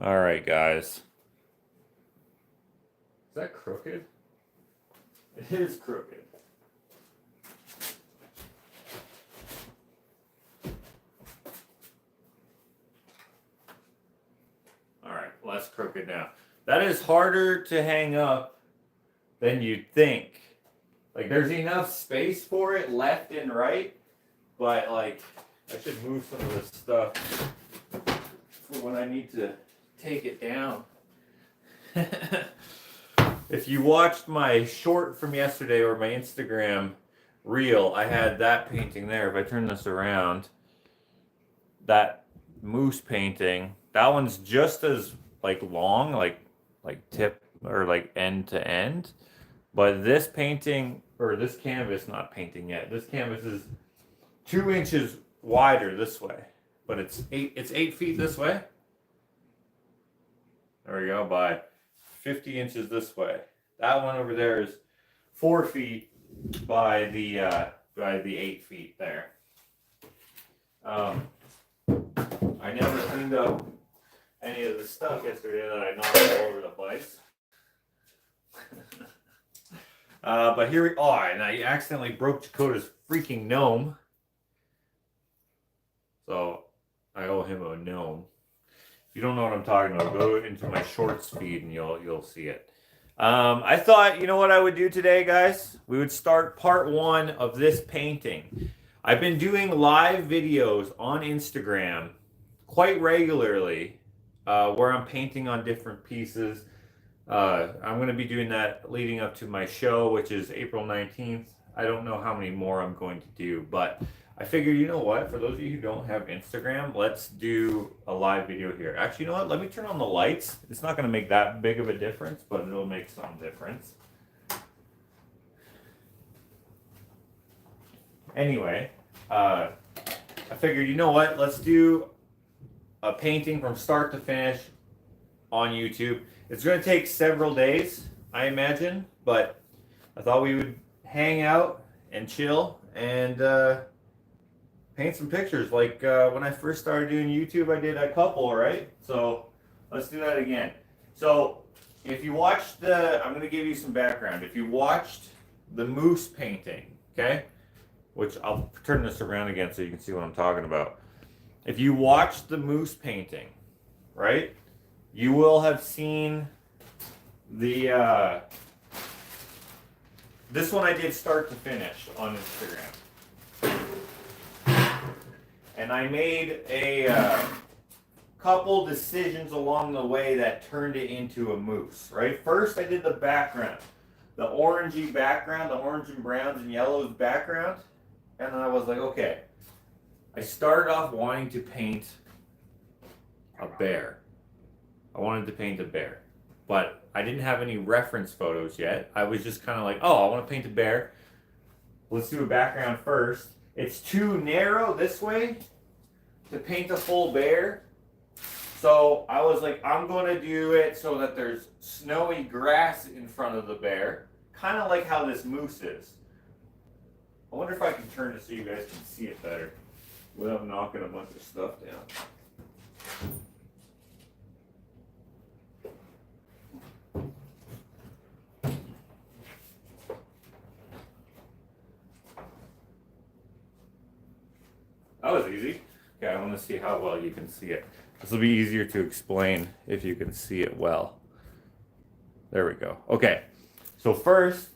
All right, guys. Is that crooked? It is crooked. All right, less crooked now. That is harder to hang up than you'd think. Like, there's enough space for it left and right, but like, I should move some of this stuff for when I need to take it down. If you watched my short from yesterday or my Instagram reel, I had that painting there. If I turn this around, that moose painting, that one's just as like long, like tip or like end to end. But this painting, or this canvas, not painting yet, this canvas is 2 inches wider this way, but it's 8 feet this way. There we go, by 50 inches this way. That one over there is 4 feet by the 8 feet there. I never cleaned up any of the stuff yesterday that I knocked all over the place. But here we are, and I accidentally broke Dakota's freaking gnome. So I owe him a gnome. If you don't know what I'm talking about, go into my shorts feed and you'll see it. I thought, you know what I would do today, guys? We would start part 1 of this painting. I've been doing live videos on Instagram quite regularly where I'm painting on different pieces. I'm going to be doing that leading up to my show, which is April 19th. I don't know how many more I'm going to do, but I figured, you know what, for those of you who don't have Instagram, let's do a live video here. Actually, you know what, let me turn on the lights. It's not going to make that big of a difference, but it'll make some difference. Anyway, I figured, you know what, let's do a painting from start to finish on YouTube. It's going to take several days, I imagine, but I thought we would hang out and chill and paint some pictures. Like when I first started doing YouTube, I did a couple, right? So let's do that again. So if you watched I'm going to give you some background. If you watched the moose painting, okay, which I'll turn this around again so you can see what I'm talking about. If you watched the moose painting, right, you will have seen the this one I did start to finish on Instagram. And I made a couple decisions along the way that turned it into a moose, right? First, I did the background, the orangey background, the orange and browns and yellows background. And then I was like, okay, I started off wanting to paint a bear. I wanted to paint a bear, but I didn't have any reference photos yet. I was just kind of like, oh, I want to paint a bear. Let's do a background first. It's too narrow this way to paint a full bear. So I was like, I'm going to do it so that there's snowy grass in front of the bear, kind of like how this moose is. I wonder if I can turn it so you guys can see it better without knocking a bunch of stuff down. That was easy. Okay, I want to see how well you can see it. This will be easier to explain if you can see it well. There we go. Okay, so first,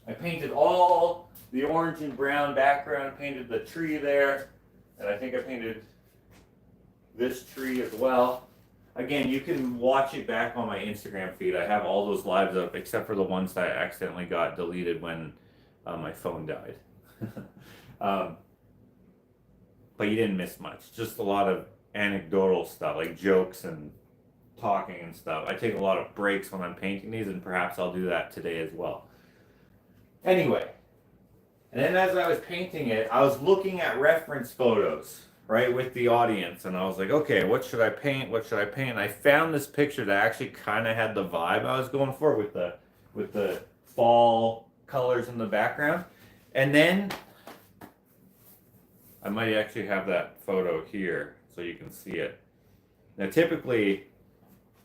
I painted all the orange and brown background, painted the tree there, and I think I painted this tree as well. Again, you can watch it back on my Instagram feed. I have all those lives up, except for the ones that accidentally got deleted when my phone died. But you didn't miss much. Just a lot of anecdotal stuff, like jokes and talking and stuff. I take a lot of breaks when I'm painting these, and perhaps I'll do that today as well. Anyway, and then as I was painting it, I was looking at reference photos, right, with the audience, and I was like, okay, what should I paint? What should I paint? And I found this picture that actually kind of had the vibe I was going for with the fall colors in the background. And then I might actually have that photo here so you can see it. Now typically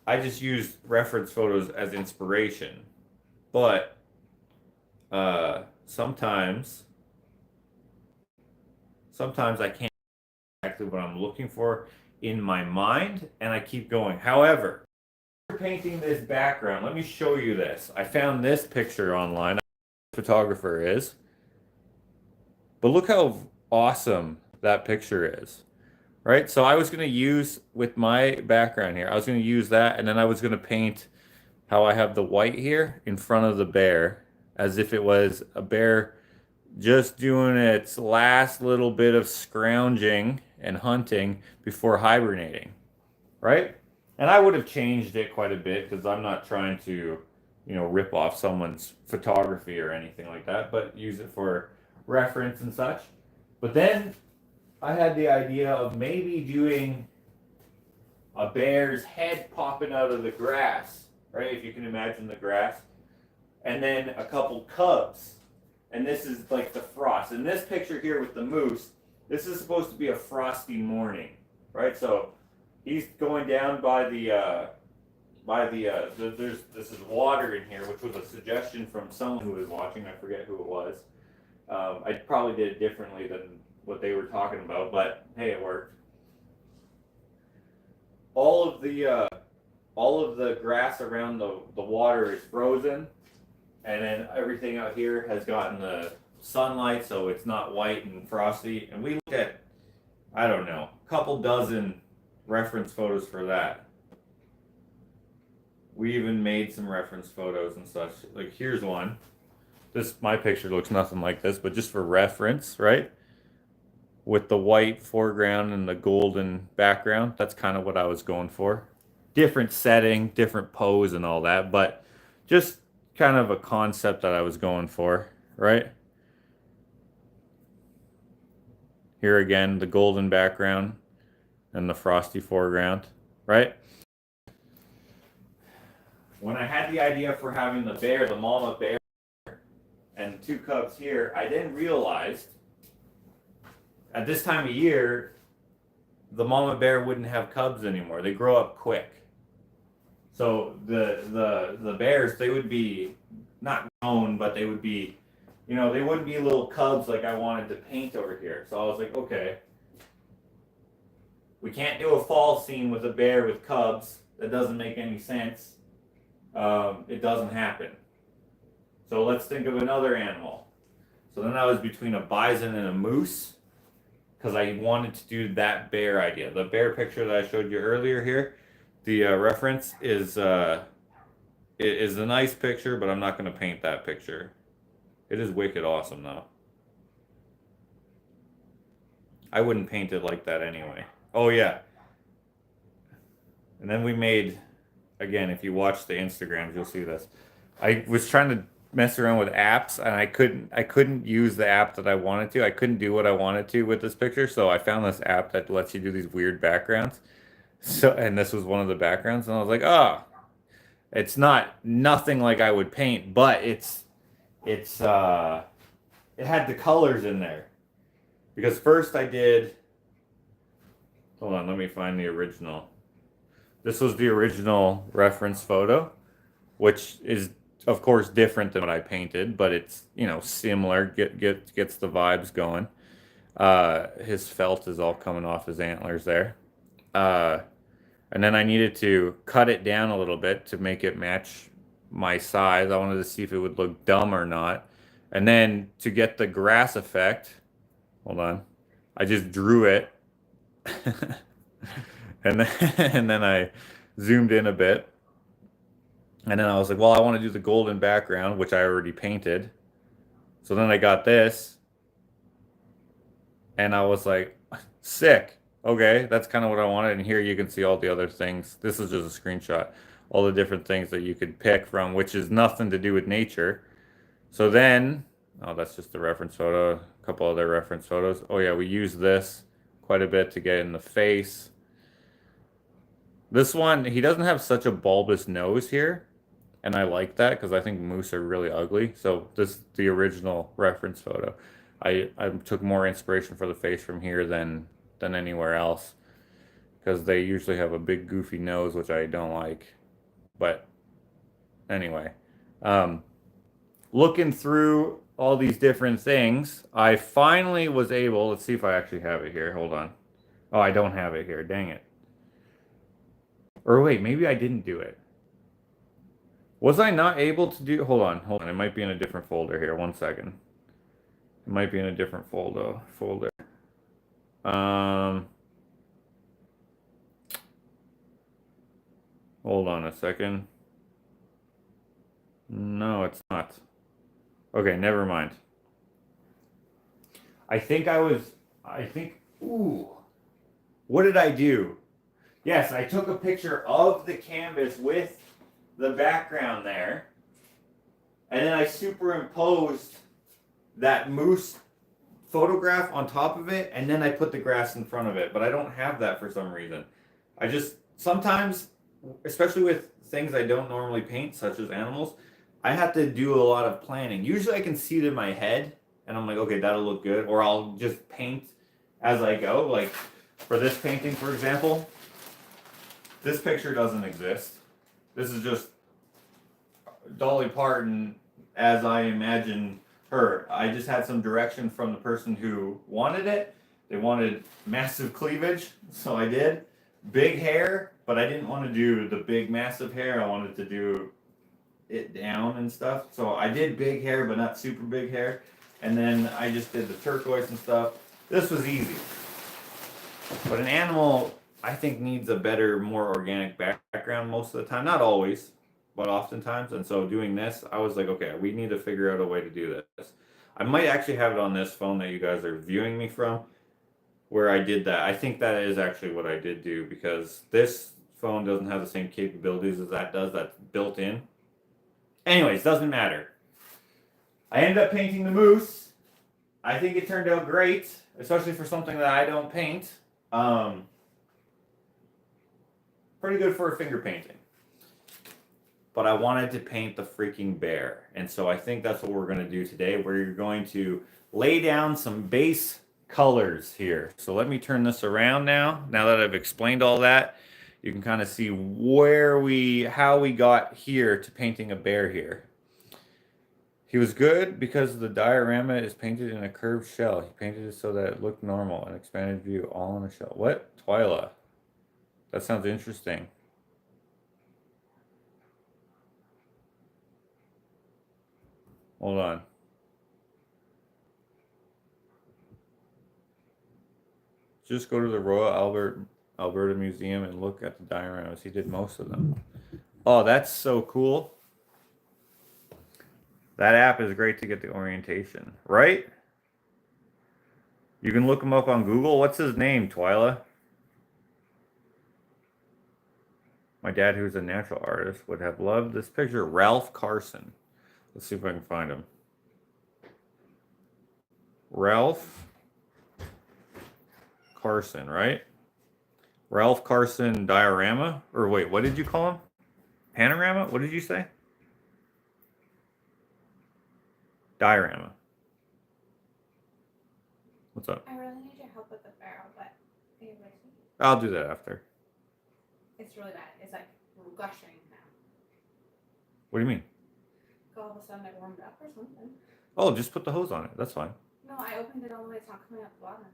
I just used reference photos as inspiration. But sometimes I can't exactly what I'm looking for in my mind, and I keep going. However, painting this background, let me show you this. I found this picture online. The photographer is, but look how awesome that picture is, right? So I was going to use with my background here, I was going to use that, and then I was going to paint how I have the white here in front of the bear as if it was a bear just doing its last little bit of scrounging and hunting before hibernating, right? And I would have changed it quite a bit because I'm not trying to, rip off someone's photography or anything like that, but use it for reference and such. But then I had the idea of maybe doing a bear's head popping out of the grass, right? If you can imagine the grass. And then a couple cubs. And this is like the frost. In this picture here with the moose, this is supposed to be a frosty morning, right? So he's going down by this is water in here, which was a suggestion from someone who was watching. I forget who it was. I probably did it differently than what they were talking about, but hey, it worked. All of the grass around the water is frozen, and then everything out here has gotten the sunlight, so it's not white and frosty. And we looked at, I don't know, a couple dozen reference photos for that. We even made some reference photos and such. Like, here's one. My picture looks nothing like this, but just for reference, right? With the white foreground and the golden background. That's kind of what I was going for. Different setting, different pose and all that, but just kind of a concept that I was going for, right? Here again, the golden background and the frosty foreground, right? When I had the idea for having the mama bear, and 2 cubs here, I then realized at this time of year, the mama bear wouldn't have cubs anymore. They grow up quick. So the bears, they would be not grown, but they would be, they wouldn't be little cubs like I wanted to paint over here. So I was like, okay, we can't do a fall scene with a bear with cubs. That doesn't make any sense. It doesn't happen. So let's think of another animal. So then I was between a bison and a moose, because I wanted to do that bear idea. The bear picture that I showed you earlier here, the reference is a nice picture, but I'm not going to paint that picture. It is wicked awesome though. I wouldn't paint it like that anyway. Oh yeah. And then we made, again, if you watch the Instagrams, you'll see this. I was trying to mess around with apps, and I couldn't use the app that I wanted to. I couldn't do what I wanted to with this picture, so I found this app that lets you do these weird backgrounds. So, and this was one of the backgrounds, and I was like, oh, it's nothing like I would paint, but it had the colors in there. Because first I did, hold on, let me find the original. This was the original reference photo, which is of course different than what I painted, but it's, similar, gets the vibes going. His felt is all coming off his antlers there. And then I needed to cut it down a little bit to make it match my size. I wanted to see if it would look dumb or not. And then to get the grass effect, hold on, I just drew it. and then I zoomed in a bit. And then I was like, well, I want to do the golden background, which I already painted. So then I got this. And I was like, sick. Okay, that's kind of what I wanted. And here you can see all the other things. This is just a screenshot. All the different things that you could pick from, which is nothing to do with nature. So then, oh, that's just a reference photo. A couple other reference photos. Oh yeah, we used this quite a bit to get in the face. This one, he doesn't have such a bulbous nose here. And I like that because I think moose are really ugly. So this is the original reference photo. I took more inspiration for the face from here than anywhere else. because they usually have a big goofy nose, which I don't like. But anyway, looking through all these different things, I finally was able, let's see if I actually have it here. Hold on. Oh, I don't have it here. Dang it. Or wait, maybe I didn't do it. Was I not able to do, hold on. It might be in a different folder here. One second. It might be in a different folder. Hold on a second. No, it's not. Okay, never mind. I think, ooh, what did I do? Yes, I took a picture of the canvas with the background there, and then I superimposed that moose photograph on top of it, and then I put the grass in front of it, but I don't have that for some reason. I just, sometimes, especially with things I don't normally paint, such as animals, I have to do a lot of planning. Usually I can see it in my head, and I'm like, okay, that'll look good, or I'll just paint as I go. Like, for this painting, for example, this picture doesn't exist. This is just Dolly Parton as I imagine her. I just had some direction from the person who wanted it. They wanted massive cleavage, so I did. Big hair, but I didn't want to do the big massive hair. I wanted to do it down and stuff. So I did big hair, but not super big hair. And then I just did the turquoise and stuff. This was easy. But an animal, I think, needs a better, more organic background most of the time. Not always, but oftentimes. And so doing this, I was like, okay, we need to figure out a way to do this. I might actually have it on this phone that you guys are viewing me from, where I did that. I think that is actually what I did do, because this phone doesn't have the same capabilities as that does. That's built in. Anyways, doesn't matter. I ended up painting the moose. I think it turned out great, especially for something that I don't paint. Pretty good for a finger painting. But I wanted to paint the freaking bear. And so I think that's what we're going to do today. We're going to lay down some base colors here. So let me turn this around now. Now that I've explained all that, you can kind of see how we got here to painting a bear here. He was good because the diorama is painted in a curved shell. He painted it so that it looked normal, an expanded view, all in a shell. What? Twyla. That sounds interesting. Hold on. Just go to the Royal Alberta Museum and look at the dioramas. He did most of them. Oh, that's so cool. That app is great to get the orientation, right? You can look him up on Google. What's his name, Twyla? My dad, who's a natural artist, would have loved this picture. Ralph Carson. Let's see if I can find him. Ralph Carson, right? Ralph Carson diorama? Or wait, what did you call him? Panorama? What did you say? Diorama. What's up? I really need your help with the barrel, but are you ready? I'll do that after. It's really bad. It's like gushing now. What do you mean? All of a sudden it warmed up or something. Oh, just put the hose on it. That's fine. No, I opened it all the way. It's not coming out the bottom.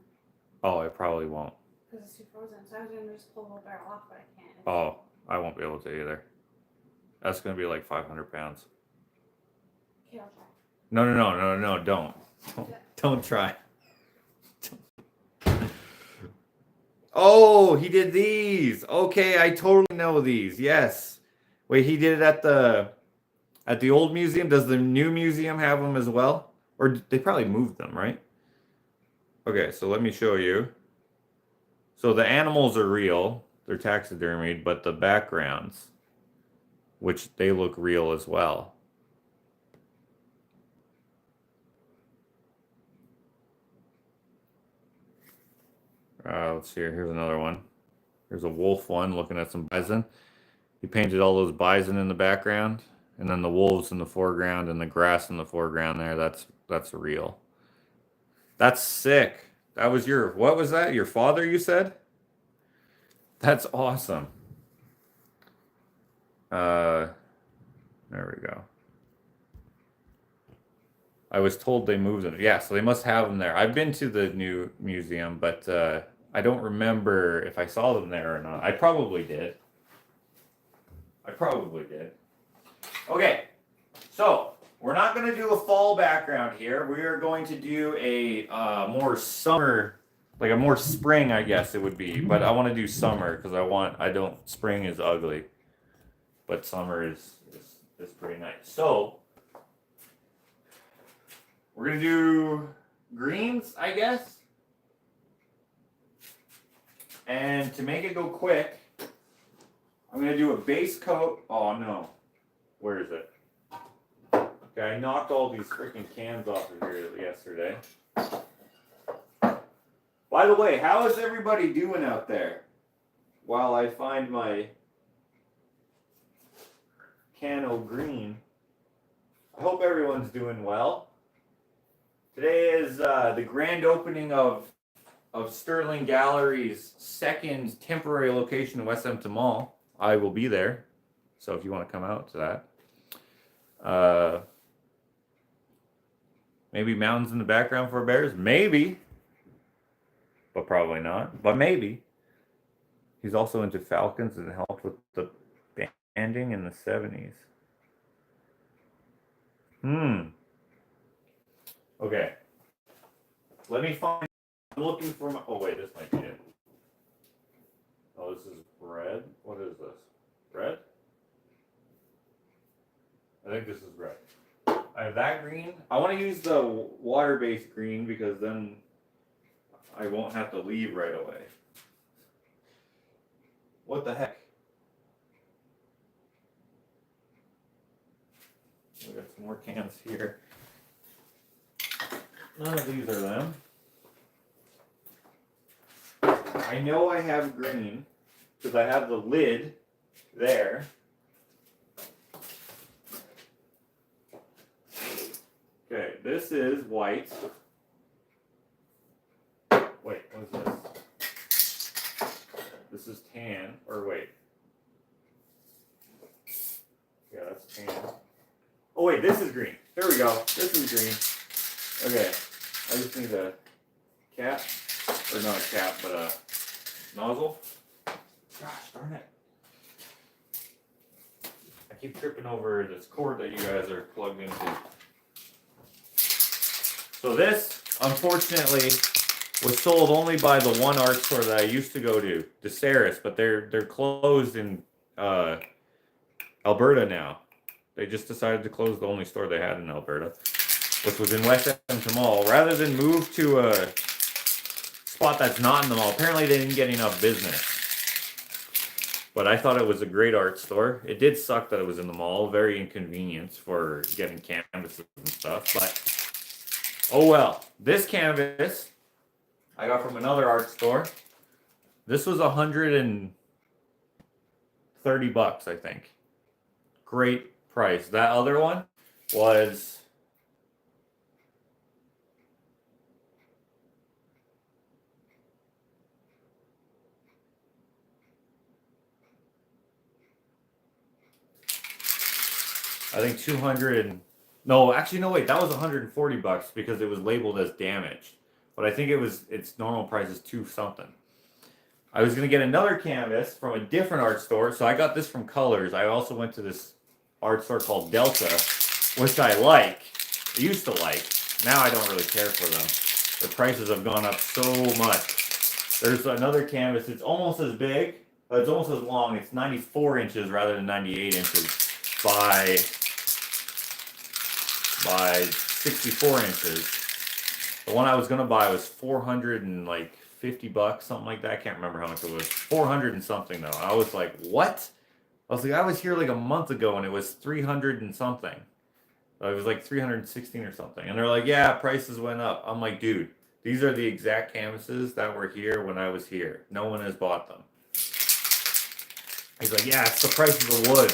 Oh, it probably won't. Because it's too frozen. So I was going to just pull the whole barrel off, but I can't. Oh, I won't be able to either. That's going to be like 500 pounds. Okay, I'll try. No, don't try. Oh, he did these. Okay, I totally know these. Yes. Wait, he did it at the old museum. Does the new museum have them as well? Or they probably moved them, right? Okay, so let me show you. So the animals are real. They're taxidermied, but the backgrounds, which they look real as well. Let's see here. Here's another one. Here's a wolf one looking at some bison. He painted all those bison in the background, and then the wolves in the foreground and the grass in the foreground there. That's real. That's sick. That was what was that? Your father, you said? That's awesome. There we go. I was told they moved them. Yeah, so they must have them there. I've been to the new museum, but I don't remember if I saw them there or not. I probably did. Okay, so we're not going to do a fall background here. We are going to do a more summer, like a more spring, I guess it would be. But I want to do summer because spring is ugly, but summer is pretty nice. So we're going to do greens, I guess. And to make it go quick, I'm going to do a base coat. Oh no. Where is it? Okay, I knocked all these freaking cans off of here yesterday. By the way, how is everybody doing out there? While I find my cano green. I hope everyone's doing well. Today is the grand opening of Sterling Gallery's second temporary location in West Hampton Mall. I will be there, so if you want to come out to that. Maybe mountains in the background for bears? Maybe. But probably not. But maybe. He's also into falcons and helped with the banding in the 70s. Okay. Let me find... I'm looking for my... Oh, wait, this might be it. Oh, this is red? What is this? Red? I think this is red. I have that green. I want to use the water-based green because then I won't have to leave right away. What the heck? We got some more cans here. None of these are them. I know I have green because I have the lid there. Okay, this is white. Wait, what is this? This is tan, or wait. Yeah, that's tan. Oh wait, this is green. There we go. This is green. Okay, I just need a cap, or not a cap, but a nozzle. Gosh darn it. I keep tripping over this cord that you guys are plugged into. So this, unfortunately, was sold only by the one art store that I used to go to, DeSaris, but they're closed in Alberta now. They just decided to close the only store they had in Alberta, which was in West Hampton Mall, rather than move to a spot that's not in the mall. Apparently they didn't get enough business. But I thought it was a great art store. It did suck that it was in the mall, very inconvenient for getting canvases and stuff, but oh well. This canvas I got from another art store. This was $130, I think. Great price. That other one was I think 200. No, actually, no, wait. That was $140 because it was labeled as damaged. But I think its normal price is $2 something. I was going to get another canvas from a different art store. So I got this from Colors. I also went to this art store called Delta, which I like. I used to like. Now I don't really care for them. The prices have gone up so much. There's another canvas. It's almost as big, but it's almost as long. It's 94 inches rather than 98 inches by 64 inches. The one I was gonna buy was $450, something like that. I can't remember how much it was. 400 and something though. I was like, what? I was like, I was here like a month ago and it was 300 and something. It was like 316 or something. And they're like, yeah, prices went up. I'm like, dude, these are the exact canvases that were here when I was here. No one has bought them. He's like, yeah, it's the price of the wood.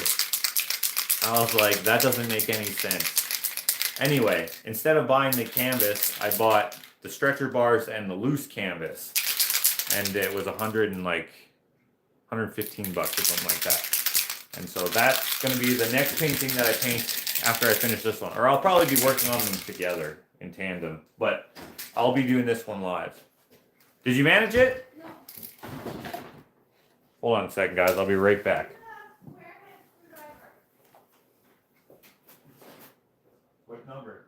I was like, that doesn't make any sense. Anyway, instead of buying the canvas, I bought the stretcher bars and the loose canvas. And it was 100 and like $115 or something like that. And so that's going to be the next painting that I paint after I finish this one. Or I'll probably be working on them together in tandem. But I'll be doing this one live. Did you manage it? No. Hold on a second, guys. I'll be right back. What number?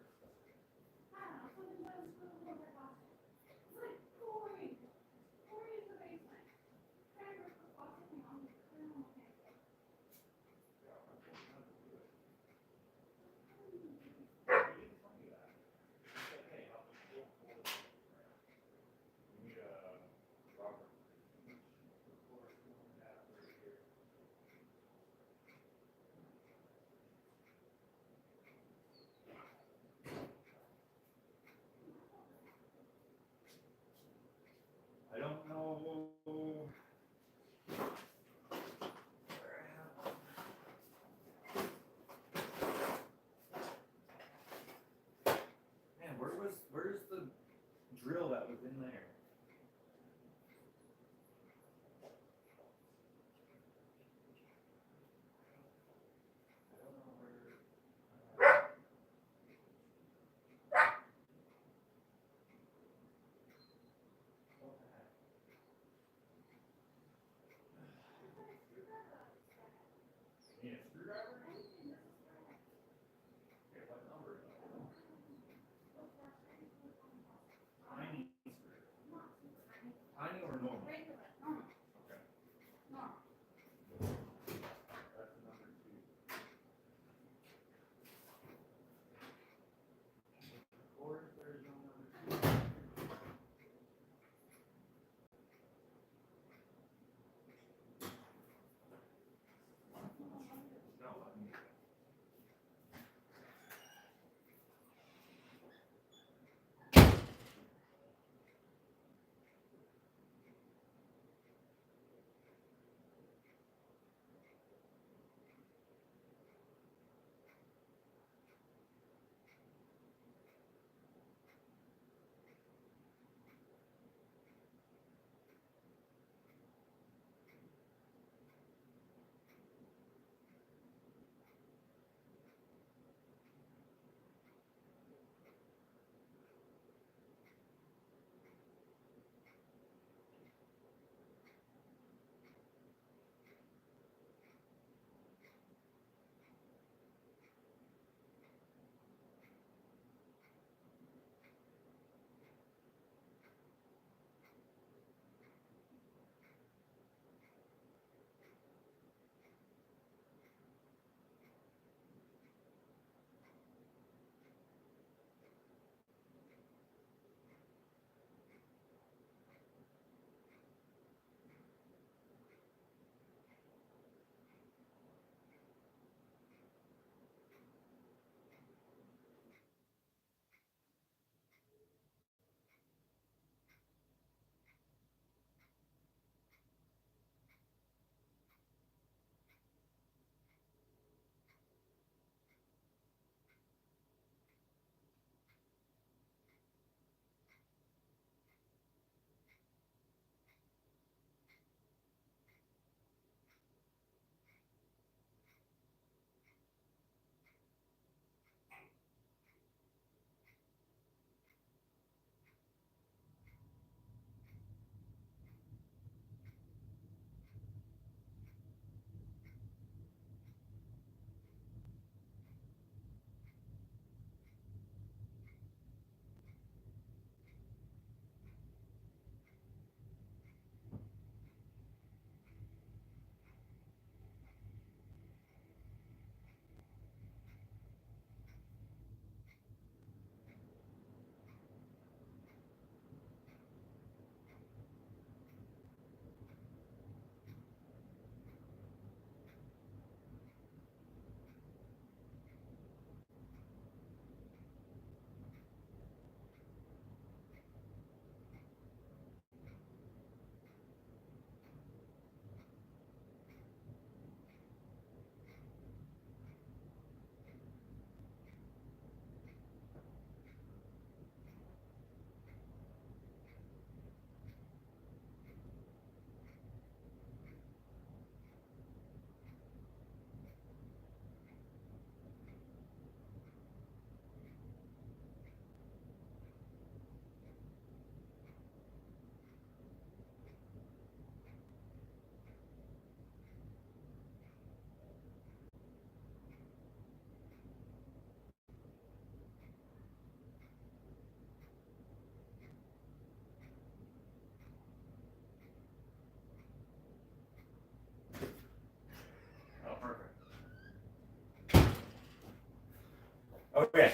Okay,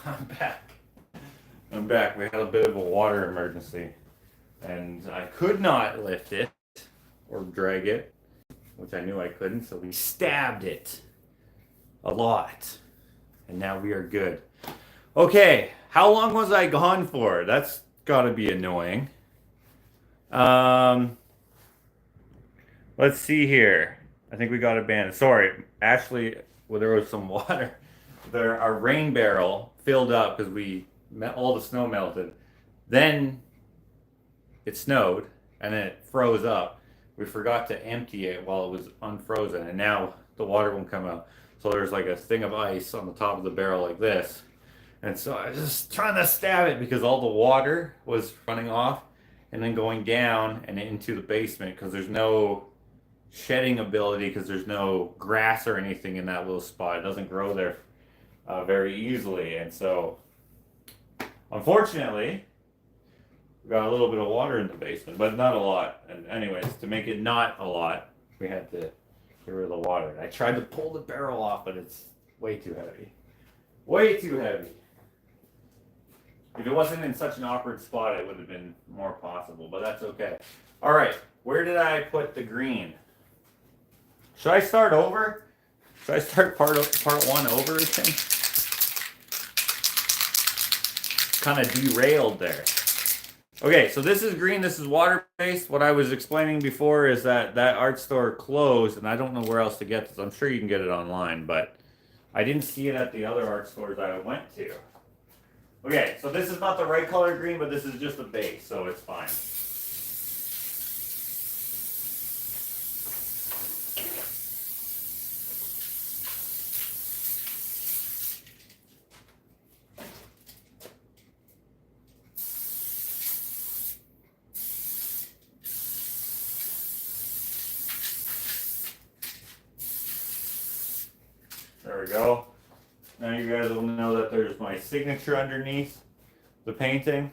I'm back. I'm back. We had a bit of a water emergency, and I could not lift it or drag it, which I knew I couldn't, so we stabbed it a lot, and now we are good. Okay, how long was I gone for? That's gotta be annoying. Let's see here. I think we got abandoned. Sorry, Ashley, well, there was some water. Our rain barrel filled up because all the snow melted. Then it snowed and then it froze up. We forgot to empty it while it was unfrozen, and now the water won't come out. So there's like a thing of ice on the top of the barrel like this. And so I was just trying to stab it because all the water was running off and then going down and into the basement because there's no shedding ability because there's no grass or anything in that little spot. It doesn't grow there very easily. And so, unfortunately, we got a little bit of water in the basement, but not a lot. And anyways, to make it not a lot, we had to get rid of the water. I tried to pull the barrel off, but it's way too heavy. Way too heavy. If it wasn't in such an awkward spot, it would have been more possible, but that's okay. All right, where did I put the green? Should I start over? Should I start part one over again? Kind of derailed there. Okay, so this is green, this is water-based. What I was explaining before is that art store closed, and I don't know where else to get this. I'm sure you can get it online, but I didn't see it at the other art stores I went to. Okay, so this is not the right color green, but this is just the base, so it's fine. There we go. Now you guys will know that there's my signature underneath the painting.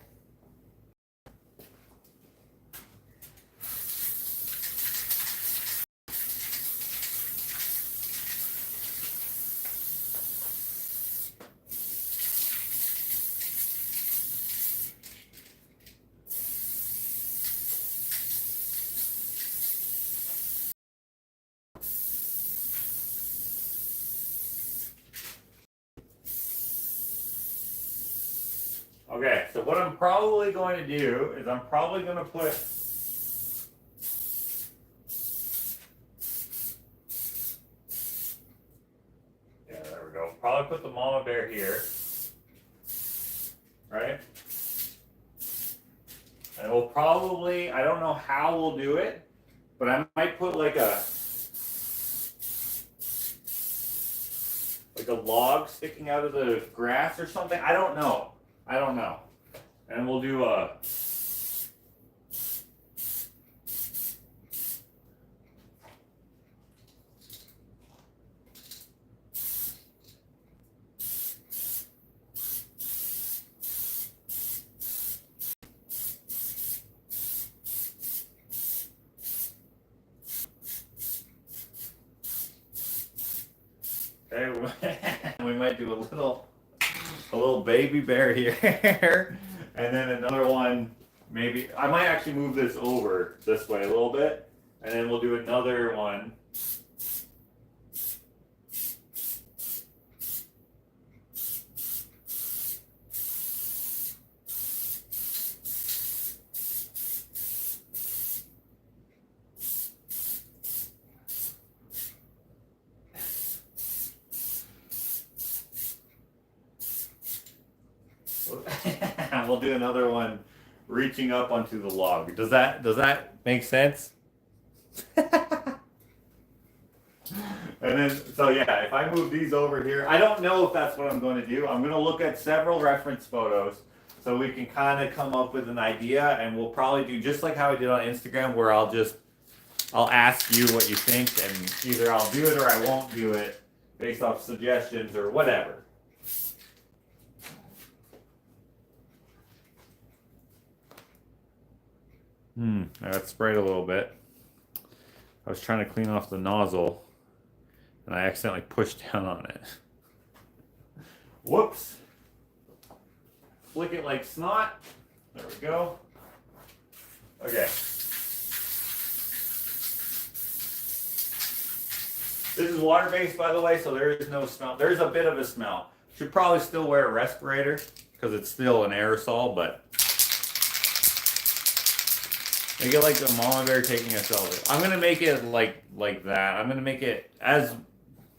Okay, so what I'm probably going to do is I'm probably going to put there we go. Probably put the mama bear here, right? And we'll probably, I don't know how we'll do it, but I might put like a log sticking out of the grass or something. I don't know. And we'll do a we might do a little baby bear here, and then another one. Maybe I might actually move this over this way a little bit, and then we'll do another one. We'll do another one reaching up onto the log. Does that make sense? And then, so yeah, if I move these over here, I don't know if that's what I'm going to do. I'm going to look at several reference photos so we can kind of come up with an idea, and we'll probably do just like how I did on Instagram, where I'll ask you what you think, and either I'll do it or I won't do it based off suggestions or whatever. I got sprayed a little bit. I was trying to clean off the nozzle and I accidentally pushed down on it. Whoops. Flick it like snot. There we go. Okay. This is water-based, by the way, so there is no smell. There's a bit of a smell. Should probably still wear a respirator because it's still an aerosol, but make it like the mama bear taking a selfie. I'm gonna make it like that. I'm gonna make it as,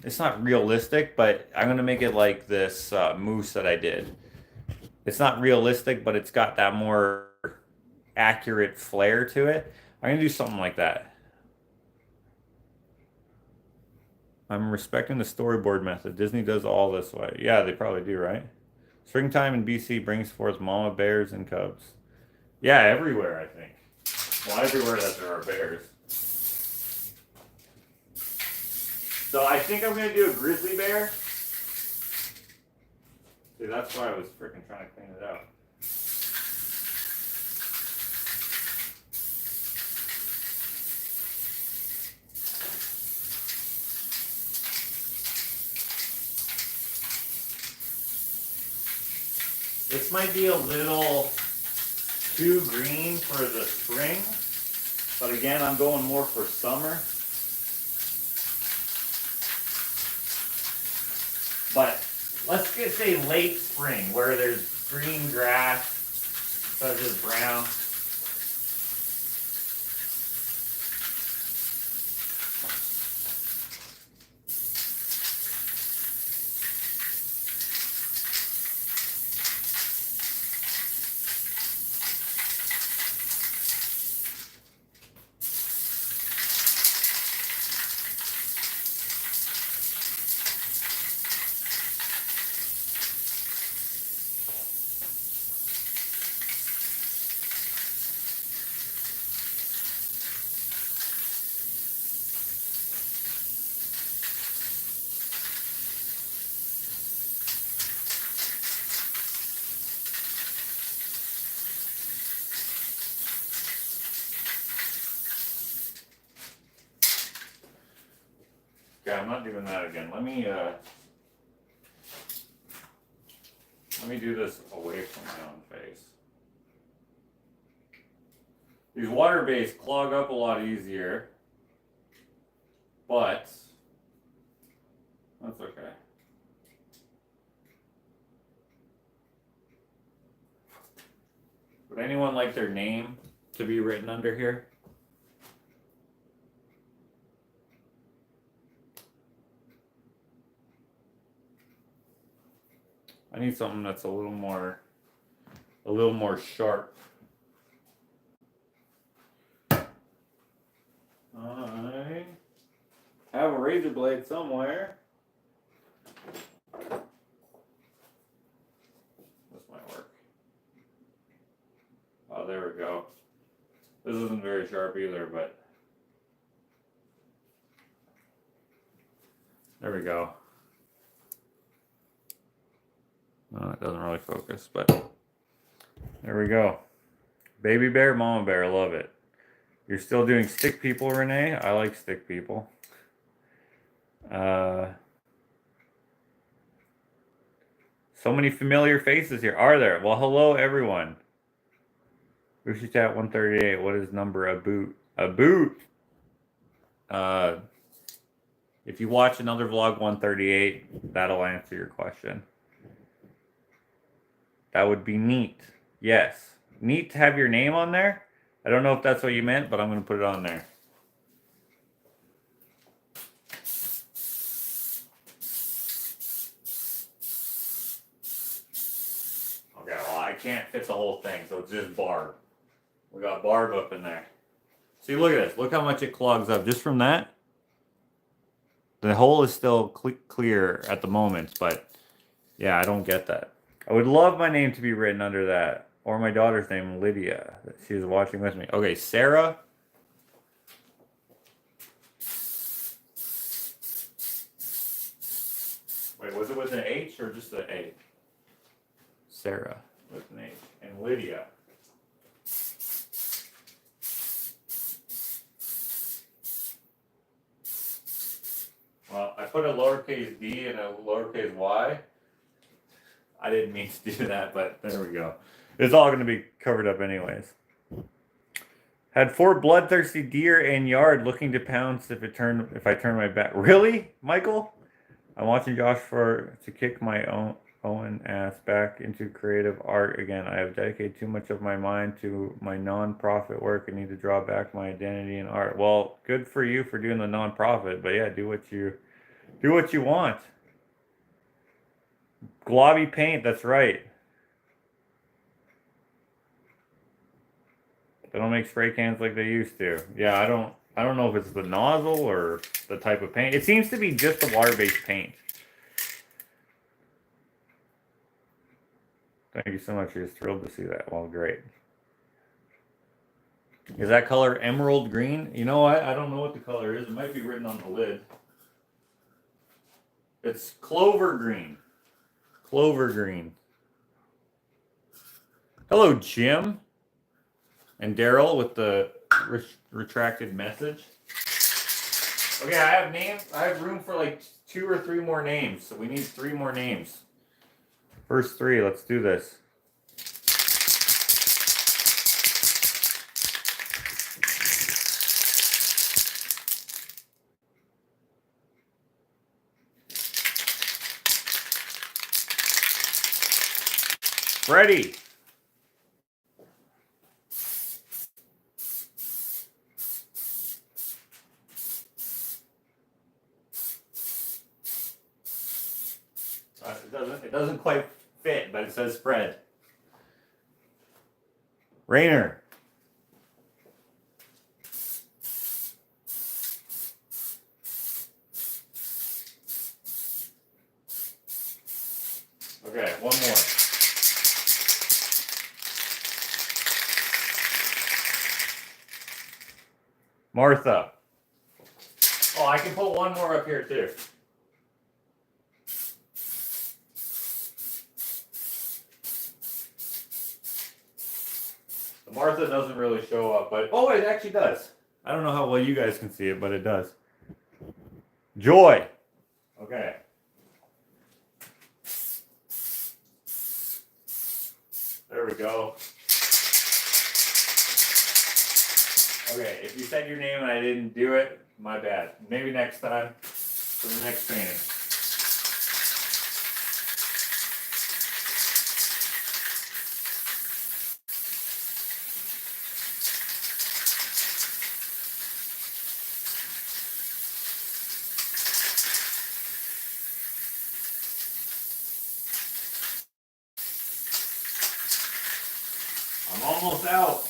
it's not realistic, but I'm gonna make it like this moose that I did. It's not realistic, but it's got that more accurate flair to it. I'm gonna do something like that. I'm respecting the storyboard method. Disney does all this way. Yeah, they probably do, right? Springtime in BC brings forth mama bears and cubs. Yeah, everywhere, I think. Well, everywhere that there are bears. So I think I'm going to do a grizzly bear. See, that's why I was freaking trying to clean it out. This might be a little too green for the spring, but again, I'm going more for summer. But let's say late spring, where there's green grass, such as brown. Okay, I'm not doing that again. Let me do this away from my own face. These water-based clog up a lot easier, but that's okay. Would anyone like their name to be written under here? I need something that's a little more sharp. I have a razor blade somewhere. This might work. Oh, there we go. This isn't very sharp either, but there we go. Oh, it doesn't really focus, but there we go. Baby bear, mama bear, love it. You're still doing stick people, Renee? I like stick people. So many familiar faces here. Are there? Well, hello, everyone. Rushitat 138. What is number a boot? A boot? If you watch another vlog 138, that'll answer your question. That would be neat. Yes. Neat to have your name on there. I don't know if that's what you meant, but I'm going to put it on there. Okay, well, I can't fit the whole thing, so it's just barb. We got barb up in there. See, look at this. Look how much it clogs up just from that. The hole is still clear at the moment, but yeah, I don't get that. I would love my name to be written under that. Or my daughter's name, Lydia. She was watching with me. Okay, Sarah. Wait, was it with an H or just an A? Sarah with an H. And Lydia. Well, I put a lowercase d and a lowercase y. I didn't mean to do that, but there we go. It's all going to be covered up anyways. Had 4 bloodthirsty deer in yard looking to pounce if I turn my back. Really, Michael? I'm watching Josh to kick my own ass back into creative art again. I have dedicated too much of my mind to my non-profit work. I need to draw back my identity in art. Well, good for you for doing the non-profit, but yeah, do what you want. Globby paint, that's right. They don't make spray cans like they used to. Yeah, I don't know if it's the nozzle or the type of paint. It seems to be just the water-based paint. Thank you so much. You're just thrilled to see that. Well, great. Is that color emerald green? You know what? I don't know what the color is. It might be written on the lid. It's clover green. Clover green. Hello, Jim. And Daryl with the retracted message. Okay, I have names. I have room for like 2 or 3 more names. So we need 3 more names. First 3, let's do this. Freddie. It doesn't quite fit, but it says Fred. Rainer. Okay, one more. Martha. Oh, I can put one more up here too. Martha doesn't really show up, but oh, it actually does. I don't know how well you guys can see it, but it does. Joy. Okay. There we go. Okay, if you said your name and I didn't do it, my bad. Maybe next time for the next painting. I'm almost out.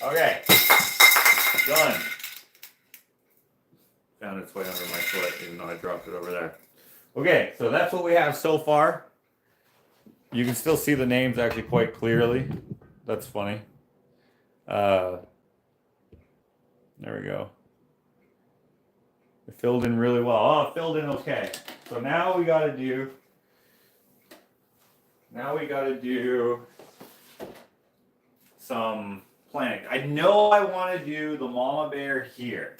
Okay, done. Found its way under my foot, even though I dropped it over there. Okay, so that's what we have so far. You can still see the names actually quite clearly. That's funny. There we go. It filled in really well. Oh, it filled in okay. So now we got to do some planning. I know I want to do the mama bear here.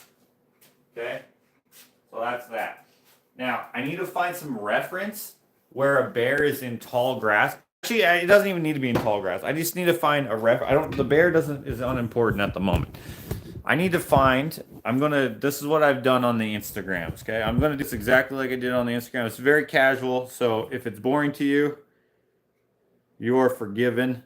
Okay? So that's that. Now, I need to find some reference where a bear is in tall grass. Actually, it doesn't even need to be in tall grass. I just need to find a the bear is unimportant at the moment. I need to find, this is what I've done on the Instagrams, okay? I'm going to do this exactly like I did on the Instagram. It's very casual, so if it's boring to you, you are forgiven.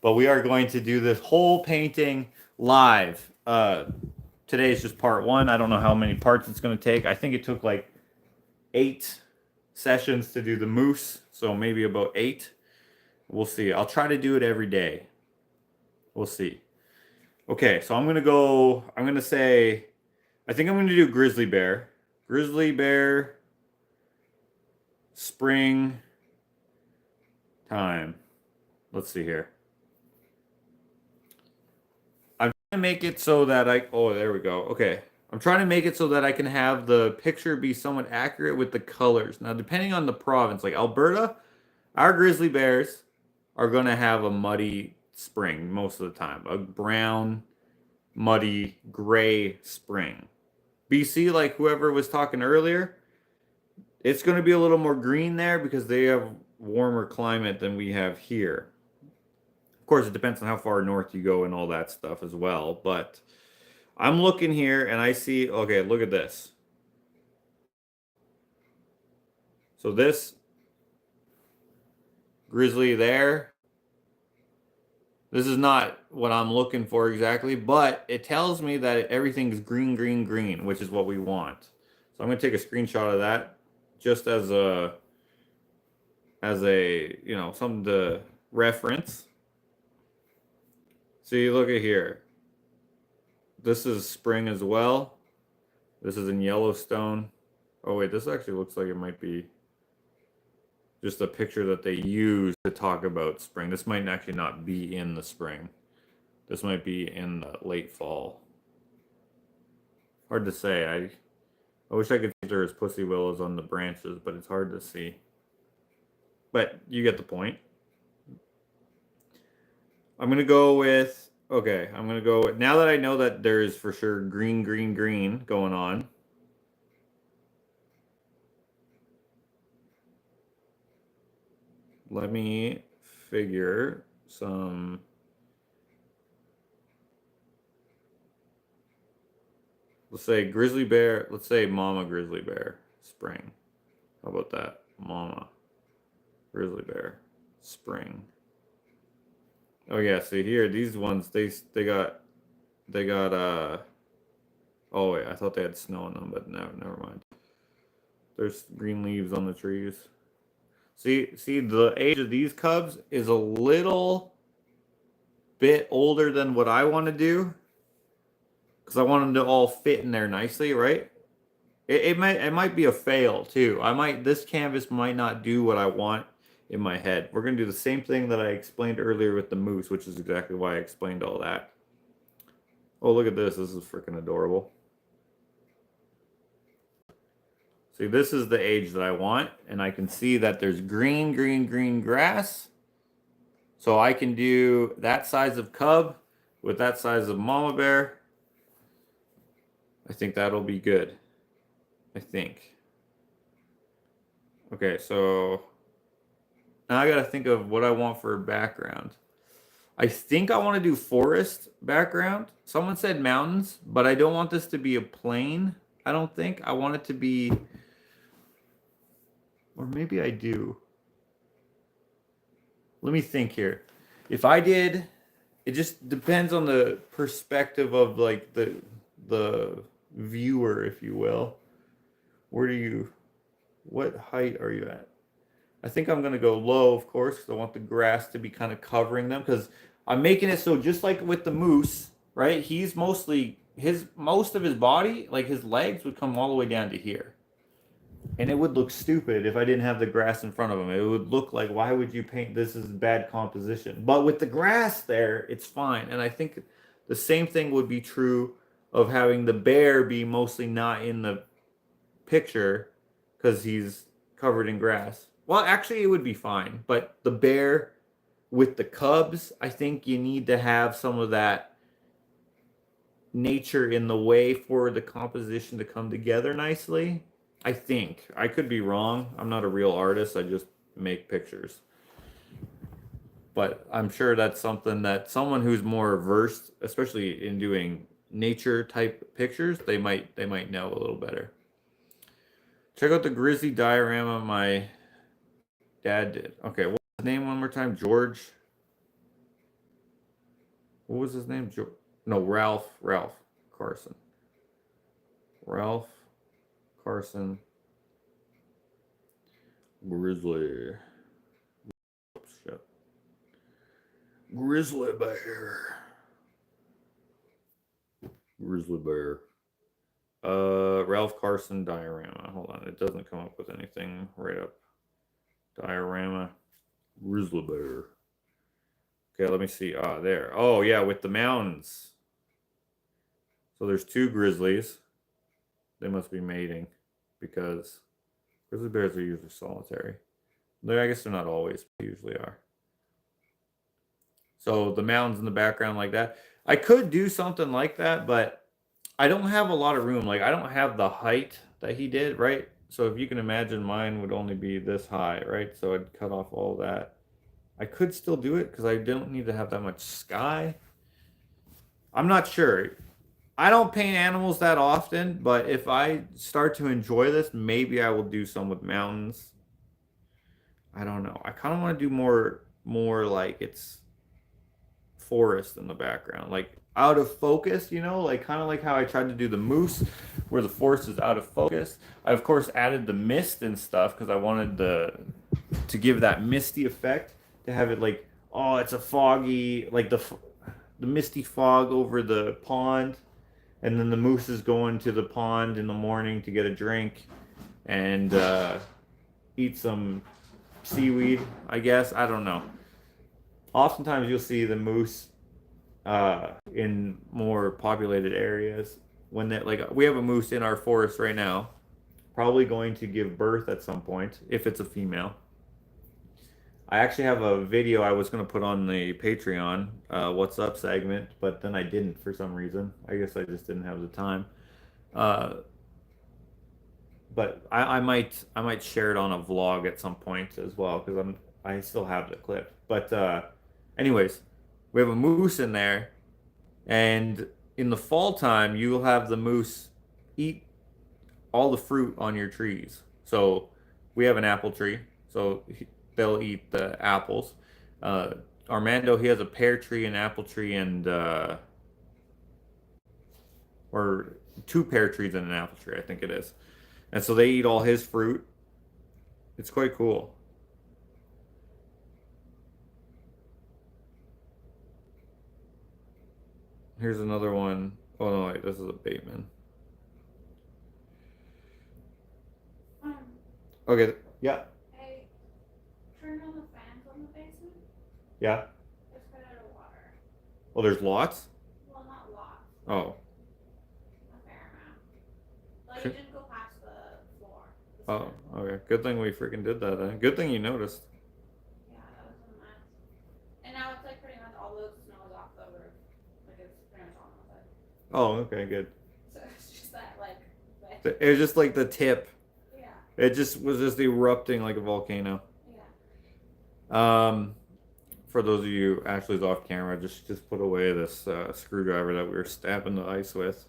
But we are going to do this whole painting live Today is just part 1. I don't know how many parts it's going to take. I think it took like 8 sessions to do the moose, so maybe about 8. We'll see. I'll try to do it every day. We'll see. Okay, so I'm going to say, I think I'm going to do grizzly bear. Grizzly bear, spring time. Let's see here. I'm trying to make it so that oh, there we go. Okay. I'm trying to make it so that I can have the picture be somewhat accurate with the colors. Now, depending on the province, like Alberta, our grizzly bears are going to have a muddy spring most of the time. A brown, muddy, gray spring. BC, like whoever was talking earlier, it's going to be a little more green there because they have warmer climate than we have here. Of course, it depends on how far north you go and all that stuff as well. But I'm looking here and I see, okay, look at this. So this grizzly there, this is not what I'm looking for exactly, but it tells me that everything's green, green, green, which is what we want. So I'm going to take a screenshot of that just as a, you know, something to reference. So you look at here. This is spring as well. This is in Yellowstone. Oh wait, this actually looks like it might be just a picture that they use to talk about spring. This might actually not be in the spring. This might be in the late fall. Hard to say. I wish I could see there as pussy willows on the branches, but it's hard to see. But you get the point. I'm going to go with, okay, I'm going to go with, now that I know that there's for sure green, green, green going on. Let me figure some, let's say grizzly bear, let's say mama grizzly bear, spring. How about that? Mama grizzly bear, spring. Oh yeah, see here, these ones, they got, oh wait, I thought they had snow on them, but no, never mind. There's green leaves on the trees. See, the age of these cubs is a little bit older than what I want to do. Because I want them to all fit in there nicely, right? It might be a fail too. This canvas might not do what I want in my head. We're gonna do the same thing that I explained earlier with the moose, which is exactly why I explained all that. Oh, look at this. This is freaking adorable. See, this is the age that I want, and I can see that there's green, green, green grass. So I can do that size of cub with that size of mama bear. I think that'll be good. I think. Okay, so now I gotta think of what I want for a background. I think I want to do forest background. Someone said mountains, but I don't want this to be a plain. I don't think. I want it to be, or maybe I do. Let me think here. If I did, it just depends on the perspective of like the viewer, if you will. What height are you at? I think I'm going to go low, of course, because I want the grass to be kind of covering them, because I'm making it so just like with the moose, right? He's most of his body, like his legs would come all the way down to here. And it would look stupid if I didn't have the grass in front of him. It would look like, why would you paint this as bad composition? But with the grass there, it's fine. And I think the same thing would be true of having the bear be mostly not in the picture because he's covered in grass. Well, actually, it would be fine. But the bear with the cubs, I think you need to have some of that nature in the way for the composition to come together nicely. I think. I could be wrong. I'm not a real artist. I just make pictures. But I'm sure that's something that someone who's more versed, especially in doing nature type pictures, they might know a little better. Check out the grizzly diorama my dad did. Okay, what's his name one more time? George. What was his name? No, Ralph Carson. Ralph Carson Grizzly. Oops, shit. Grizzly bear. Grizzly bear. Ralph Carson diorama. Hold on, it doesn't come up with anything right up. Diorama. Grizzly bear. Okay, let me see. Ah, there. Oh, yeah, with the mountains. So there's 2 grizzlies. They must be mating because grizzly bears are usually solitary. I guess they're not always, but they usually are. So the mountains in the background like that. I could do something like that, but I don't have a lot of room. Like, I don't have the height that he did, right? So if you can imagine, mine would only be this high, right? So I'd cut off all that. I could still do it because I don't need to have that much sky. I'm not sure. I don't paint animals that often, but if I start to enjoy this, maybe I will do some with mountains. I don't know. I kind of want to do more like it's forest in the background, like out of focus, you know, like kind of like how I tried to do the moose where the forest is out of focus. I of course added the mist and stuff because I wanted to give that misty effect, to have it like, oh, it's a foggy, like the misty fog over the pond, and then the moose is going to the pond in the morning to get a drink and eat some seaweed, I guess. I don't know. Oftentimes you'll see the moose in more populated areas. When that, like, we have a moose in our forest right now, probably going to give birth at some point if it's a female. I actually have a video I was going to put on the Patreon, What's Up segment, but then I didn't for some reason. I guess I just didn't have the time. But I might share it on a vlog at some point as well because I still have the clip. But anyways, we have a moose in there, and in the fall time you will have the moose eat all the fruit on your trees. So we have an apple tree, so they'll eat the apples. Armando, he has a pear tree, an apple tree, and or 2 pear trees and an apple tree, I think it is. And so they eat all his fruit. It's quite cool. Here's another one. Oh no, wait, this is a Bateman. Okay, yeah. Hey, turn on the fans on the basement. Yeah. It's got out of water. Well, there's lots? Well, not lots. Oh. A fair amount. Like, it didn't go past the floor. Oh, okay. Good thing we freaking did that, eh? Good thing you noticed. Yeah, that was a mess. And now it's like pretty much all the snow is off the roof. Like, it's pretty much on the side. Oh, okay, good. So it's just that, like, It was just like the tip. yeah. It just was just erupting like a volcano. Yeah. For those of you, Ashley's off camera, just put away this screwdriver that we were stabbing the ice with.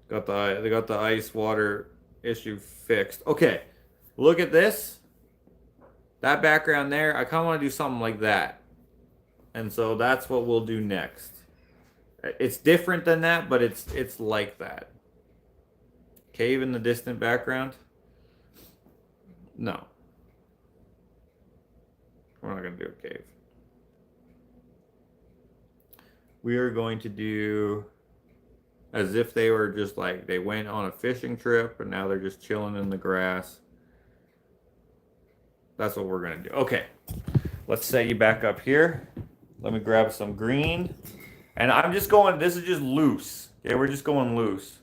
They got the ice water issue fixed. Okay, look at this. That background there, I kind of want to do something like that. And so that's what we'll do next. It's different than that, but it's like that. Cave in the distant background? No. We're not going to do a cave. We are going to do as if they were just like, they went on a fishing trip and now they're just chilling in the grass. That's what we're going to do. Okay. Let's set you back up here. Let me grab some green. And I'm just going, this is just loose. Okay, we're just going loose.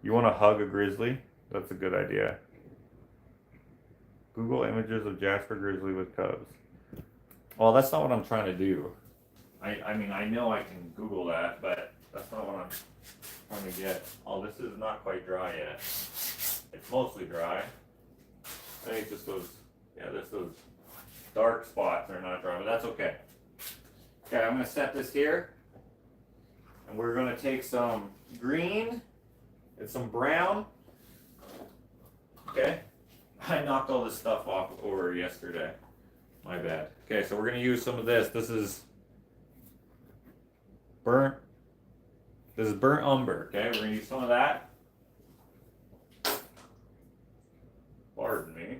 You want to hug a grizzly? That's a good idea. Google images of Jasper grizzly with cubs. Well, that's not what I'm trying to do. I mean, I know I can Google that, but that's not what I'm trying to get. Oh, this is not quite dry yet. It's mostly dry. I think just those, yeah, those dark spots are not dry, but that's okay. Okay, I'm going to set this here. And we're going to take some green and some brown. Okay. I knocked all this stuff off over yesterday. My bad. Okay, so we're going to use some of this. This is burnt This is burnt umber, okay? We're gonna use some of that. Pardon me.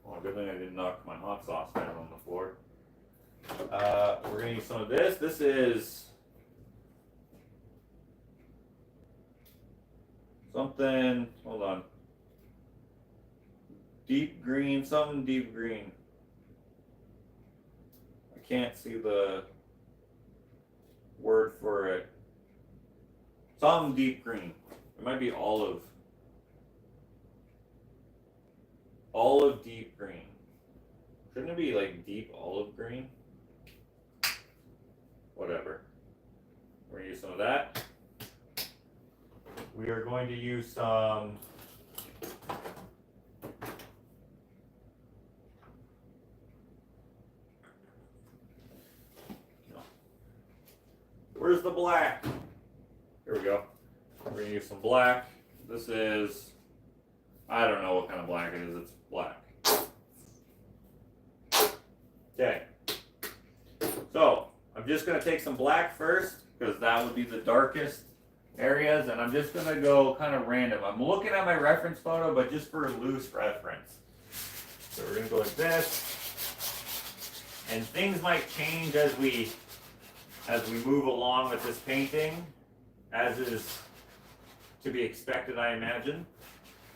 Oh, good thing I didn't knock my hot sauce down on the floor. We're gonna use some of this. This is something, hold on. Deep green, something deep green. I can't see the word for it. Something deep green. It might be olive. Olive deep green. Shouldn't it be like deep olive green? Whatever. We're gonna use some of that. We are going to use some where's the black? Here we go. We're gonna use some black. This is, I don't know what kind of black it is. It's black. Okay. So I'm just gonna take some black first because that would be the darkest areas, and I'm just gonna go kind of random. I'm looking at my reference photo, but just for loose reference. So we're gonna go like this, and things might change as we move along with this painting, as is to be expected, I imagine.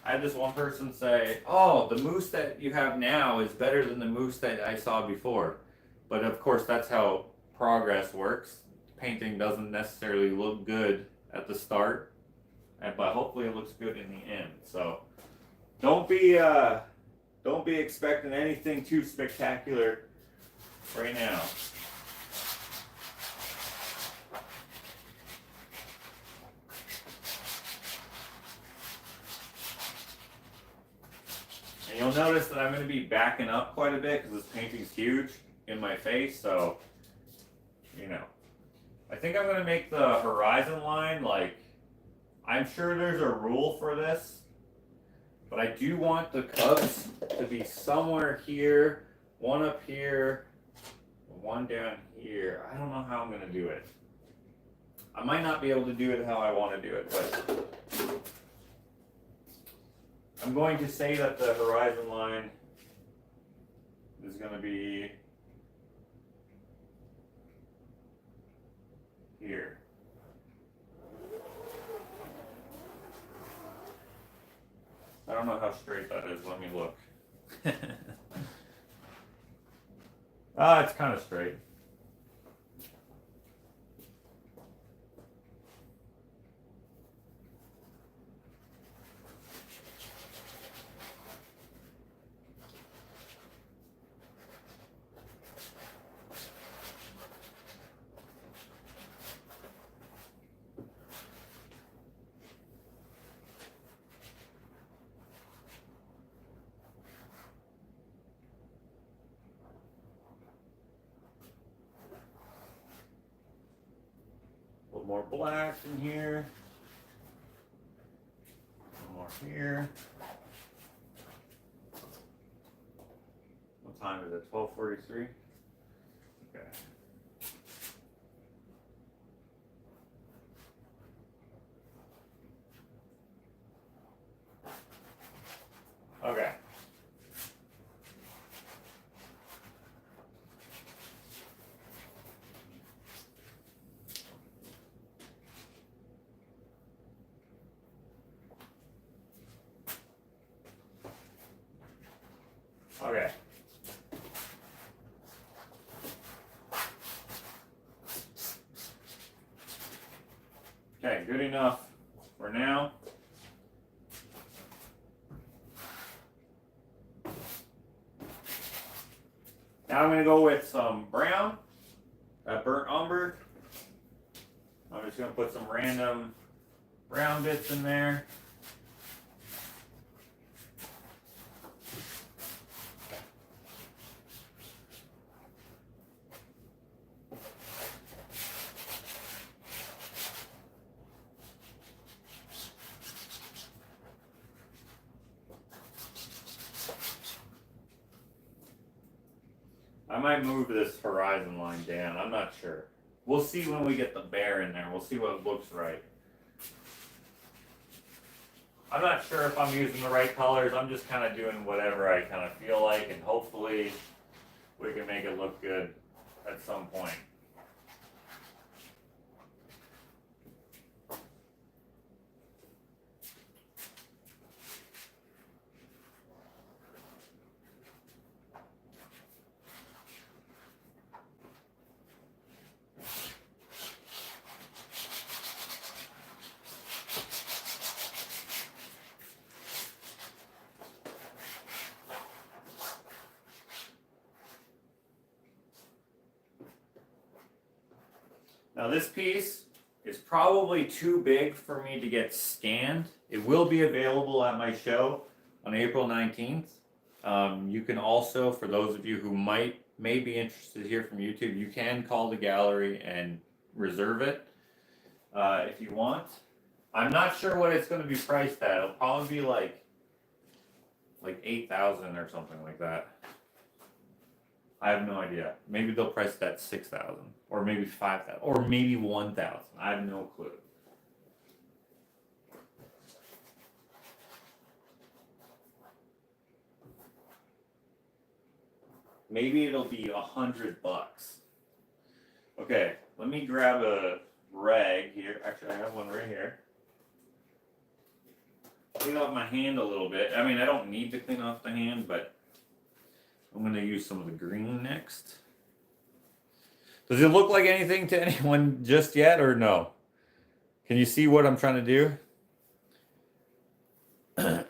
I had this one person say, oh, the mousse that you have now is better than the mousse that I saw before. But of course, that's how progress works. Painting doesn't necessarily look good at the start, but hopefully it looks good in the end. So don't be expecting anything too spectacular right now. And you'll notice that I'm going to be backing up quite a bit because this painting's huge in my face, so, you know. I think I'm going to make the horizon line, like, I'm sure there's a rule for this, but I do want the cubs to be somewhere here, one up here, one down here. I don't know how I'm going to do it. I might not be able to do it how I want to do it, but I'm going to say that the horizon line is going to be here. I don't know how straight that is. Let me look. It's kind of straight. A little more black in here. A little more here. What time is it? 12:43? Okay. Okay. Okay. Okay, good enough for now. Now I'm going to go with some brown, that burnt umber. I'm just going to put some random brown bits in there. I might move this horizon line down. I'm not sure. We'll see when we get the bear in there. We'll see what looks right. I'm not sure if I'm using the right colors. I'm just kind of doing whatever I kind of feel like, and hopefully we can make it look good at some point. Now this piece is probably too big for me to get scanned. It will be available at my show on April 19th. You can also, for those of you who may be interested here from YouTube, you can call the gallery and reserve it if you want. I'm not sure what it's going to be priced at. It'll probably be like 8,000 or something like that. I have no idea. Maybe they'll price it at 6,000, or maybe 5,000, or maybe 1,000. I have no clue. Maybe it'll be $100. Okay, let me grab a rag here. Actually, I have one right here. Clean off my hand a little bit. I mean, I don't need to clean off the hand, but I'm going to use some of the green next. Does it look like anything to anyone just yet, or no? Can you see what I'm trying to do?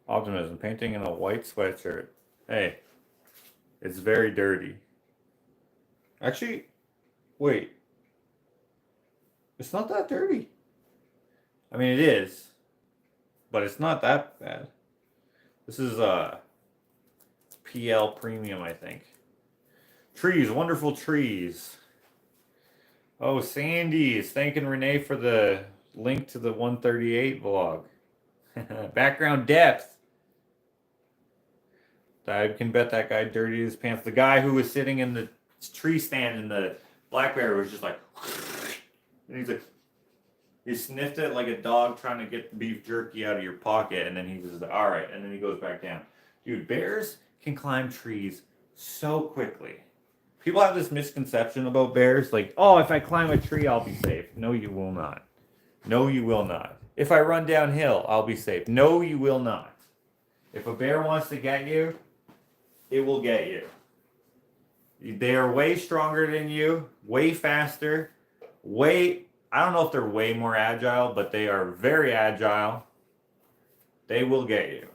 Optimism, painting in a white sweatshirt. Hey, it's very dirty. Actually, wait. It's not that dirty. I mean, it is. But it's not that bad. This is PL Premium, I think. Trees, wonderful trees. Oh, Sandy is thanking Renee for the link to the 138 vlog. Background depth. I can bet that guy dirtied his pants. The guy who was sitting in the tree stand in the blackberry was just like, and he's like, he sniffed it like a dog trying to get beef jerky out of your pocket, and then he was like, all right, and then he goes back down. Dude, bears can climb trees so quickly. People have this misconception about bears, like, oh, if I climb a tree, I'll be safe. No, you will not. No, you will not. If I run downhill, I'll be safe. No, you will not. If a bear wants to get you, it will get you. They are way stronger than you, way faster, I don't know if they're way more agile, but they are very agile. They will get you.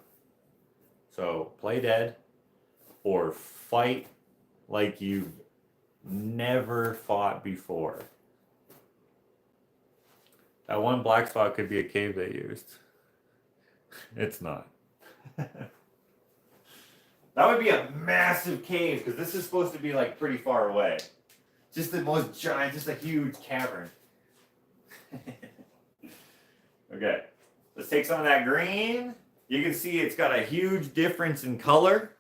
So play dead or fight like you've never fought before. That one black spot could be a cave they used. It's not. That would be a massive cave, because this is supposed to be like pretty far away. Just the most giant, just a huge cavern. Okay, let's take some of that green. You can see it's got a huge difference in color.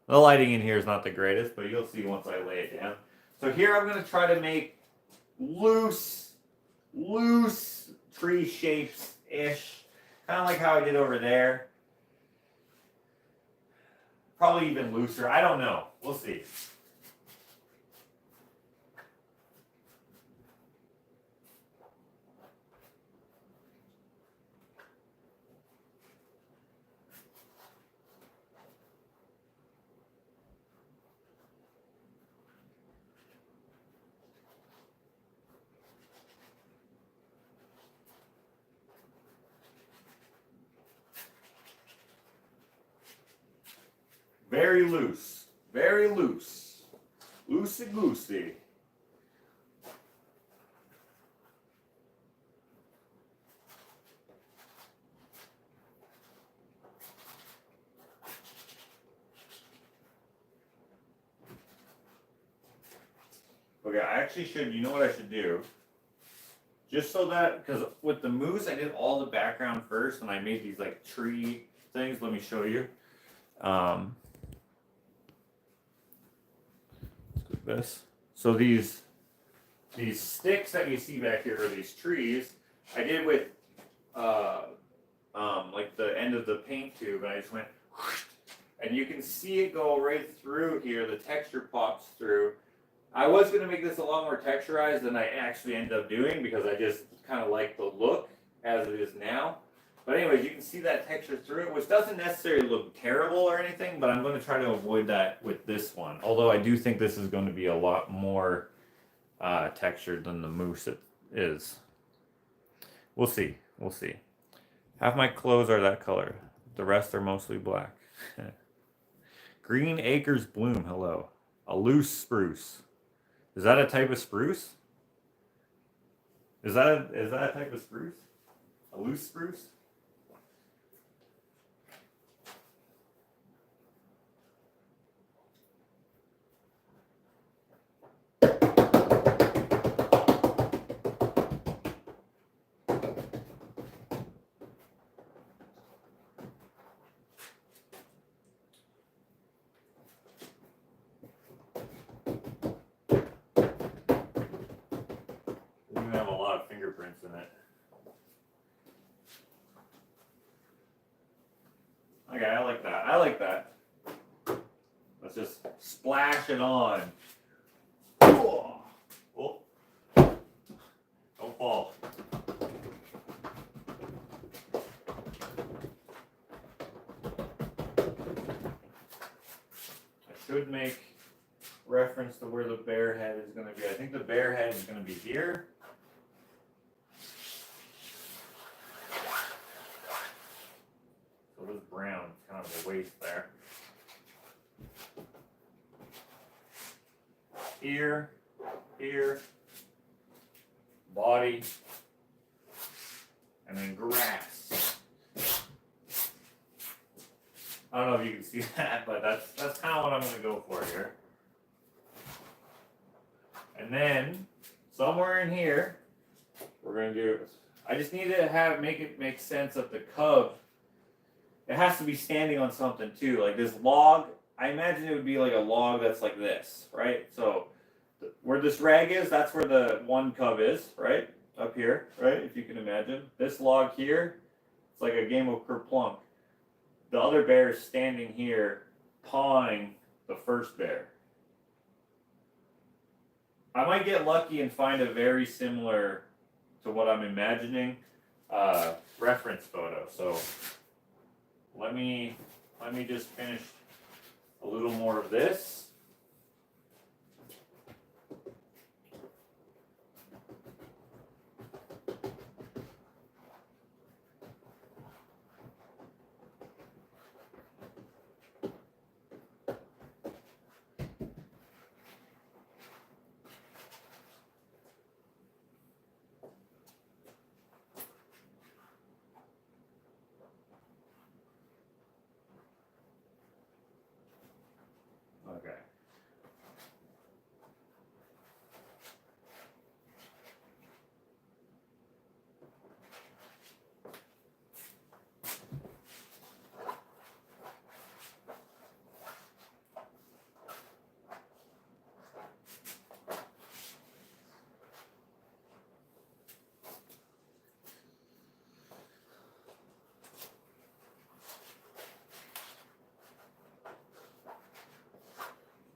The lighting in here is not the greatest, but you'll see once I lay it down. So here I'm going to try to make loose tree shapes-ish. Kind of like how I did over there. Probably even looser. I don't know. We'll see. Very loose. Very loose. Loosey-goosey. Okay, I actually should, you know what I should do? Just so that, because with the moose, I did all the background first, and I made these like tree things. Let me show you. like this. So these sticks that you see back here, or these trees, I did with like the end of the paint tube, and I just went whoosh, and you can see it go right through here. The texture pops through. I was going to make this a lot more texturized than I actually ended up doing because I just kind of like the look as it is now. But anyways, you can see that texture through it, which doesn't necessarily look terrible or anything, but I'm going to try to avoid that with this one. Although I do think this is going to be a lot more textured than the mousse it is. We'll see. We'll see. Half my clothes are that color. The rest are mostly black. Green Acres Bloom, hello. A loose spruce. Is that a type of spruce? Is that a type of spruce? A loose spruce? Have a lot of fingerprints in it. Okay, I like that. I like that. Let's just splash it on. Oh, don't fall. I should make reference to where the bear head is going to be. I think the bear head is going to be here. So this brown is kind of the waist there. Here, here, body, and then grass. I don't know if you can see that, but that's kind of what I'm going to go for here. And then somewhere in here, we're going to do. I just need to make sense of the cub. It has to be standing on something too, like this log. I imagine it would be like a log that's like this, right? So where this rag is, that's where the one cub is, right? Up here, right? If you can imagine. This log here, it's like a game of kerplunk. The other bear is standing here, pawing the first bear. I might get lucky and find a very similar to what I'm imagining reference photo. So let me just finish a little more of this. Okay.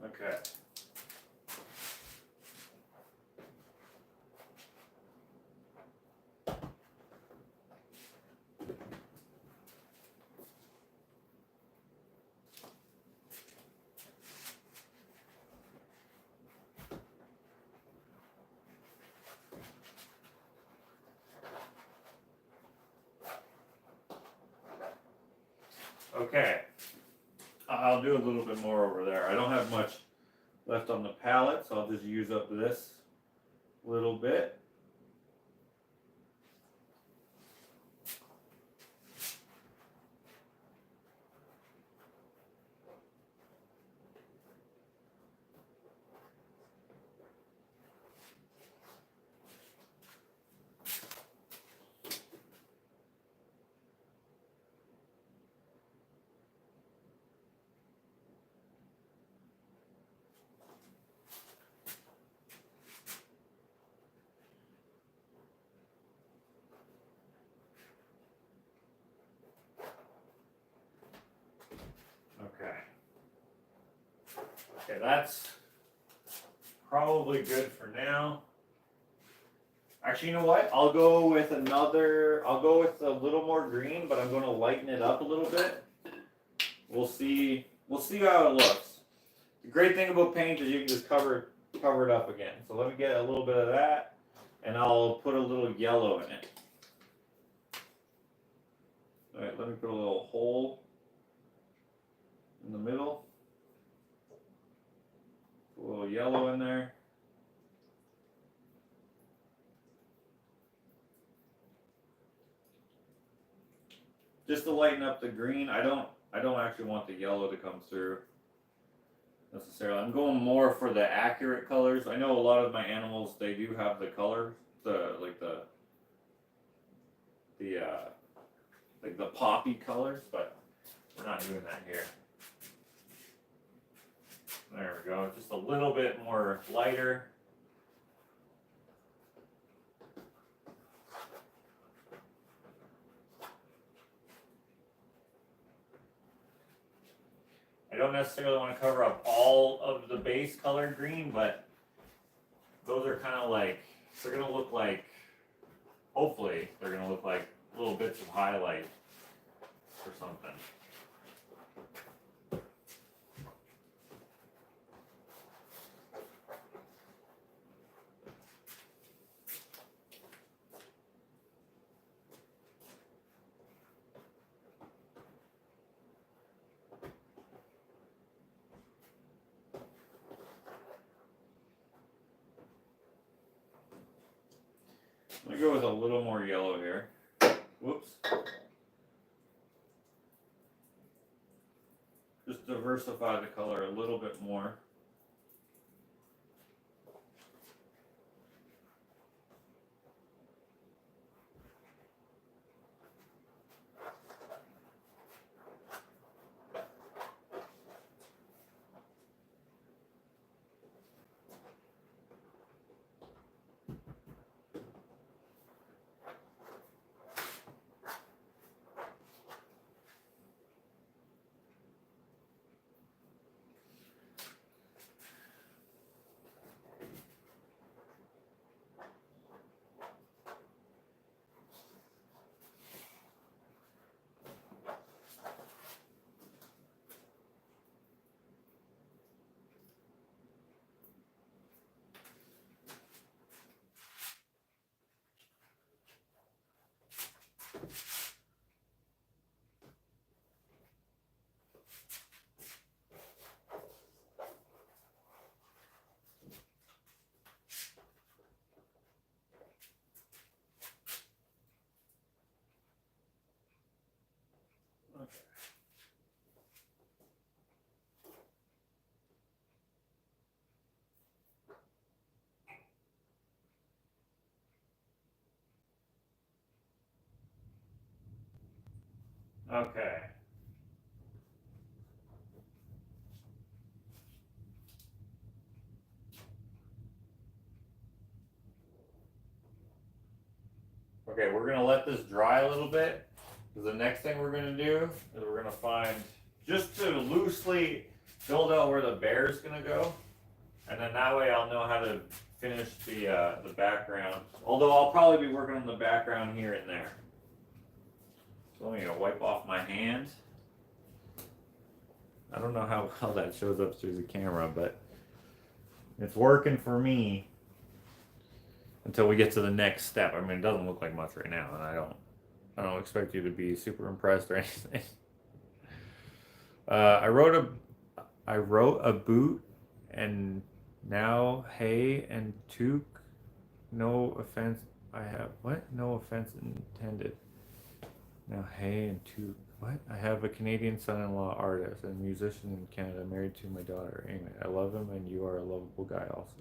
Okay. Okay. I'll do a little bit more over there. I don't have much left on the palette, so I'll just use up this little bit. Okay, that's probably good for now. Actually, you know what? I'll go with a little more green, but I'm going to lighten it up a little bit. We'll see how it looks. The great thing about paint is you can just cover it up again. So let me get a little bit of that, and I'll put a little yellow in it. All right, let me put a little hole in the middle. Put a little yellow in there. Just to lighten up the green. I don't actually want the yellow to come through necessarily. I'm going more for the accurate colors. I know a lot of my animals, they do have the colors, like the poppy colors, but we're not doing that here. There we go. Just a little bit more lighter. I don't necessarily want to cover up all of the base color green, but those are kind of like, they're going to look like, hopefully, they're going to look like little bits of highlight or something. Let me go with a little more yellow here. Whoops. Just diversify the color a little bit more. Okay. Okay, we're going to let this dry a little bit, because the next thing we're going to do is we're going to find, just to loosely build out where the bear is going to go, and then that way I'll know how to finish the background, although I'll probably be working on the background here and there. So let me wipe off my hand. I don't know how well that shows up through the camera, but it's working for me. Until we get to the next step. I mean, it doesn't look like much right now, and I don't expect you to be super impressed or anything. I wrote a boot, and now hay and toque. No offense. I have what? No offense intended. Now hay and toque. What? I have a Canadian son-in-law artist and musician in Canada, married to my daughter. Anyway, I love him, and you are a lovable guy also.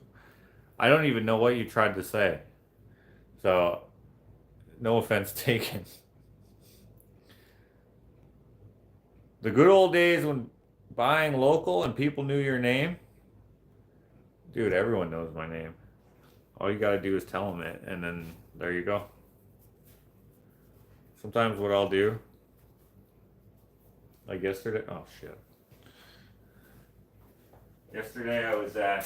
I don't even know what you tried to say. So, no offense taken. The good old days when buying local and people knew your name. Dude, everyone knows my name. All you gotta do is tell them it, and then there you go. Sometimes what I'll do, like yesterday, oh shit. Yesterday I was at,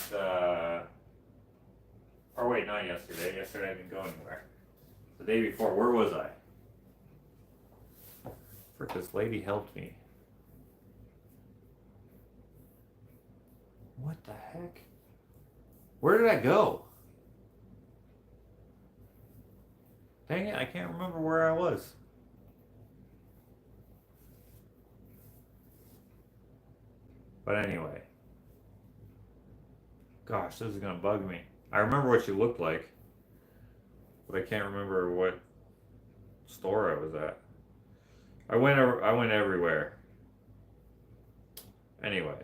or wait, not yesterday. Yesterday I didn't go anywhere. The day before, where was I? Frick, this lady helped me. What the heck? Where did I go? Dang it, I can't remember where I was. But anyway. Gosh, this is gonna bug me. I remember what she looked like, but I can't remember what store I was at. I went everywhere. Anyway,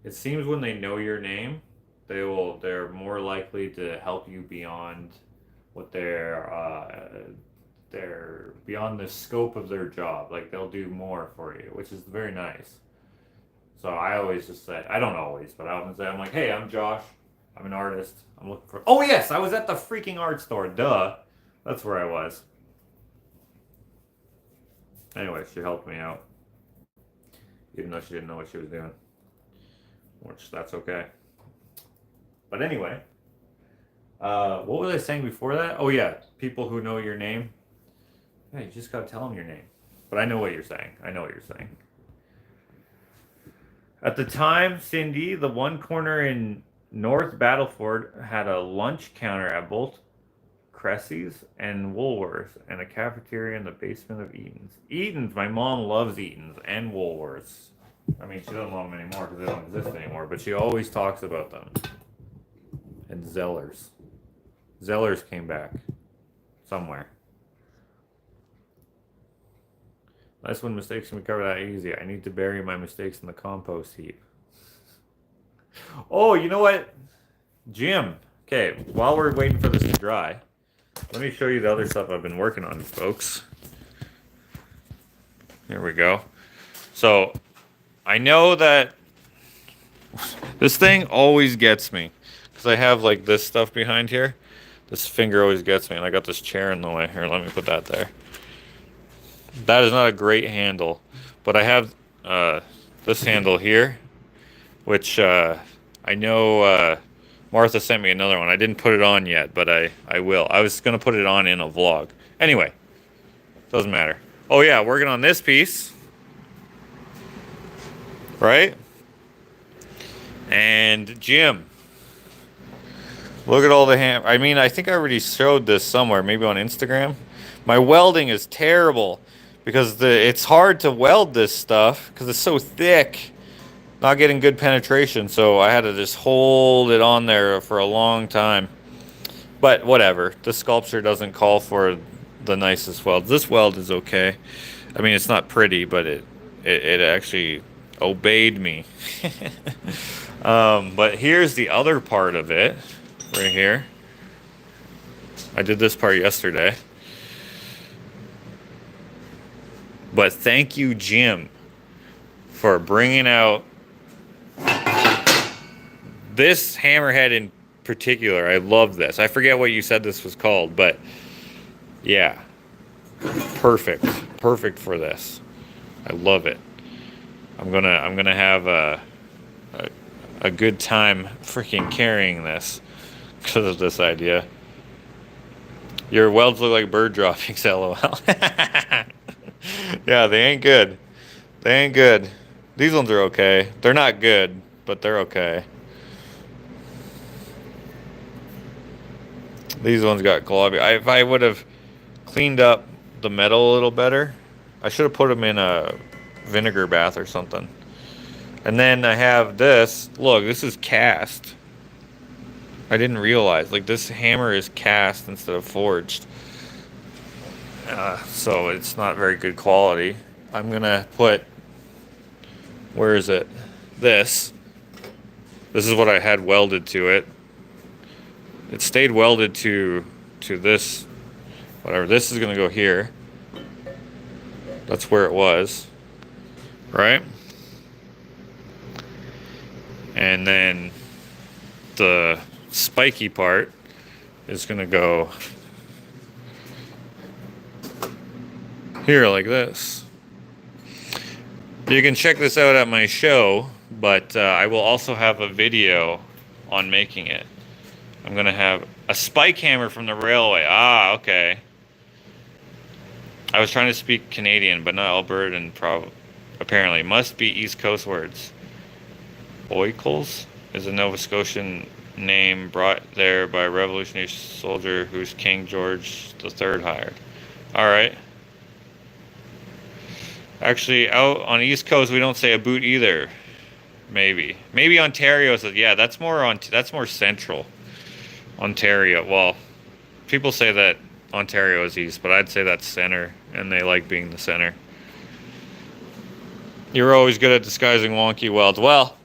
it seems when they know your name, they're more likely to help you beyond what they're beyond the scope of their job. Like they'll do more for you, which is very nice. So I always just say, I don't always, but I often say, I'm like, hey, I'm Josh. I'm an artist. I'm looking for. Oh yes, I was at the freaking art store. Duh, that's where I was. Anyway, she helped me out, even though she didn't know what she was doing, which that's okay. But anyway, what was I saying before that? Oh yeah, people who know your name. Yeah, you just gotta tell them your name. But I know what you're saying. I know what you're saying. At the time, Cindy, the one corner in North Battleford had a lunch counter at both Cressy's and Woolworths, and a cafeteria in the basement of Eaton's. Eaton's, my mom loves Eaton's and Woolworths. I mean, she doesn't love them anymore because they don't exist anymore, but she always talks about them. And Zellers. Zellers came back. Somewhere. That's when mistakes can be covered that easy. I need to bury my mistakes in the compost heap. Oh, you know what? Jim. Okay, while we're waiting for this to dry, let me show you the other stuff I've been working on, folks. Here we go. So, I know that this thing always gets me. Because I have like this stuff behind here. This finger always gets me. And I got this chair in the way. Here, let me put that there. That is not a great handle. But I have this handle here. Which I know Martha sent me another one. I didn't put it on yet, but I will. I was going to put it on in a vlog. Anyway, doesn't matter. Oh yeah, working on this piece. Right? And Jim. Look at all the I mean, I think I already showed this somewhere, maybe on Instagram. My welding is terrible because it's hard to weld this stuff because it's so thick. Not getting good penetration, so I had to just hold it on there for a long time. But whatever, the sculpture doesn't call for the nicest welds. This weld is okay. I mean, it's not pretty, but it actually obeyed me. But here's the other part of it, right here. I did this part yesterday. But thank you, Jim, for bringing out this hammerhead in particular. I love this. I forget what you said this was called, but yeah, perfect for this. I love it. I'm gonna have a good time freaking carrying this because of this idea. Your welds look like bird droppings, lol. Yeah, they ain't good. They ain't good. These ones are okay. They're not good, but they're okay. These ones got globby. If I would have cleaned up the metal a little better, I should have put them in a vinegar bath or something. And then I have this. Look, this is cast. I didn't realize. Like, this hammer is cast instead of forged. So it's not very good quality. I'm going to put... Where is it? This. This is what I had welded to it. It stayed welded to this, whatever. This is gonna go here. That's where it was, right? And then the spiky part is gonna go here like this. You can check this out at my show, but I will also have a video on making it. I'm going to have a spike hammer from the railway. Ah, okay. I was trying to speak Canadian, but not Albertan, apparently. Must be East Coast words. Oikles is a Nova Scotian name brought there by a revolutionary soldier whose King George III hired. Alright. Actually, out on the East Coast, we don't say a boot either. Maybe. Maybe Ontario says, yeah, that's more central. Ontario. Well, people say that Ontario is east, but I'd say that's center, and they like being the center. You're always good at disguising wonky welds. Well,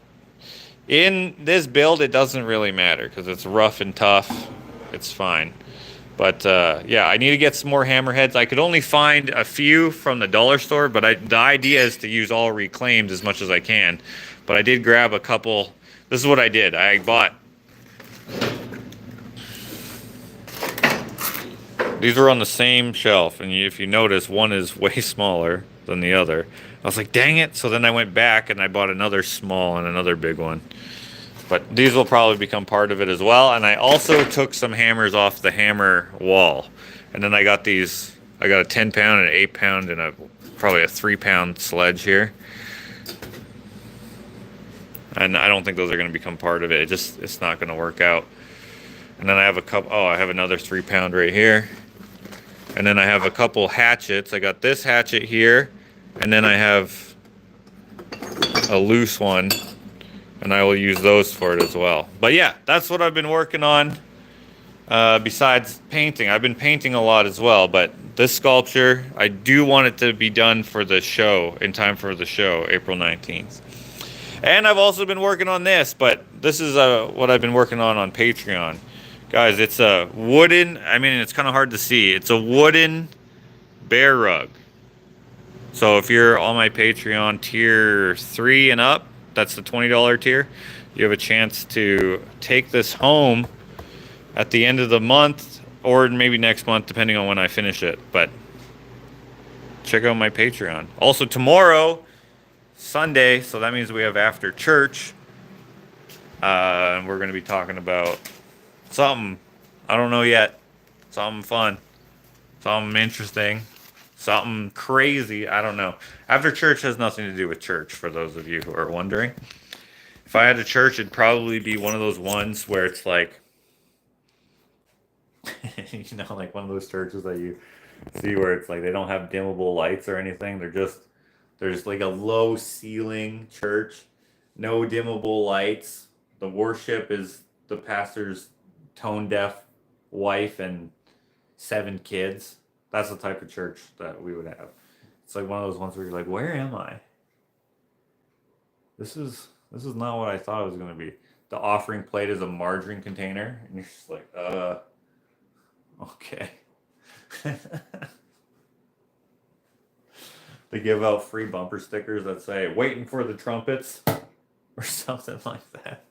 in this build, it doesn't really matter because it's rough and tough. It's fine. But yeah, I need to get some more hammerheads. I could only find a few from the dollar store, but the idea is to use all reclaimed as much as I can. But I did grab a couple. This is what I did. I bought. These were on the same shelf, and if you notice, one is way smaller than the other. I was like, dang it. So then I went back and I bought another small and another big one. But these will probably become part of it as well. And I also took some hammers off the hammer wall. And then I got these, I got a 10 pound and an 8 pound and probably a 3 pound sledge here. And I don't think those are going to become part of it. It's not going to work out. And then I have a couple, I have another 3 pound right here. And then I have a couple hatchets. I got this hatchet here. And then I have a loose one. And I will use those for it as well. But yeah, that's what I've been working on. Besides painting, I've been painting a lot as well. But this sculpture, I do want it to be done for the show, in time for the show, April 19th. And I've also been working on this, but this is what I've been working on Patreon. Guys, it's a wooden, I mean, it's kind of hard to see. It's a wooden bear rug. So if you're on my Patreon tier 3 and up, that's the $20 tier, you have a chance to take this home at the end of the month or maybe next month, depending on when I finish it. But check out my Patreon. Also tomorrow, Sunday, so that means we have after church, and we're going to be talking about something, I don't know yet, something fun, something interesting, something crazy, I don't know. After church has nothing to do with church, for those of you who are wondering. If I had a church, it'd probably be one of those ones where it's like, you know, like one of those churches that you see where it's like they don't have dimmable lights or anything. There's like a low ceiling church, no dimmable lights. The worship is the pastor's tone deaf wife and 7 kids. That's the type of church that we would have. It's like one of those ones where you're like, where am I? This is not what I thought it was going to be. The offering plate is a margarine container, and you're just like, okay. They give out free bumper stickers that say, waiting for the trumpets, or something like that.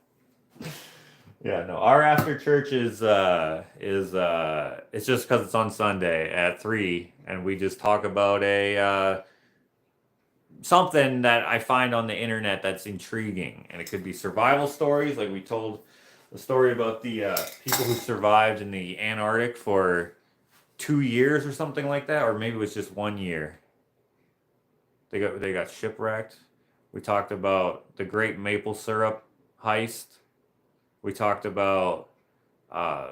Yeah, no, our after church is it's just because it's on Sunday at 3, and we just talk about something that I find on the internet that's intriguing, and it could be survival stories, like we told the story about the people who survived in the Antarctic for 2 years or something like that, or maybe it was just 1 year. They got shipwrecked. We talked about the Great Maple Syrup heist. We talked about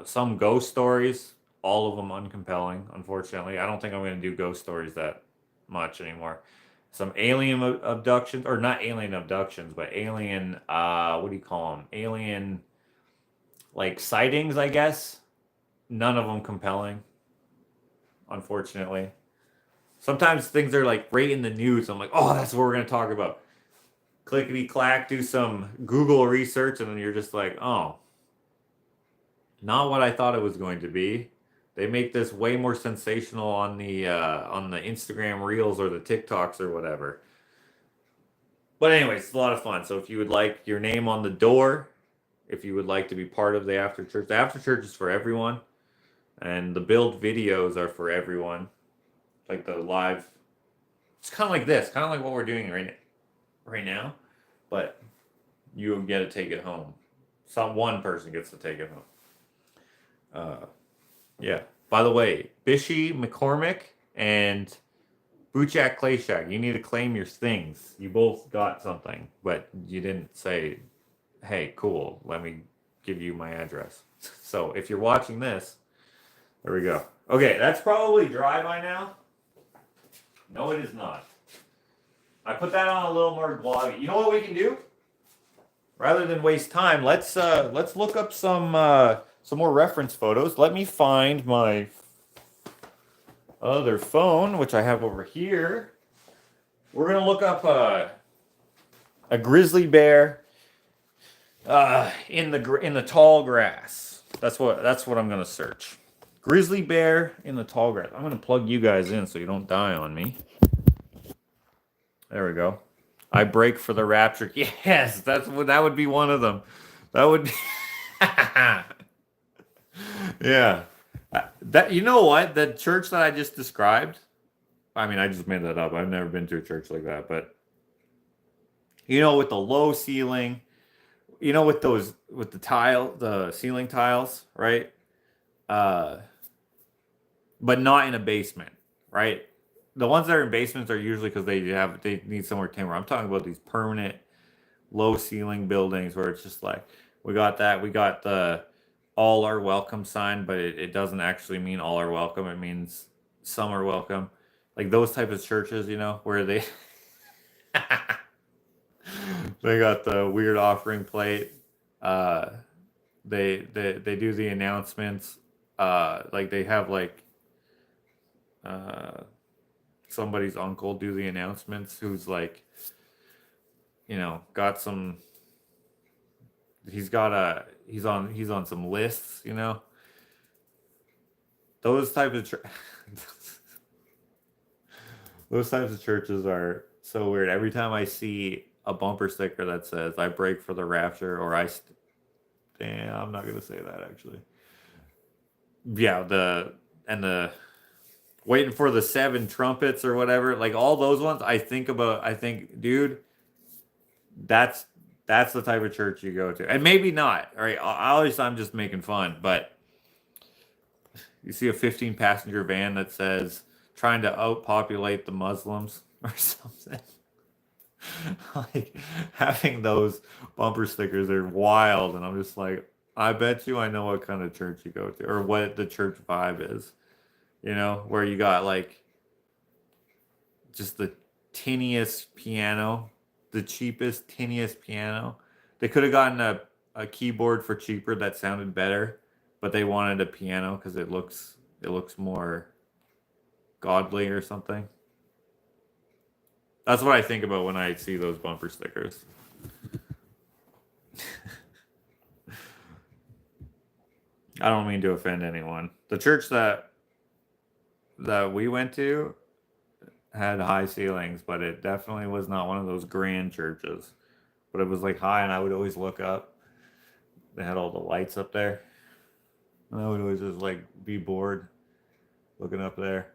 some ghost stories, all of them uncompelling, unfortunately. I don't think I'm going to do ghost stories that much anymore. Some alien abductions, or not alien abductions, but alien, what do you call them? Alien, like, sightings, I guess. None of them compelling, unfortunately. Sometimes things are, like, right in the news. I'm like, oh, that's what we're going to talk about. Clickety-clack, do some Google research, and then you're just like, oh, not what I thought it was going to be. They make this way more sensational on the Instagram Reels or the TikToks or whatever. But anyways, it's a lot of fun. So if you would like your name on the door, if you would like to be part of the after church is for everyone, and the build videos are for everyone. Like the live, it's kind of like this, kind of like what we're doing right now, but you get to take it home. One person gets to take it home. Yeah. By the way, Bishy, McCormick, and Buchak Clayshack, you need to claim your things. You both got something, but you didn't say, hey, cool, let me give you my address. So if you're watching this, there we go. Okay, that's probably dry by now. No, it is not. I put that on a little more glossy. You know what we can do? Rather than waste time, let's look up some more reference photos. Let me find my other phone, which I have over here. We're gonna look up a grizzly bear in the tall grass. That's what I'm gonna search. Grizzly bear in the tall grass. I'm gonna plug you guys in so you don't die on me. There we go. I break for the rapture. Yes, that would be one of them. That would be yeah. That, you know what? The church that I just described, I mean, I just made that up. I've never been to a church like that, but you know, with the low ceiling, you know, with the ceiling tiles, right? But not in a basement, right? The ones that are in basements are usually because they need somewhere timber. I'm talking about these permanent low ceiling buildings where it's just like, we got the all are welcome sign, but it doesn't actually mean all are welcome. It means some are welcome. Like those type of churches, you know, where they they got the weird offering plate. They do the announcements. Like they have like somebody's uncle do the announcements who's like, you know, got some, he's on some lists, you know. Those types of those types of churches are so weird. Every time I see a bumper sticker that says I break for the rapture, or damn, I'm not gonna say that actually. Yeah, the waiting for the 7 trumpets or whatever, like all those ones, I think, dude, that's the type of church you go to. And maybe not, right? I'm just making fun, but you see a 15-passenger van that says trying to outpopulate the Muslims or something. Like, having those bumper stickers are wild, and I'm just like, I bet you I know what kind of church you go to, or what the church vibe is. You know, where you got like just the tiniest piano, the cheapest, tiniest piano. They could have gotten a keyboard for cheaper that sounded better, but they wanted a piano because it looks more godly or something. That's what I think about when I see those bumper stickers. I don't mean to offend anyone. The church that we went to had high ceilings, but it definitely was not one of those grand churches. But it was like high, and I would always look up. They had all the lights up there, and I would always just like be bored looking up there.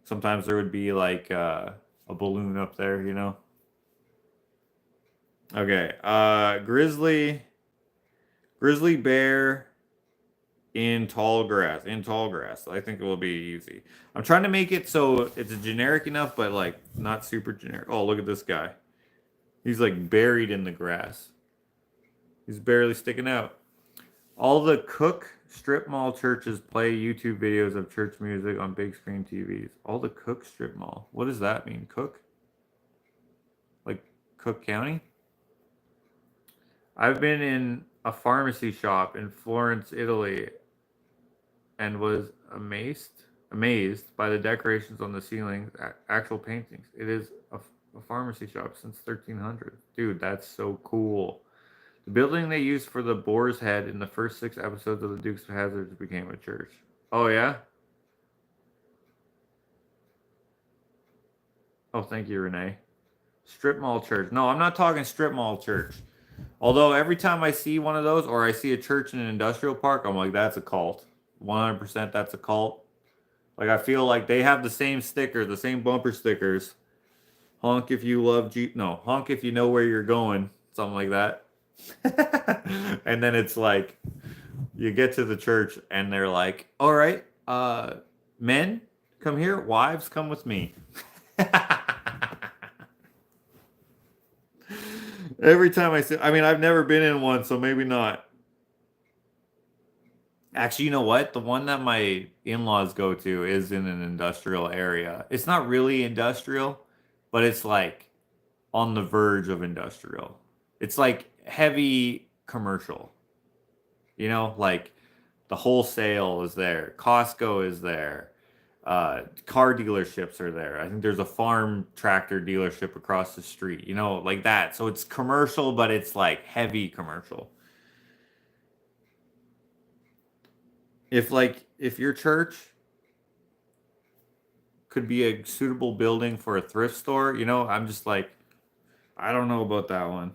Sometimes there would be like a balloon up there, you know. Okay, grizzly bear in tall grass. I think it will be easy. I'm trying to make it so it's generic enough, but like not super generic. Oh, look at this guy. He's like buried in the grass. He's barely sticking out. All the Cook strip mall churches play YouTube videos of church music on big screen TVs. All the Cook strip mall. What does that mean? Cook? Like Cook County? I've been in a pharmacy shop in Florence, Italy, and was amazed by the decorations on the ceilings, actual paintings. It is a pharmacy shop since 1300. Dude, that's so cool. The building they used for the boar's head in the first 6 episodes of the Dukes of Hazzard became a church. Oh, yeah? Oh, thank you, Renee. Strip mall church. No, I'm not talking strip mall church. Although every time I see one of those, or I see a church in an industrial park, I'm like, that's a cult. 100% that's a cult. Like, I feel like they have the same sticker, the same bumper stickers. Honk if you love honk if you know where you're going. something like that. And then it's like, you get to the church and they're like, all right, men, come here. Wives, come with me. Every time I see, I mean, I've never been in one, so maybe not. Actually, you know what? The one that my in-laws go to is in an industrial area. It's not really industrial, but it's like on the verge of industrial. It's like heavy commercial. You know, like the wholesale is there, Costco is there, car dealerships are there. I think there's a farm tractor dealership across the street, you know, like that. So it's commercial, but it's like heavy commercial. If your church could be a suitable building for a thrift store, you know, I'm just like, I don't know about that one.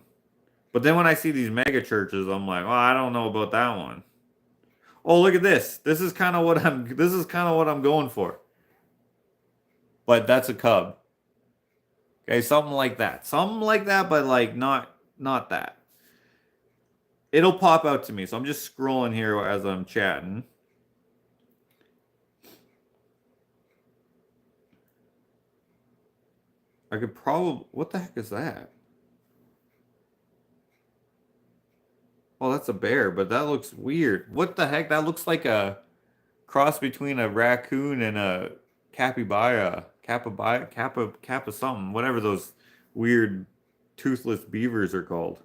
But then when I see these mega churches, I'm like, oh, I don't know about that one. Oh, look at this. This is kind of what I'm going for. But that's a cub. Okay, something like that. Something like that, but like not that. It'll pop out to me. So I'm just scrolling here as I'm chatting. I could probably, what the heck is that? Oh, that's a bear, but that looks weird. What the heck? That looks like a cross between a raccoon and a capybara, kappa something, whatever those weird toothless beavers are called.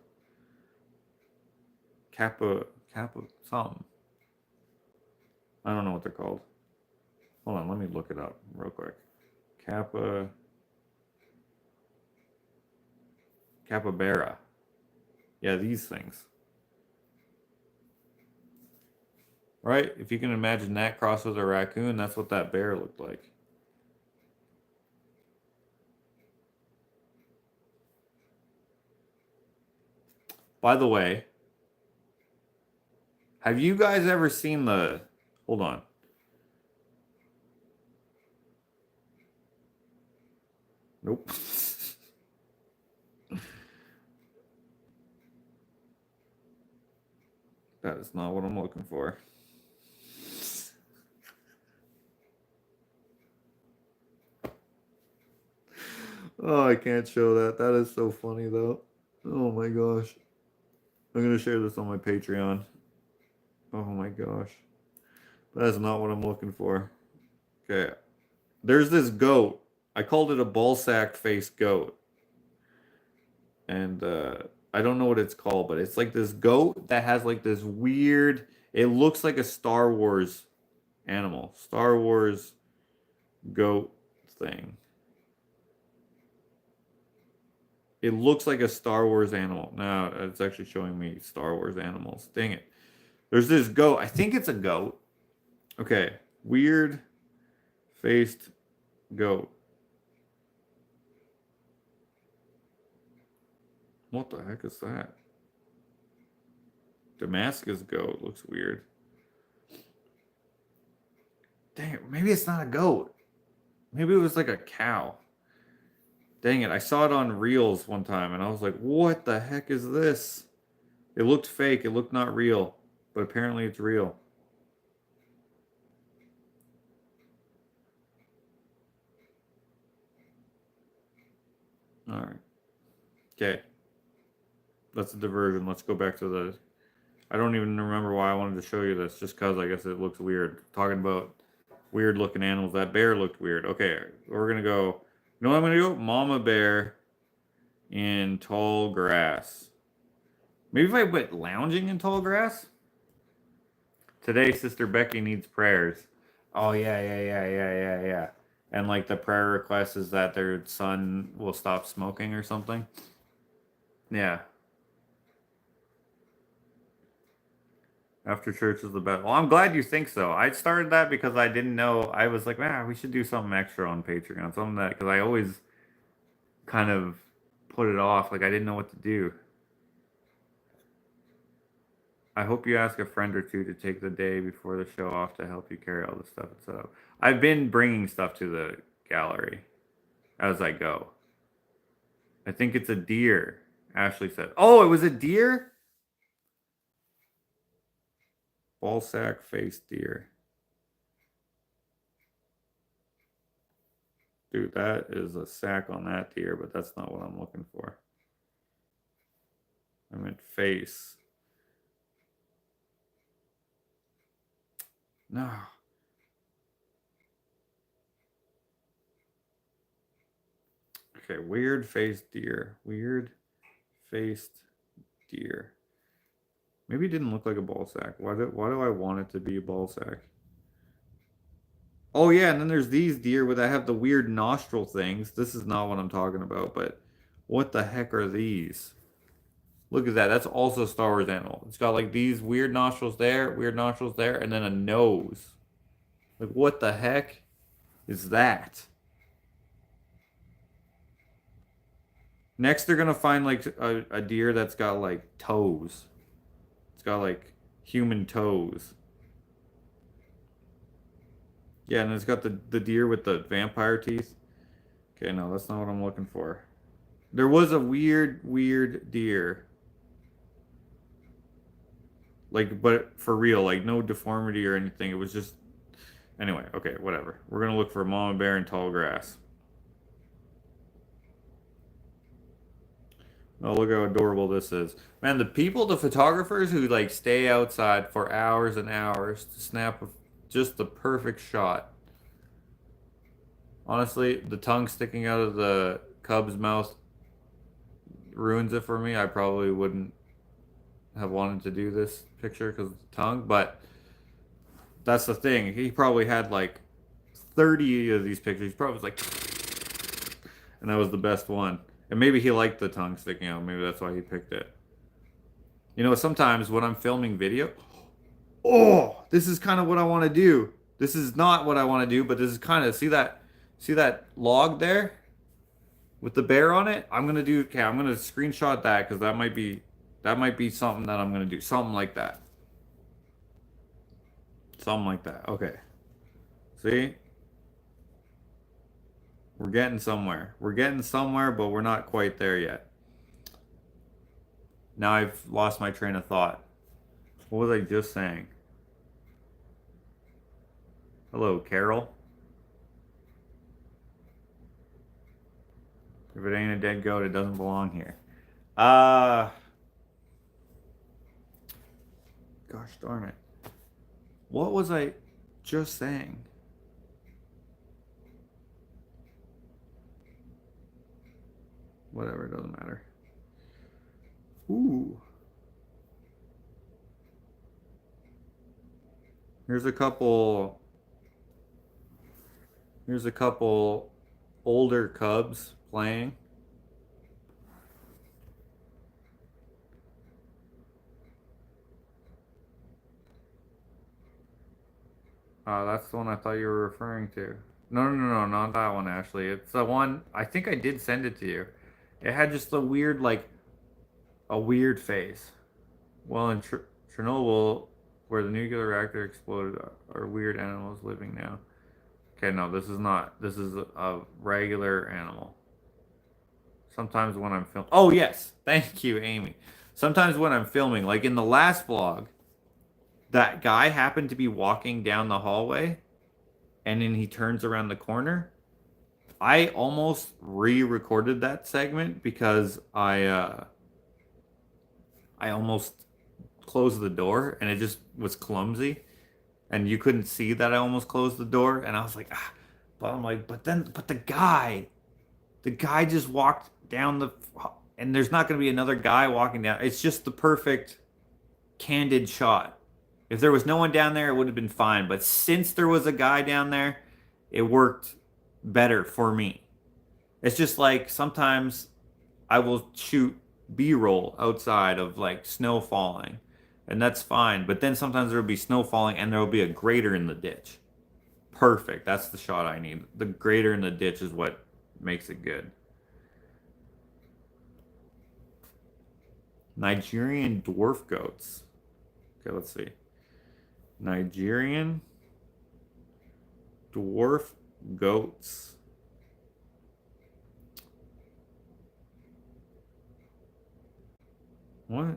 Kappa something. I don't know what they're called. Hold on, let me look it up real quick. Capybara. Yeah, these things. Right? If you can imagine that crossed with a raccoon, that's what that bear looked like. By the way, have you guys ever seen the... Hold on. Nope. That is not what I'm looking for. Oh, I can't show that. That is so funny, though. Oh my gosh. I'm going to share this on my Patreon. Oh my gosh. That is not what I'm looking for. Okay. There's this goat. I called it a ball-sacked face goat. And I don't know what it's called, but it's like this goat that has like this weird... It looks like a Star Wars animal. Star Wars goat thing. It looks like a Star Wars animal. No, it's actually showing me Star Wars animals. Dang it. There's this goat. I think it's a goat. Okay. Weird faced goat. What the heck is that? Damascus goat. Looks weird. Dang it. Maybe it's not a goat. Maybe it was like a cow. Dang it, I saw it on Reels one time, and I was like, what the heck is this? It looked fake. It looked not real. But apparently it's real. All right. Okay. That's a diversion. Let's go back to the... I don't even remember why I wanted to show you this. Just because I guess it looks weird. Talking about weird-looking animals. That bear looked weird. Okay, we're going to go... You know what I'm going to go? Mama bear in tall grass. Maybe if I went lounging in tall grass? Today, Sister Becky needs prayers. Oh, yeah. And like the prayer request is that their son will stop smoking or something. Yeah. After church is the best. Well, I'm glad you think so. I started that because I didn't know. I was like, man, we should do something extra on Patreon. Something that, because I always kind of put it off. Like I didn't know what to do. I hope you ask a friend or two to take the day before the show off to help you carry all the stuff and set up. I've been bringing stuff to the gallery as I go. I think it's a deer. Ashley said. Oh, it was a deer? Ball sack face deer. Dude, that is a sack on that deer, but that's not what I'm looking for. I meant face. No. Okay, weird faced deer. Weird faced deer. Maybe it didn't look like a ball sack. Why do I want it to be a ball sack? Oh yeah, and then there's these deer where they have the weird nostril things. This is not what I'm talking about, but what the heck are these? Look at that. That's also a Star Wars animal. It's got like these weird nostrils there, and then a nose. Like what the heck is that? Next they're gonna find like a deer that's got like toes. It's got like human toes. Yeah, and it's got the deer with the vampire teeth. Okay, no, that's not what I'm looking for. There was a weird deer. Like, but for real, like no deformity or anything. It was just... Anyway, okay, whatever. We're gonna look for mama bear in tall grass. Oh, look how adorable this is. Man, the photographers who like stay outside for hours and hours to snap just the perfect shot. Honestly, the tongue sticking out of the cub's mouth ruins it for me. I probably wouldn't have wanted to do this picture because of the tongue, but that's the thing. He probably had like 30 of these pictures. He probably was like, and that was the best one. And maybe he liked the tongue sticking out. Maybe that's why he picked it. You know, sometimes when I'm filming video, oh, this is kind of what I want to do. This is not what I want to do, but this is kind of, see that log there with the bear on it? I'm gonna do, okay, I'm gonna screenshot that because that might be something that I'm gonna do. Something like that. Something like that. Okay. See? We're getting somewhere. We're getting somewhere, but we're not quite there yet. Now I've lost my train of thought. What was I just saying? Hello, Carol. If it ain't a dead goat, it doesn't belong here. Gosh darn it. What was I just saying? Whatever, it doesn't matter. Ooh. Here's a couple older cubs playing. That's the one I thought you were referring to. No, not that one, Ashley. It's the one, I think I did send it to you. It had just a weird, like, a weird face. Well, in Chernobyl, where the nuclear reactor exploded, are weird animals living now. Okay, no, this is not. This is a regular animal. Sometimes when I'm filming... Oh, yes! Thank you, Amy. Sometimes when I'm filming, like in the last vlog, that guy happened to be walking down the hallway, and then he turns around the corner. I almost re-recorded that segment because I almost closed the door, and it just was clumsy, and you couldn't see that I almost closed the door, and I was like, ah. But I'm like, but the guy just walked down the, and there's not going to be another guy walking down. It's just the perfect candid shot. If there was no one down there, it would have been fine. But since there was a guy down there, it worked better for me. It's just like sometimes I will shoot B-roll outside of like snow falling, and that's fine. But then sometimes there will be snow falling and there will be a grater in the ditch. Perfect. That's the shot I need. The grater in the ditch is what makes it good. Nigerian dwarf goats. Okay, let's see. Nigerian dwarf goats. What?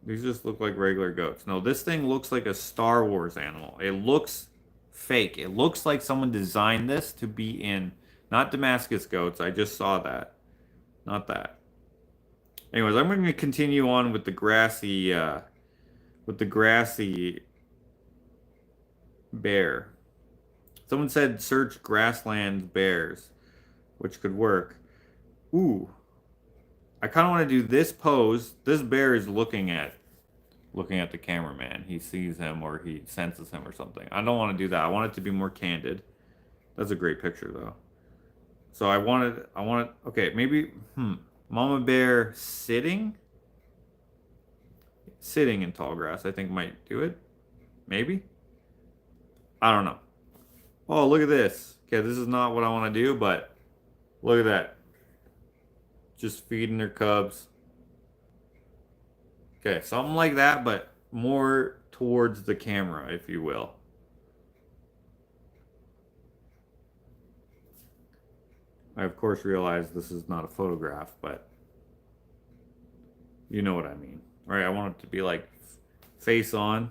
These just look like regular goats. No, this thing looks like a Star Wars animal. It looks fake. It looks like someone designed this to be in, not Damascus goats. I just saw that. Not that. Anyways, I'm going to continue on with the grassy bear. Someone said search grassland bears, which could work. Ooh. I kind of want to do this pose. This bear is looking at the cameraman. He sees him or he senses him or something. I don't want to do that. I want it to be more candid. That's a great picture though. So I wanted, okay, maybe, mama bear sitting in tall grass, I think might do it. Maybe. I don't know. Oh, look at this. Okay, this is not what I want to do, but look at that. Just feeding their cubs. Okay, something like that, but more towards the camera, if you will. I, of course, realize this is not a photograph, but you know what I mean. All right, I want it to be like face on,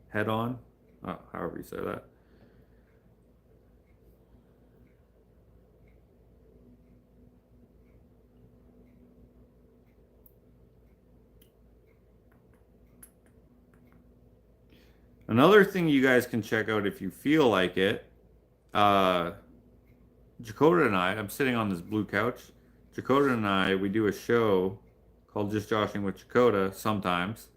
head on, however you say that. Another thing you guys can check out if you feel like it, Dakota and I'm sitting on this blue couch. Dakota and we do a show called Just Joshing with Dakota sometimes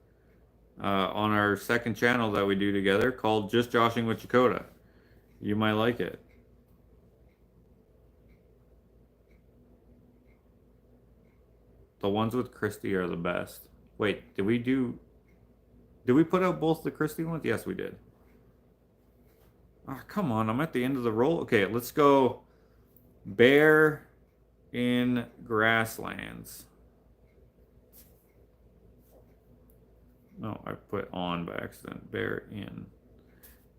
on our second channel that we do together called Just Joshing with Dakota. You might like it. The ones with Christy are the best. Wait, did we put out both the Christy ones? Yes, we did. Oh, come on. I'm at the end of the roll. Okay, let's go bear in grasslands. No, I put on by accident. Bear in.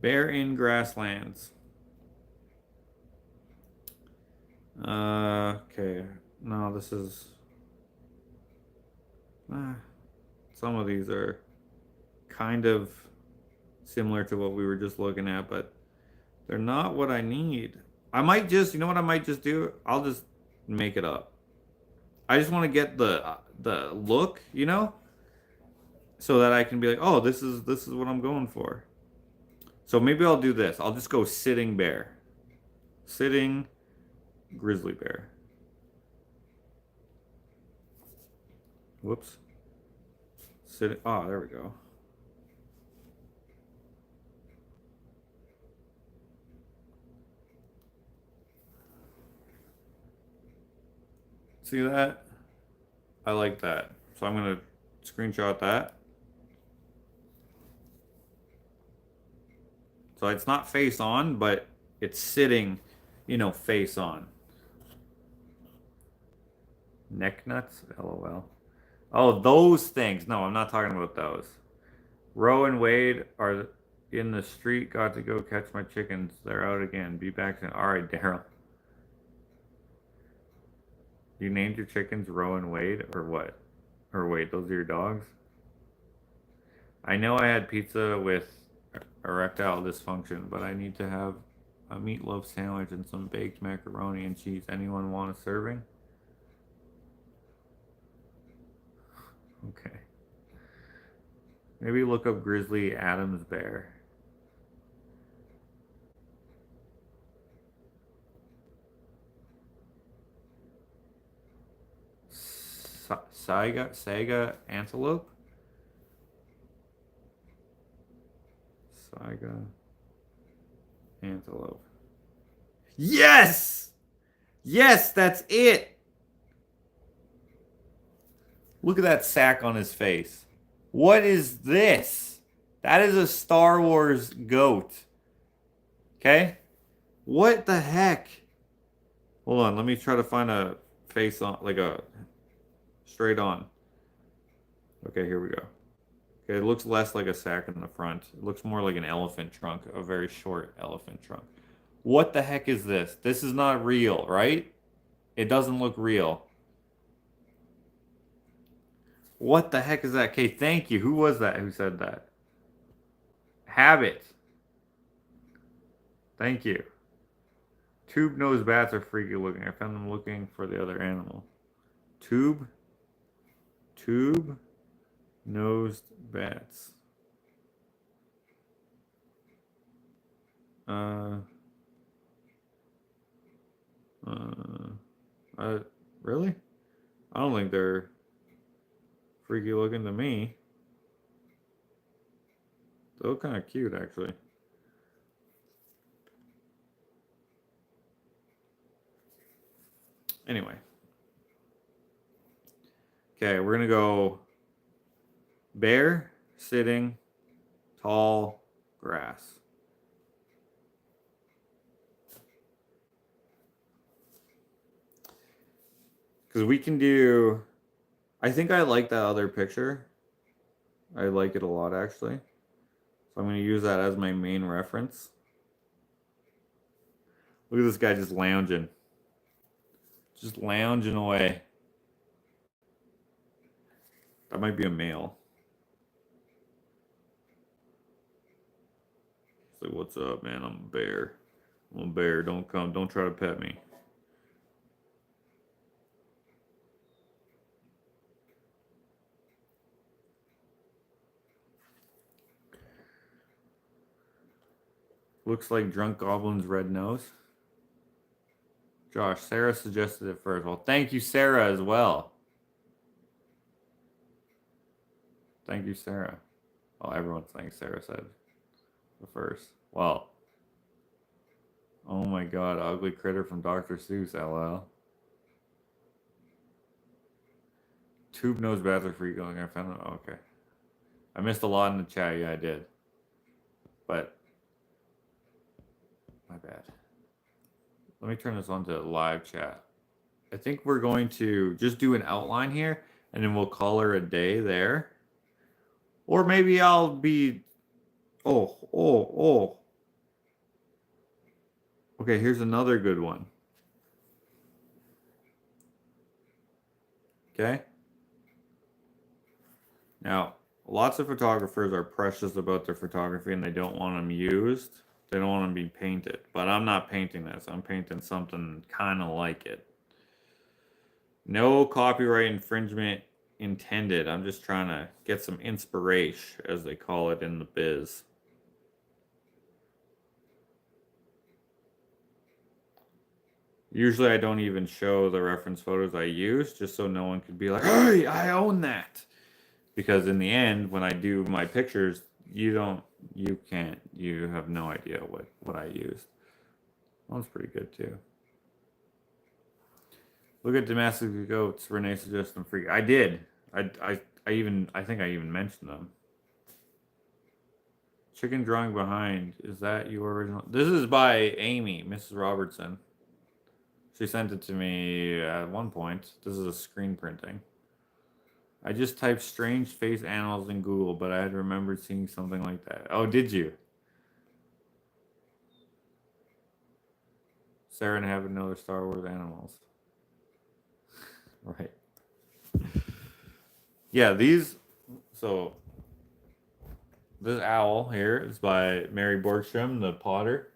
Bear in grasslands. Okay. No, this is... some of these are kind of similar to what we were just looking at, but they're not what I need. I might just, you know what I might just do? I'll just make it up. I just want to get the look, you know, so that I can be like, oh, this is what I'm going for. So maybe I'll do this. I'll just go sitting bear, sitting grizzly bear. Whoops. Sitting. Oh, there we go. See that? I like that. So I'm going to screenshot that. So it's not face on, but it's sitting, you know, face on. Neck nuts? LOL. Oh, those things. No, I'm not talking about those. Ro and Wade are in the street. Got to go catch my chickens. They're out again. Be back soon. All right, Daryl. You named your chickens Ro and Wade, or what? Or wait, those are your dogs? I know I had pizza with erectile dysfunction, but I need to have a meatloaf sandwich and some baked macaroni and cheese. Anyone want a serving? Okay. Maybe look up Grizzly Adams Bear. Saiga antelope? Saiga antelope. Yes! Yes, that's it! Look at that sack on his face. What is this? That is a Star Wars goat. Okay? What the heck? Hold on, let me try to find a face on, like a straight on. Okay, here we go. Okay, it looks less like a sack in the front. It looks more like an elephant trunk, a very short elephant trunk. What the heck is this? This is not real, right? It doesn't look real. What the heck is that? Okay, thank you. Who was that who said that? Habit. Thank you. Tube-nosed bats are freaky looking. I found them looking for the other animal. Tube-nosed bats. Really? I don't think they're freaky looking to me. They look kind of cute, actually. Anyway. Okay, we're gonna go bear, sitting, tall, grass. Because we can do... I think I like that other picture. I like it a lot, actually. So I'm going to use that as my main reference. Look at this guy just lounging. Just lounging away. That might be a male. It's like, what's up, man? I'm a bear. I'm a bear. Don't come. Don't try to pet me. Looks like Drunk Goblin's red nose. Josh, Sarah suggested it first. Well, thank you, Sarah, as well. Thank you, Sarah. Well, everyone thinks Sarah said the first. Well. Oh my god, ugly critter from Dr. Seuss, LL. Tube nose bats are free going. I found them. Oh, okay. I missed a lot in the chat. Yeah, I did. But my bad. Let me turn this on to live chat. I think we're going to just do an outline here, and then we'll call her a day there. Or maybe I'll be... Oh. Okay, here's another good one. Okay? Now, lots of photographers are precious about their photography and they don't want them used. They don't want them to be painted. But I'm not painting this. I'm painting something kind of like it. No copyright infringement intended. I'm just trying to get some inspiration, as they call it in the biz. Usually I don't even show the reference photos I use, just so no one could be like, hey, I own that. Because in the end, when I do my pictures, you have no idea what I used. That one's pretty good too. Look at domestic goats. Renee suggested them free. I did. I think I even mentioned them. Chicken drawing behind. Is that your original? This is by Amy, Mrs. Robertson. She sent it to me at one point. This is a screen printing. I just typed strange face animals in Google, but I had remembered seeing something like that. Oh, did you? Sarah and have another Star Wars animals. Right. Yeah, so this owl here is by Mary Borgstrom, the potter.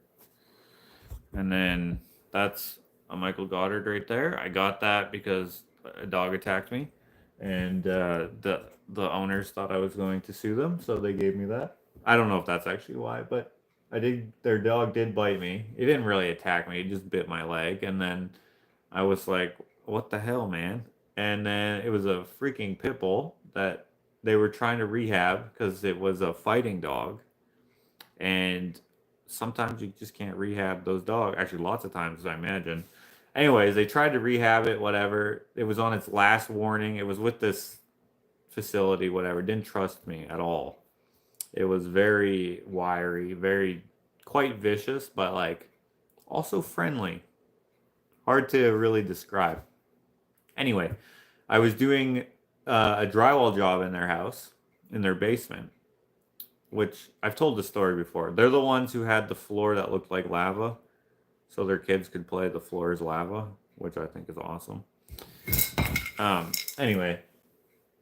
And then that's a Michael Goddard right there. I got that because a dog attacked me. And the owners thought I was going to sue them, so they gave me that. I don't know if that's actually why, but their dog did bite me. It didn't really attack me, it just bit my leg. And then I was like, what the hell, man? And then it was a freaking pit bull that they were trying to rehab because it was a fighting dog. And sometimes you just can't rehab those dogs. Actually, lots of times, I imagine. Anyways, they tried to rehab it, whatever. It was on its last warning. It was with this facility, whatever. Didn't trust me at all. It was very wiry, quite vicious, but like also friendly. Hard to really describe. Anyway, I was doing a drywall job in their house, in their basement, which I've told the story before. They're the ones who had the floor that looked like lava, so their kids could play the floor is lava, which I think is awesome. Anyway,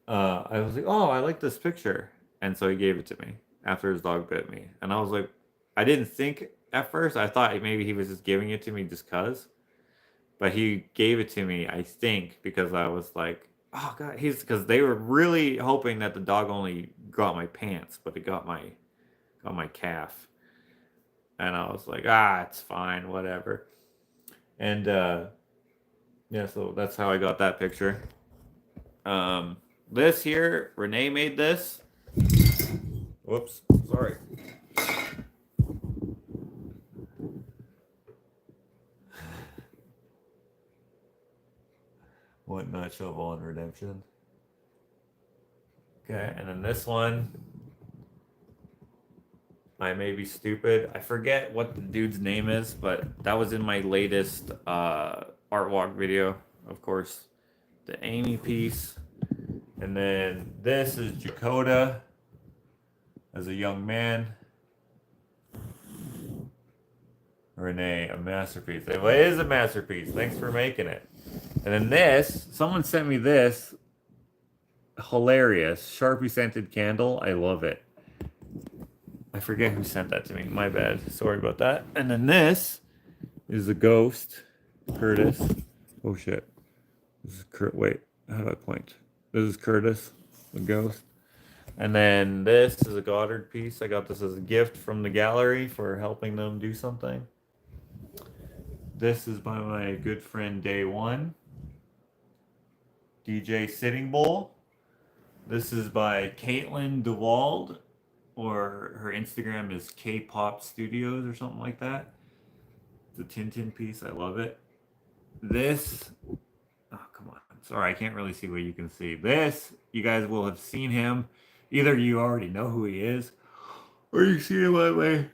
I was like, oh, I like this picture. And so he gave it to me after his dog bit me. And I was like, I didn't think at first. I thought maybe he was just giving it to me just because. But he gave it to me, I think, because I was like, oh god, he's because they were really hoping that the dog only got my pants, but it got my calf. And I was like, it's fine, whatever. And yeah, so that's how I got that picture. This here, Renee made this. Whoops, sorry. What nutshell on redemption. Okay, and then this one, I may be stupid. I forget what the dude's name is, but that was in my latest art walk video, of course. The Amy piece. And then this is Jacoda as a young man. Renee, a masterpiece. Well, it is a masterpiece. Thanks for making it. And then this, someone sent me this. Hilarious. Sharpie scented candle. I love it. I forget who sent that to me. My bad. Sorry about that. And then this is a ghost. Curtis. Oh shit. This is wait, how do I point? This is Curtis, the ghost. And then this is a Goddard piece. I got this as a gift from the gallery for helping them do something. This is by my good friend Day One. DJ Sitting Bull. This is by Caitlin DeWald, or her Instagram is K-Pop Studios or something like that. It's a Tintin piece. I love it. This, oh, come on. Sorry, I can't really see what you can see. This, you guys will have seen him. Either you already know who he is, or you see him on my,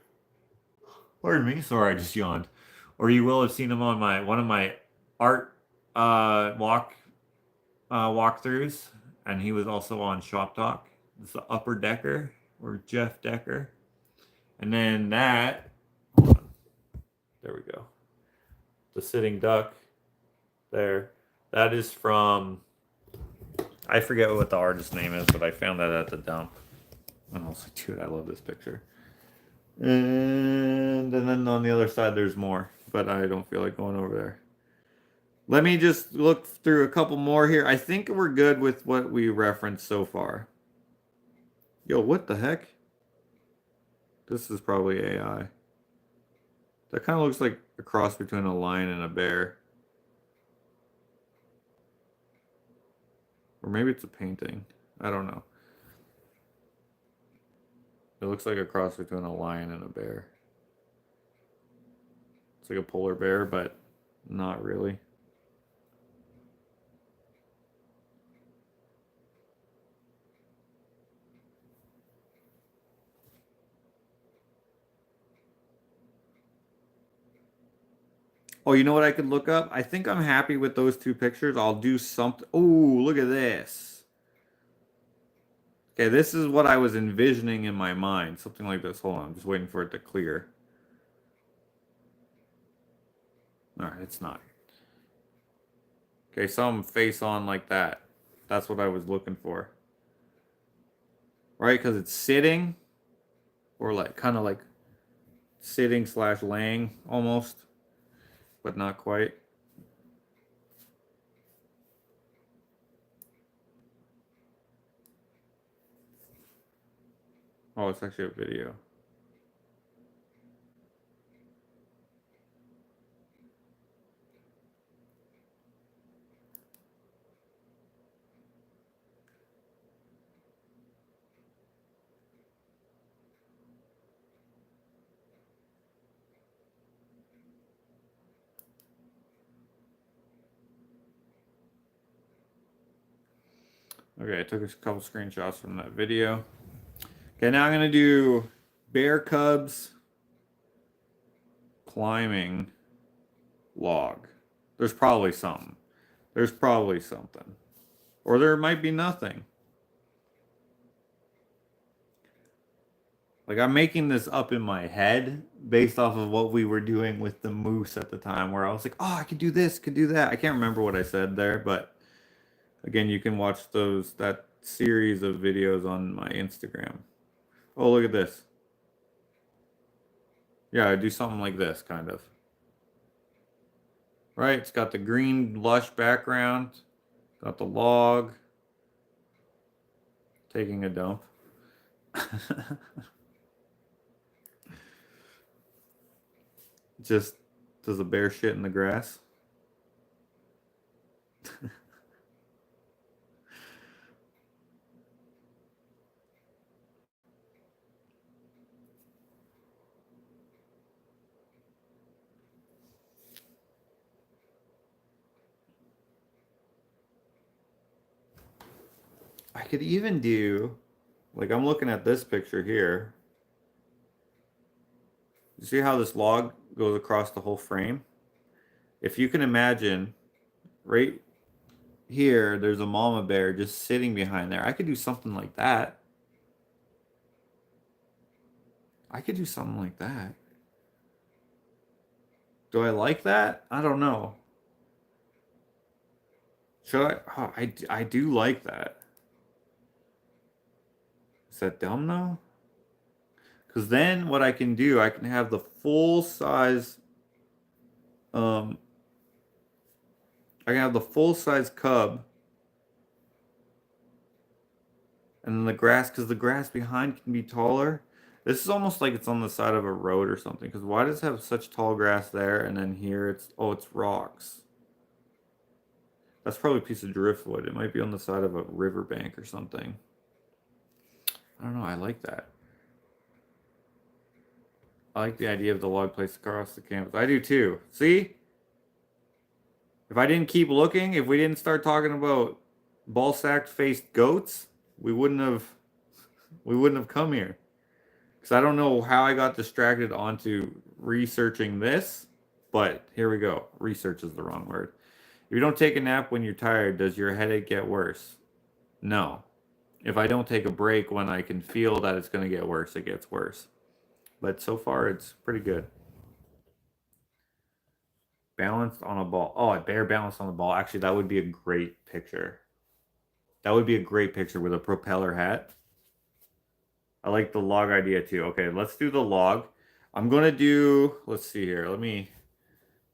pardon me, sorry, I just yawned. Or you will have seen him on one of my art walkthroughs, and he was also on Shop Talk. It's the Upper Decker, or Jeff Decker. And then that, hold on, there we go. The Sitting Duck, there. That is from, I forget what the artist's name is, but I found that at the dump. And I was like, dude, I love this picture. And then on the other side, there's more, but I don't feel like going over there. Let me just look through a couple more here. I think we're good with what we referenced so far. Yo, what the heck? This is probably AI. That kind of looks like a cross between a lion and a bear. Or maybe it's a painting. I don't know. It looks like a cross between a lion and a bear. It's like a polar bear, but not really. Oh, you know what I could look up? I think I'm happy with those two pictures. I'll do something. Oh, look at this. Okay, this is what I was envisioning in my mind. Something like this. Hold on, I'm just waiting for it to clear. All right, it's not. Okay, some face on like that. That's what I was looking for. Right, because it's sitting, or like kind of like sitting / laying almost, but not quite. Oh, it's actually a video. Okay, I took a couple screenshots from that video. Okay, now I'm going to do bear cubs climbing log. There's probably something. There's probably something. Or there might be nothing. Like, I'm making this up in my head based off of what we were doing with the moose at the time, where I was like, oh, I could do this, could do that. I can't remember what I said there, but again, you can watch that series of videos on my Instagram. Oh, look at this. Yeah, I do something like this, kind of. Right? It's got the green, lush background. Got the log. Taking a dump. Just does a bear shit in the grass. I could even do, like I'm looking at this picture here. You see how this log goes across the whole frame? If you can imagine, right here, there's a mama bear just sitting behind there. I could do something like that. I could do something like that. Do I like that? I don't know. Should I? Oh, I do like that. Is that dumb though? Because then what I can do, I can have the full size, um, I can have the full size cub, and then the grass, because the grass behind can be taller. This is almost like it's on the side of a road or something. Because why does it have such tall grass there, and then here it's, oh, it's rocks. That's probably a piece of driftwood. It might be on the side of a riverbank or something. I don't know. I like that. I like the idea of the log placed across the canvas. I do too. See? If I didn't keep looking, if we didn't start talking about ball-sacked faced goats, we wouldn't have come here. Because I don't know how I got distracted onto researching this, but here we go. Research is the wrong word. If you don't take a nap when you're tired, does your headache get worse? No. If I don't take a break when I can feel that it's going to get worse, it gets worse. But so far, it's pretty good. Balanced on a ball. Oh, a bear balanced on the ball. Actually, that would be a great picture. That would be a great picture with a propeller hat. I like the log idea too. Okay, let's do the log. I'm going to do, let's see here. Let me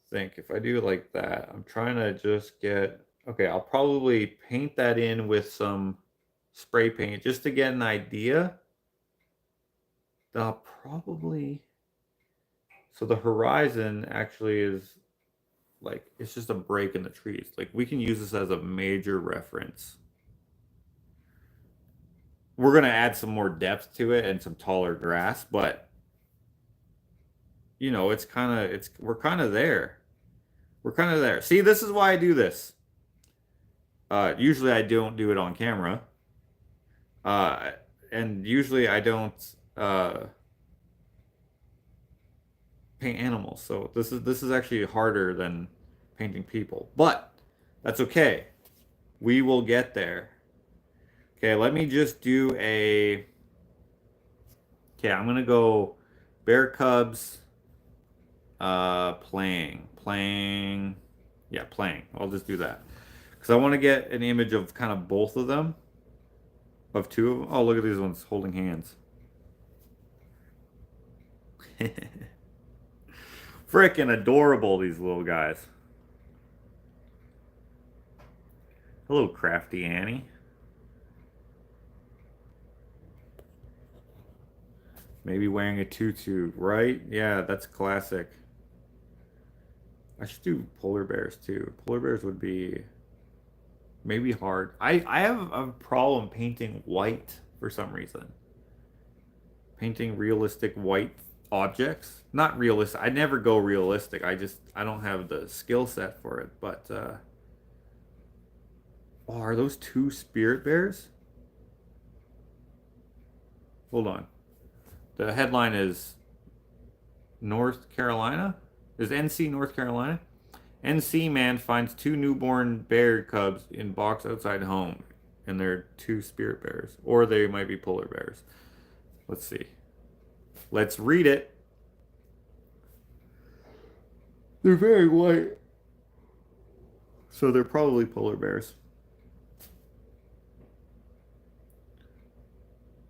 think. If I do it like that, I'm trying to just get, okay, I'll probably paint that in with some spray paint just to get an idea. I'll probably, so the horizon actually is like, it's just a break in the trees. Like we can use this as a major reference. We're going to add some more depth to it and some taller grass, but you know, it's kind of, we're kind of there. We're kind of there. See, this is why I do this. Usually I don't do it on camera. And usually I don't, paint animals. So this is actually harder than painting people, but that's okay. We will get there. Okay, let me just do a, okay, I'm gonna go bear cubs, playing, yeah, playing. I'll just do that because I want to get an image of kind of both of them, of two of them. Oh, look at these ones holding hands. Freaking adorable, these little guys. Hello, crafty Annie. Maybe wearing a tutu, right? Yeah, that's classic. I should do polar bears too. Polar bears would be maybe hard. I have a problem painting white for some reason. Painting realistic white objects. Not realistic. I never go realistic. I don't have the skill set for it. But oh, are those two spirit bears? Hold on. The headline is North Carolina? Is NC North Carolina? NC man finds two newborn bear cubs in box outside home. And they're two spirit bears. Or they might be polar bears. Let's see. Let's read it. They're very white. So they're probably polar bears.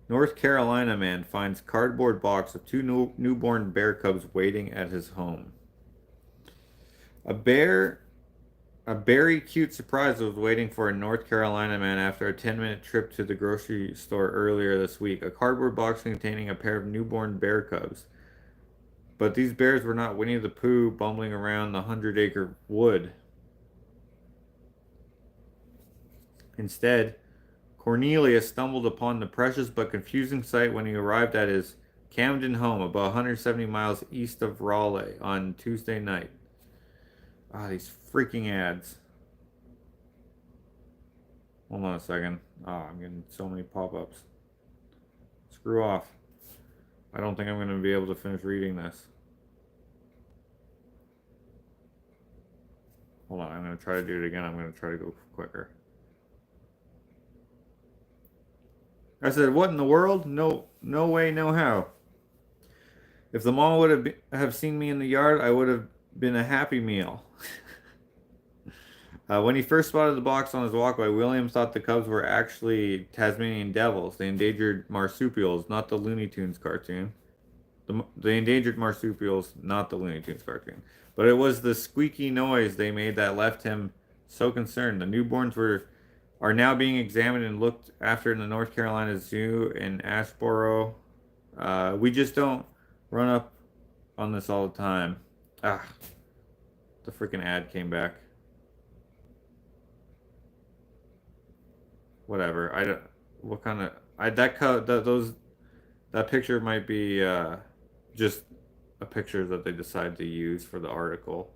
North Carolina man finds cardboard box of two newborn bear cubs waiting at his home. A bear, a very cute surprise was waiting for a North Carolina man after a 10-minute trip to the grocery store earlier this week. A cardboard box containing a pair of newborn bear cubs. But these bears were not Winnie the Pooh bumbling around the 100-acre wood. Instead, Cornelius stumbled upon the precious but confusing sight when he arrived at his Camden home about 170 miles east of Raleigh on Tuesday night. Ah, these freaking ads. Hold on a second. Oh, I'm getting so many pop-ups. Screw off. I don't think I'm going to be able to finish reading this. Hold on, I'm going to try to do it again. I'm going to try to go quicker. I said, what in the world? No way, no how. If the mom would have seen me in the yard, I would have been a happy meal. When he first spotted the box on his walkway, William thought the cubs were actually Tasmanian devils, the endangered marsupials, not the Looney Tunes cartoon. The endangered marsupials, not the Looney Tunes cartoon. But it was the squeaky noise they made that left him so concerned. The newborns are now being examined and looked after in the North Carolina Zoo in Ashboro. We just don't run up on this all the time. Ah, the freaking ad came back. Whatever. I don't. What kind of? That picture might be just a picture that they decided to use for the article,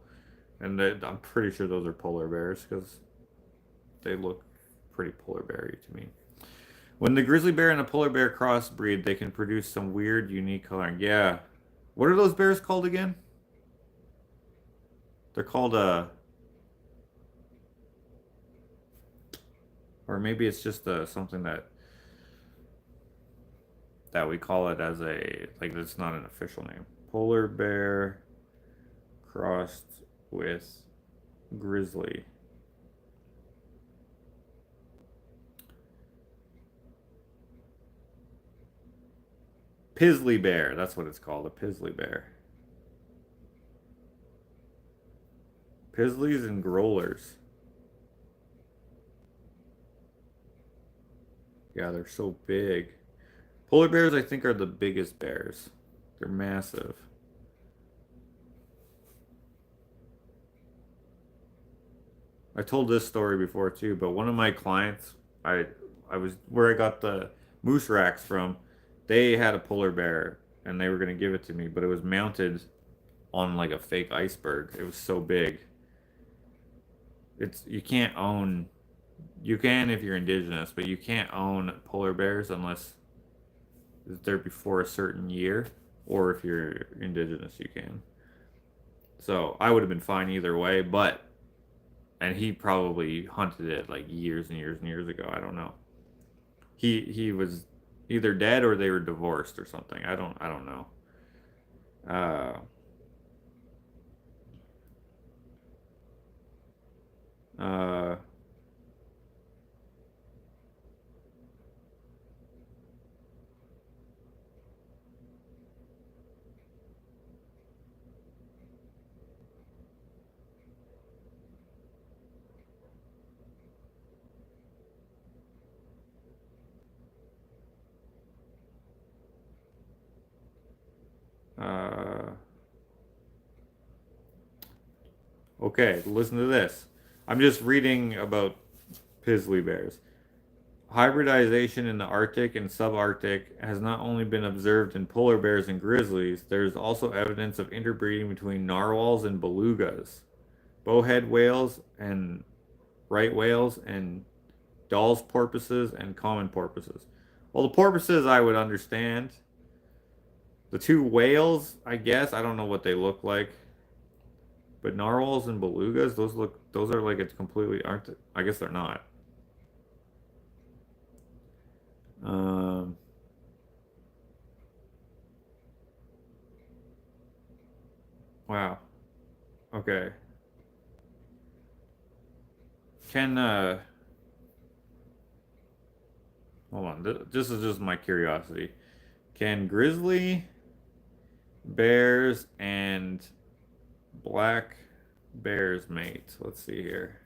and I'm pretty sure those are polar bears because they look pretty polar bear-y to me. When the grizzly bear and a polar bear crossbreed, they can produce some weird, unique coloring. Yeah. What are those bears called again? They're called or maybe it's just something that we call it as a, like, it's not an official name. Polar bear crossed with grizzly. Pizzly bear, that's what it's called, a pizzly bear. Pizzlies and growlers. Yeah, they're so big. Polar bears, I think, are the biggest bears. They're massive. I told this story before too, but one of my clients, I was where I got the moose racks from. They had a polar bear and they were gonna give it to me, but it was mounted on like a fake iceberg. It was so big. You can't own. You can if you're indigenous, but you can't own polar bears unless they're before a certain year, or if you're indigenous, you can. So I would have been fine either way, and he probably hunted it like years and years and years ago. I don't know. He was either dead or they were divorced or something. I don't know. Uh, okay, listen to this. I'm just reading about pizzly bears. Hybridization in the Arctic and subarctic has not only been observed in polar bears and grizzlies, there is also evidence of interbreeding between narwhals and belugas, bowhead whales and right whales, and Dall's porpoises and common porpoises. Well, the porpoises I would understand. The two whales, I guess, I don't know what they look like. But narwhals and belugas, those are like it's completely aren't they? I guess they're not. Um, wow. Okay. Can Hold on. This is just my curiosity. Can grizzly bears and black bears mate? Let's see here.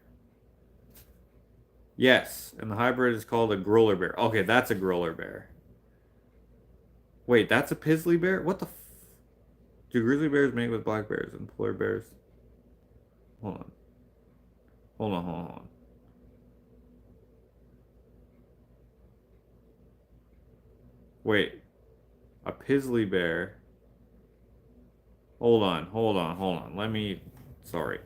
Yes, and the hybrid is called a growler bear. Okay, that's a growler bear. Wait, that's a pizzly bear? What the f... Do grizzly bears mate with black bears and polar bears? Hold on. Hold on, hold on. Wait. A pizzly bear. Hold on, hold on, hold on. Let me... Sorry.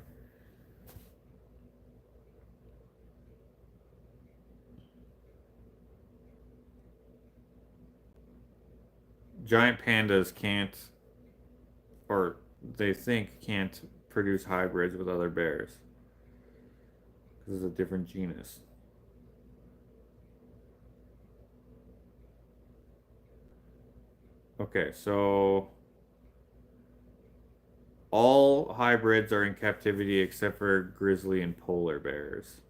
Giant pandas can't... Or they think can't produce hybrids with other bears. Because it's a different genus. Okay, so all hybrids are in captivity except for grizzly and polar bears.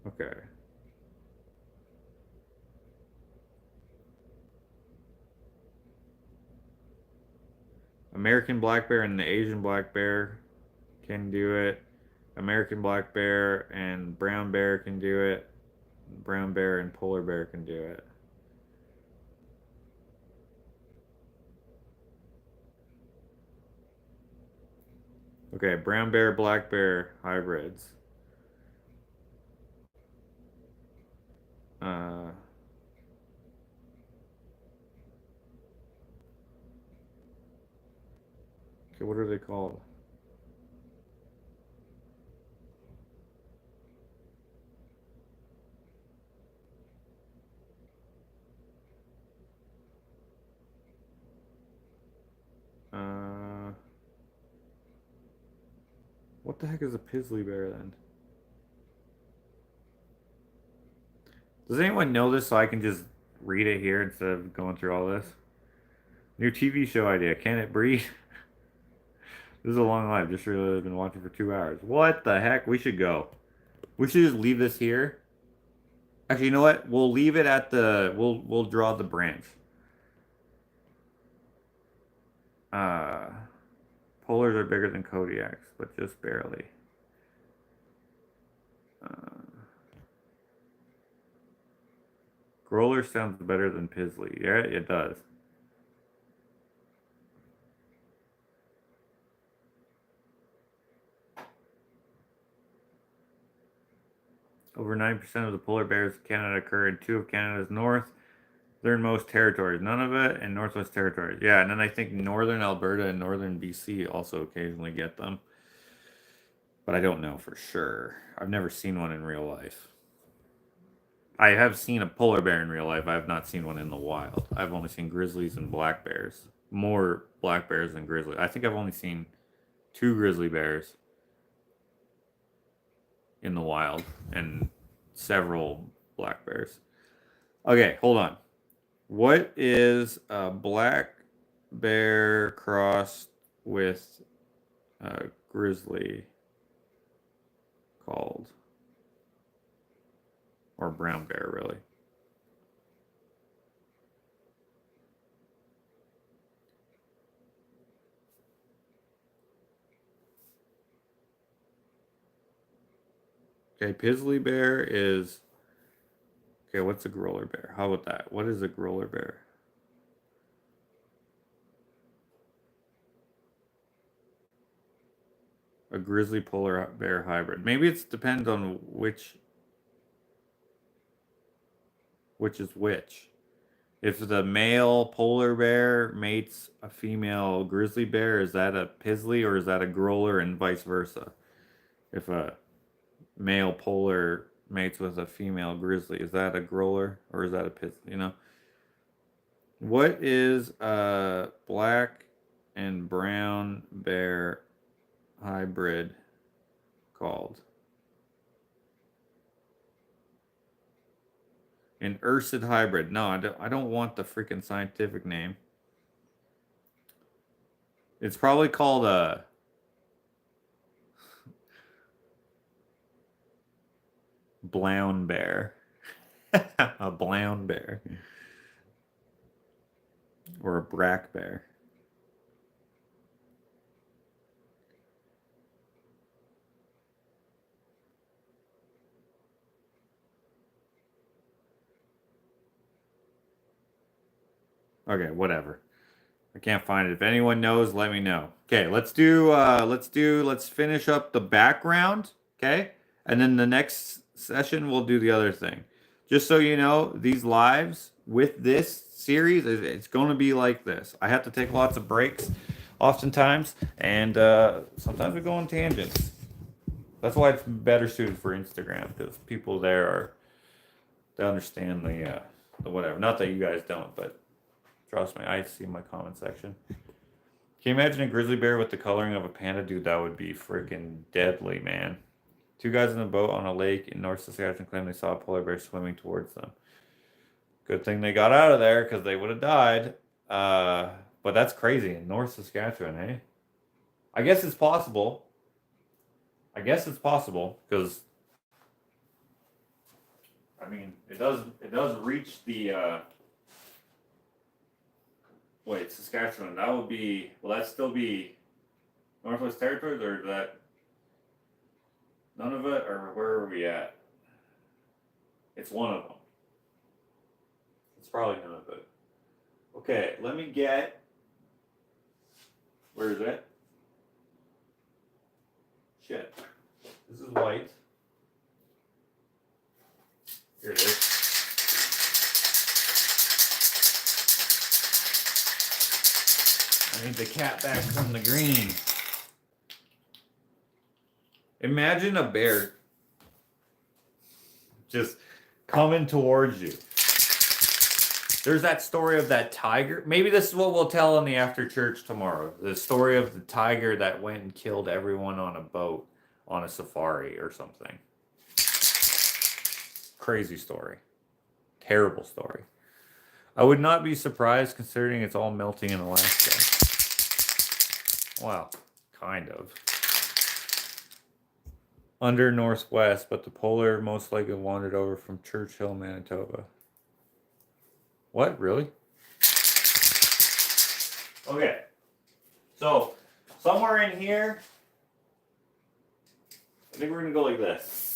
Okay. American black bear and the Asian black bear can do it. American black bear and brown bear can do it. Brown bear and polar bear can do it. Okay, brown bear, black bear hybrids. Okay, what are they called? What the heck is a pizzly bear then? Does anyone know this so I can just read it here instead of going through all this? New TV show idea. Can it breed? This is a long life. Just really been watching for 2 hours. What the heck? We should go. We should just leave this here. Actually, you know what? We'll leave it at the... We'll draw the branch. Polars are bigger than Kodiaks, but just barely. Growler sounds better than Pizzly. Yeah, it does. Over 90% of the polar bears in Canada occur in 2 of Canada's northernmost territories. None of it in Northwest Territories. Yeah, and then I think northern Alberta and northern BC also occasionally get them. But I don't know for sure. I've never seen one in real life. I have seen a polar bear in real life. I have not seen one in the wild. I've only seen grizzlies and black bears. More black bears than grizzlies. I think I've only seen 2 grizzly bears in the wild and several black bears. Okay, hold on. What is a black bear crossed with a grizzly called? Or brown bear, really. Okay, Pizzly bear is... Okay, what's a growler bear? How about that? What is a growler bear? A grizzly polar bear hybrid. Maybe it depends on which is which. If the male polar bear mates a female grizzly bear, is that a pizzly or is that a growler and vice versa? If a male polar mates with a female grizzly, is that a growler or is that a pizzly? You know? What is a black and brown bear hybrid called? An ursid hybrid. No, I don't want the freaking scientific name. It's probably called a... Brown bear. A brown bear. Or a brack bear. Okay, whatever. I can't find it. If anyone knows, let me know. Okay, let's finish up the background, okay? And then the next session we'll do the other thing. Just so you know, these lives with this series, it's going to be like this. I have to take lots of breaks oftentimes, and sometimes we go on tangents. That's why it's better suited for Instagram, because people there they understand the whatever. Not that you guys don't, but trust me, I see my comment section. Can you imagine a grizzly bear with the coloring of a panda? Dude, that would be freaking deadly, man. Two guys in a boat on a lake in North Saskatchewan claim they saw a polar bear swimming towards them. Good thing they got out of there, because they would have died. But that's crazy. In North Saskatchewan, eh? I guess it's possible. Because I mean, it does reach the wait, Saskatchewan. That would be, will that still be Northwest Territories, or is that none of it, or where are we at? It's one of them. It's probably none of it. Okay, let me get, where is it? Shit. This is white. Here it is. I need the cat back from the green. Imagine a bear just coming towards you. There's that story of that tiger. Maybe this is what we'll tell in the after church tomorrow. The story of the tiger that went and killed everyone on a boat on a safari or something. Crazy story. Terrible story. I would not be surprised considering it's all melting in Alaska. Well, kind of. Under Northwest, but the polar most likely wandered over from Churchill, Manitoba. What? Really? Okay. So, somewhere in here, I think we're going to go like this.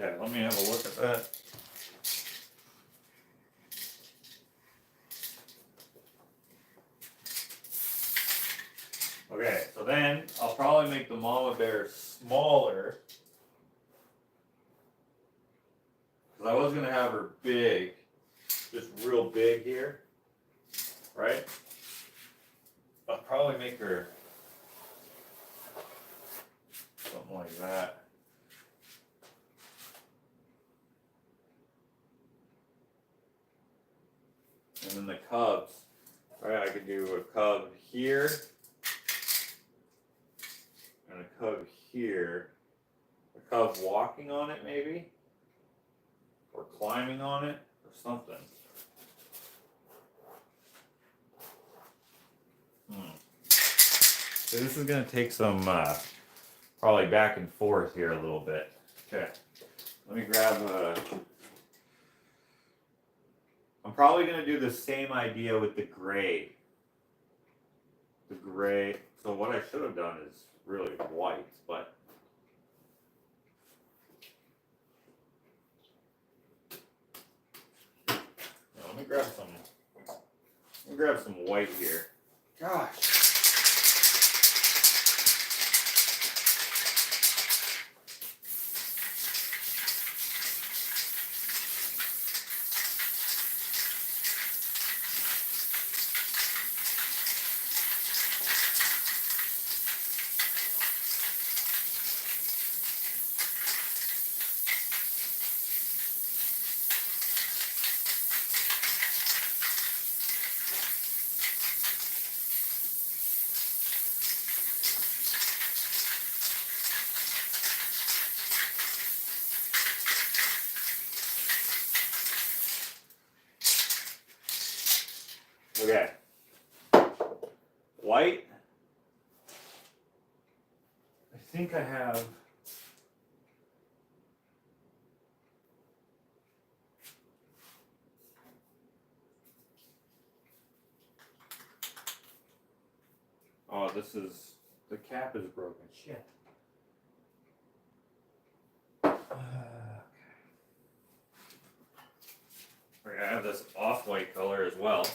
Okay, let me have a look at that. Okay, so then I'll probably make the mama bear smaller. Because I was going to have her big, just real big here, right? I'll probably make her something like that. And then the cubs, right? I could do a cub here and a cub here. A cub walking on it, maybe, or climbing on it, or something. So this is gonna take some probably back and forth here a little bit. Okay, let me grab a. I'm probably going to do the same idea with the gray. The gray. So what I should have done is really white, but let me grab some white here. Gosh. Okay. White. I think I have. Oh, this is, the cap is broken. Shit. Okay. I have this off-white color as well.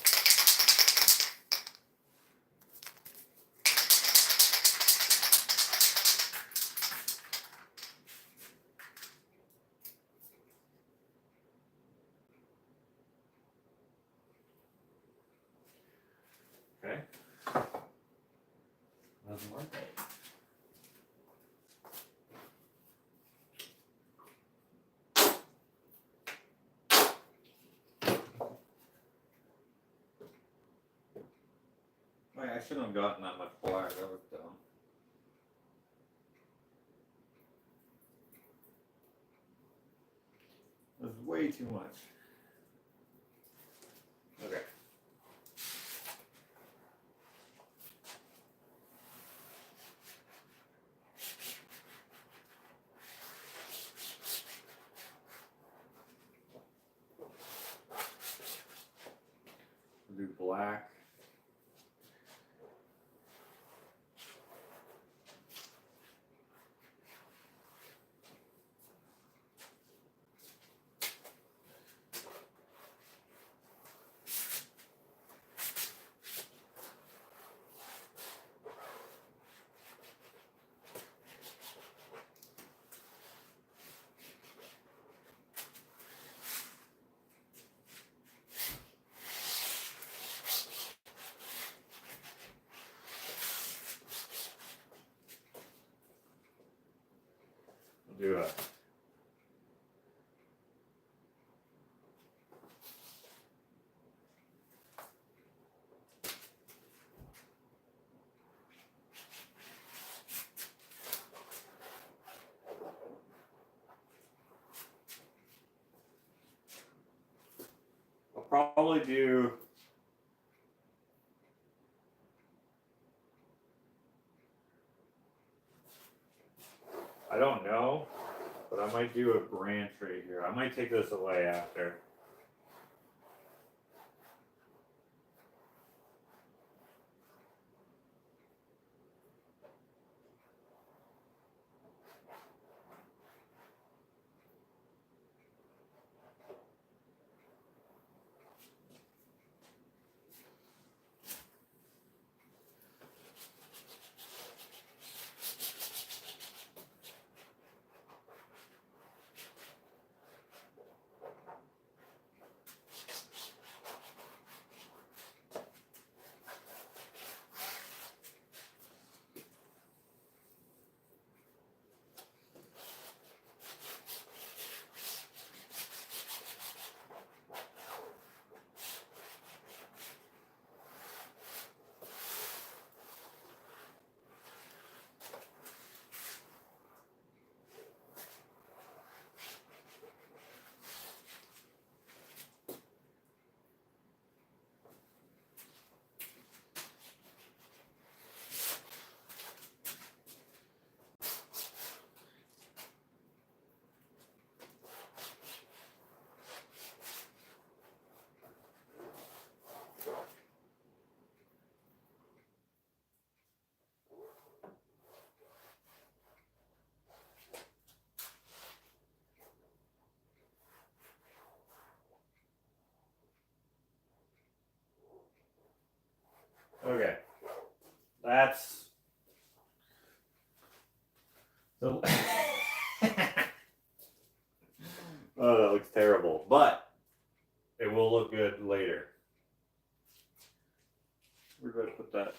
Okay. Doesn't work. Wait, I shouldn't have gotten that much black. That was dumb. That was way too much. Okay. Do black. Do a I'll probably do I don't know, but I might do a branch right here. I might take this away after. That's so. Oh, that looks terrible, but it will look good later. Where do I put that?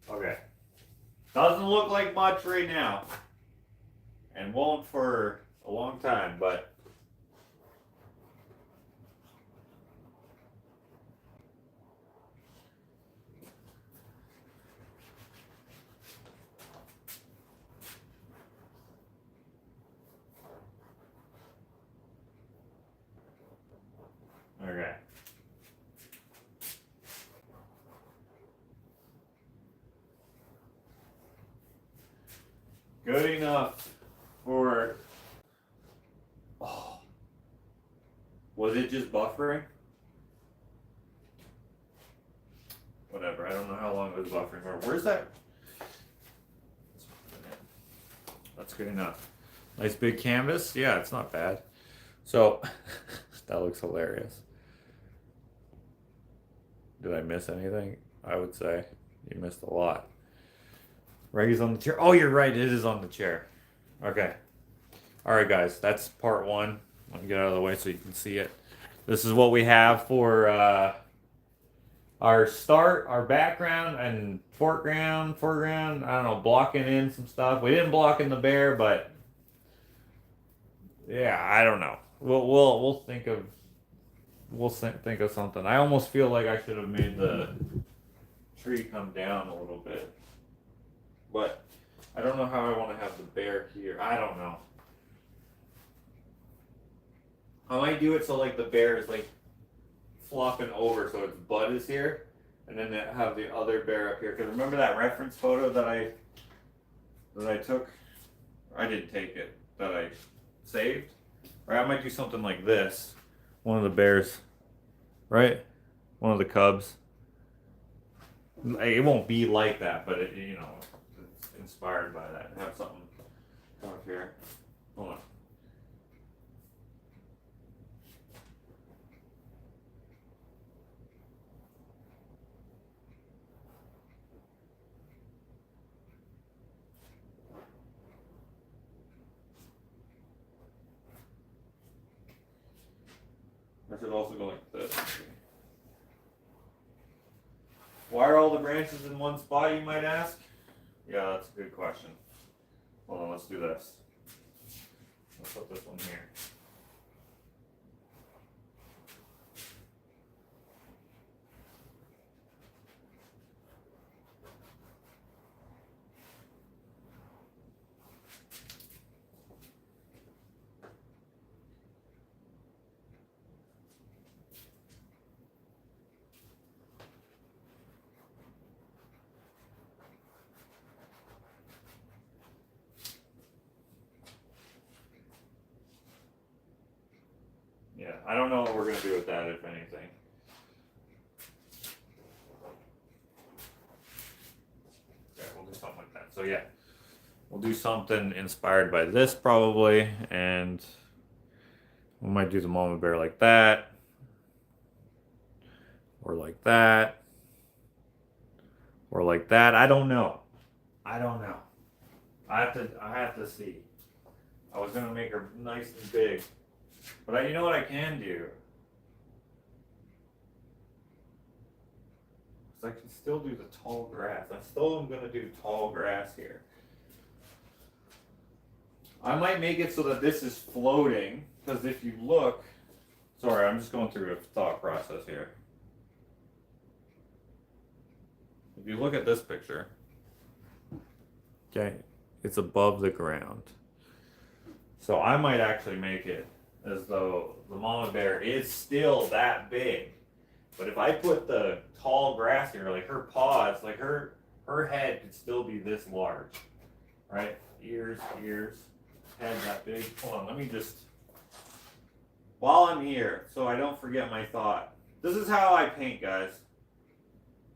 Okay. Doesn't look like much right now. And won't for a long time, but okay. Good enough for. Oh. Was it just buffering? Whatever. I don't know how long it was buffering for. Where's that? That's good enough. Nice big canvas. Yeah, it's not bad. So that looks hilarious. Did I miss anything? I would say you missed a lot. Reggie's on the chair. Oh, you're right. It is on the chair. Okay. All right, guys. That's part one. Let me get out of the way so you can see it. This is what we have for our start, our background, and foreground. I don't know, blocking in some stuff. We didn't block in the bear, but yeah, I don't know. We'll think of something. I almost feel like I should have made the tree come down a little bit, but I don't know how I want to have the bear here. I don't know. I might do it so like the bear is like flopping over so its butt is here, and then have the other bear up here. Because remember that reference photo that I took? I didn't take it. That I saved? Or I might do something like this. One of the bears, right? One of the cubs. It won't be like that, but it, you know, it's inspired by that. Have something come up here. Hold on. I should also go like this. Why are all the branches in one spot, you might ask? Yeah, that's a good question. Hold on, let's do this. Let's put this one here. Yeah, I don't know what we're going to do with that, if anything. Okay, we'll do something like that. So yeah, we'll do something inspired by this probably, and we might do the mama bear like that, or like that, or like that. I don't know. I don't know. I have to see. I was going to make her nice and big. But you know what I can do? I can still do the tall grass. I still am going to do tall grass here. I might make it so that this is floating, because if you look, sorry, I'm just going through a thought process here. If you look at this picture, okay, it's above the ground. So I might actually make it as though the mama bear is still that big. But if I put the tall grass here, like her paws, like her head could still be this large, right? Ears, head that big. Hold on, let me just while I'm here, so I don't forget my thought. This is how I paint, guys.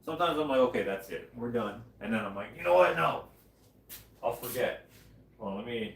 Sometimes I'm like, okay, that's it. We're done. And then I'm like, you know what? No. I'll forget. Well, let me...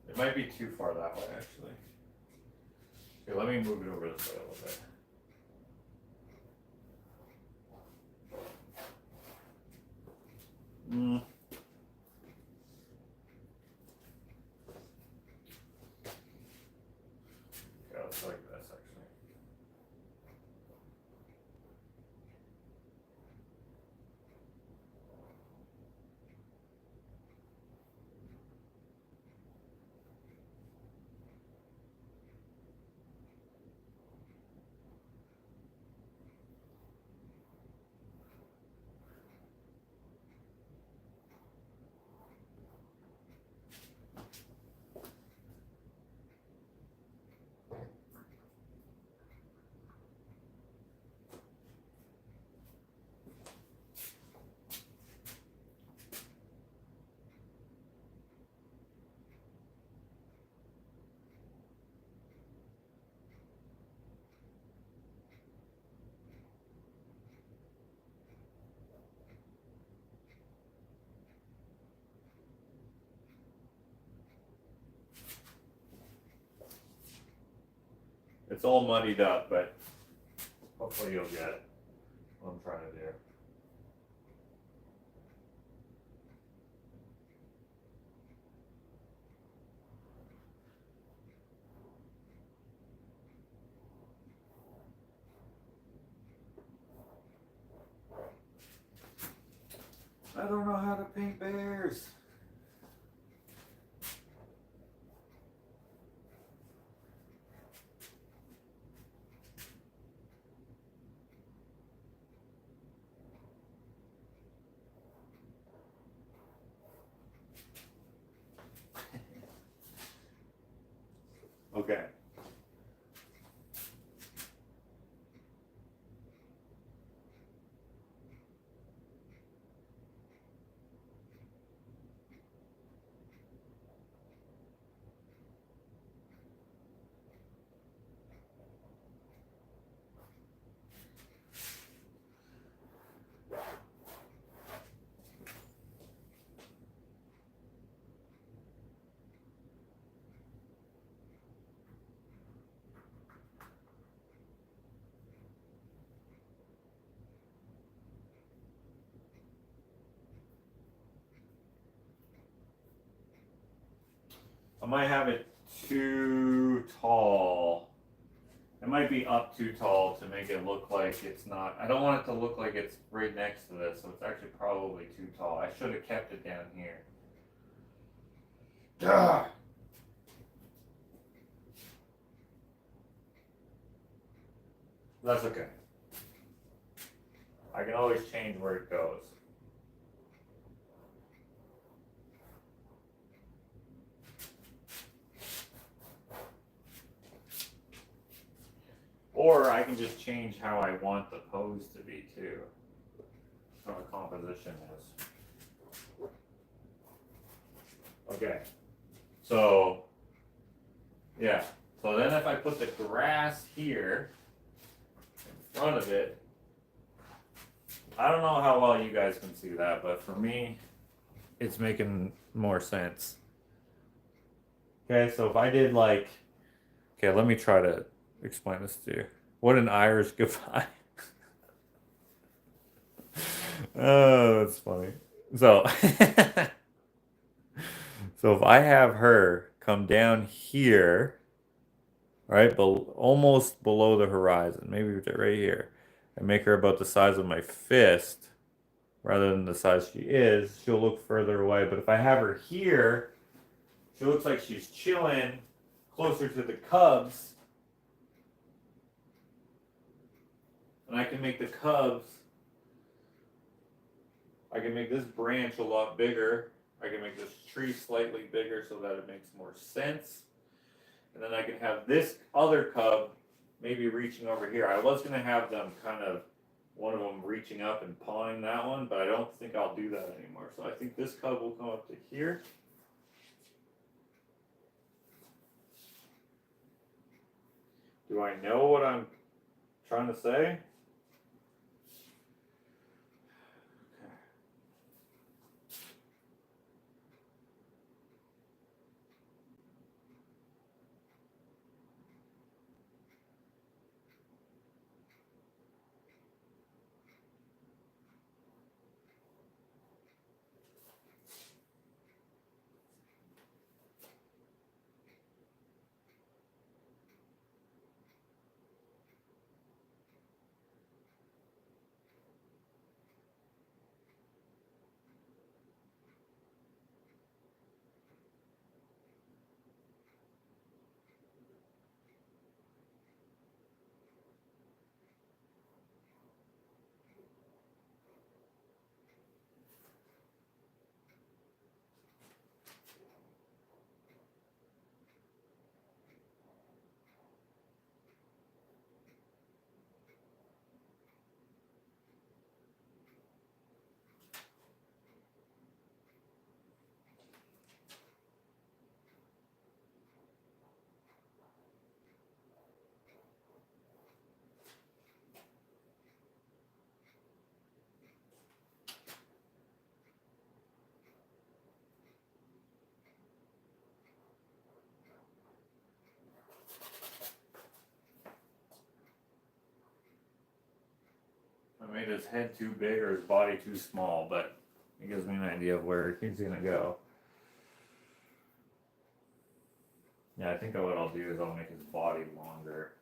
It might be too far that way, actually. Okay, let me move it over this way a little bit. Yeah, it's like this, actually. It's all muddied up, but hopefully you'll get it. What I'm trying to do. I don't know how to paint bears. Okay. I might have it too tall. It might be up too tall to make it look like it's not. I don't want it to look like it's right next to this, so it's actually probably too tall. I should have kept it down here. Duh. That's okay. I can always change where it goes. Or I can just change how I want the pose to be too. How the composition is. Okay. So, yeah. So then if I put the grass here in front of it, I don't know how well you guys can see that, but for me, it's making more sense. Okay, so if I did like, okay, let me try to explain this to you. What an Irish goodbye. Oh, that's funny. So, so if I have her come down here, right, almost below the horizon, maybe right here, and make her about the size of my fist, rather than the size she is, she'll look further away. But if I have her here, she looks like she's chilling closer to the cubs. And I can make the cubs, I can make this branch a lot bigger. I can make this tree slightly bigger so that it makes more sense. And then I can have this other cub maybe reaching over here. I was going to have them kind of, one of them reaching up and pawing that one, but I don't think I'll do that anymore. So I think this cub will come up to here. Do I know what I'm trying to say? I made his head too big or his body too small, but it gives me an idea of where he's gonna go. Yeah, I think what I'll do is I'll make his body longer.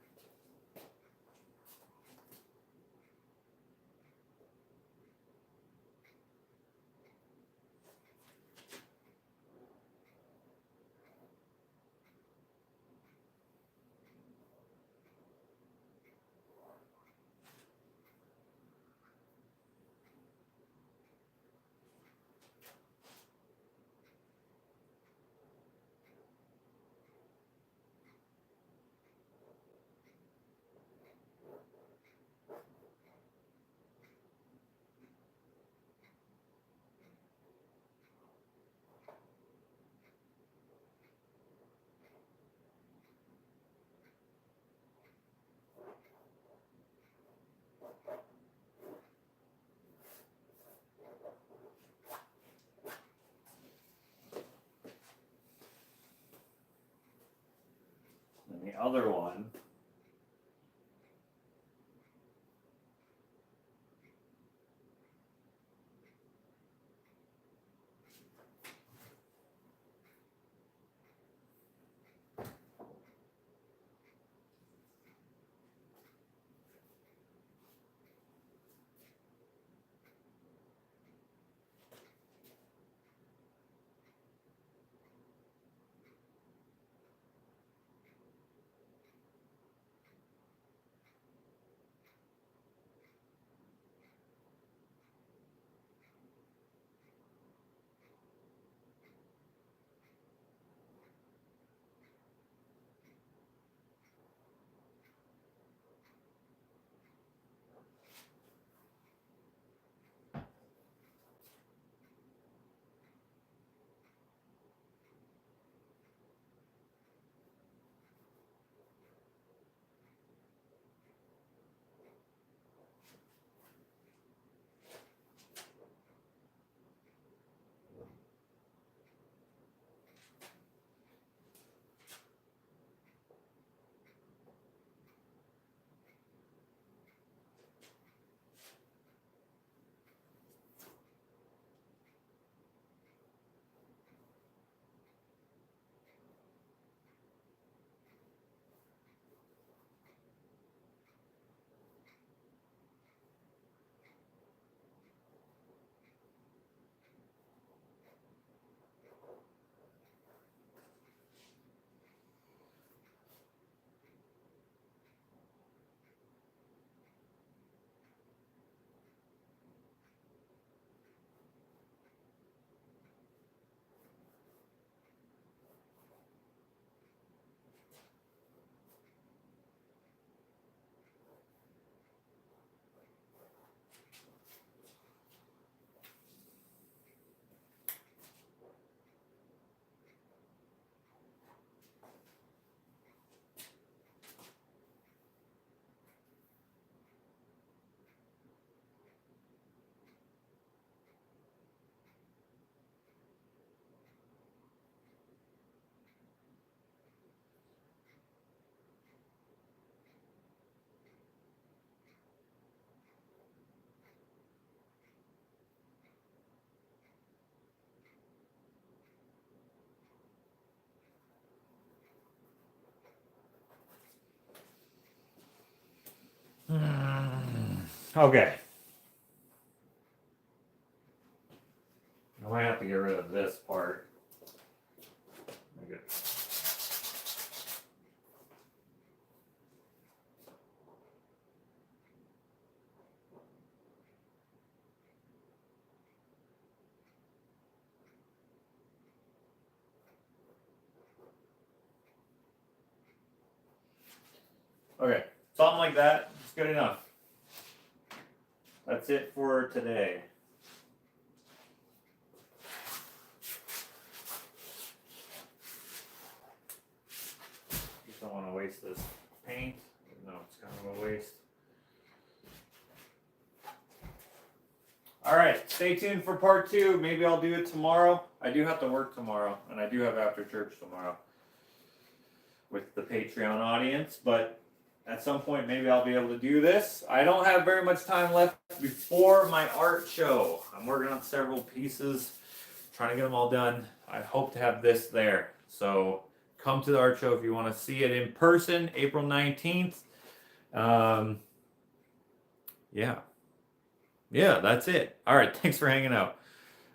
And the other one, Okay. I might have to get rid of this part. Okay. Okay, something like that. It's good enough. That's it for today. Just don't want to waste this paint. No, it's kind of a waste. All right, stay tuned for part 2. Maybe I'll do it tomorrow. I do have to work tomorrow, and I do have after church tomorrow with the Patreon audience, but at some point maybe I'll be able to do this. I don't have very much time left before my art show. I'm working on several pieces, trying to get them all done. I hope to have this there. So come to the art show if you want to see it in person, April 19th. Yeah, that's it. All right, thanks for hanging out.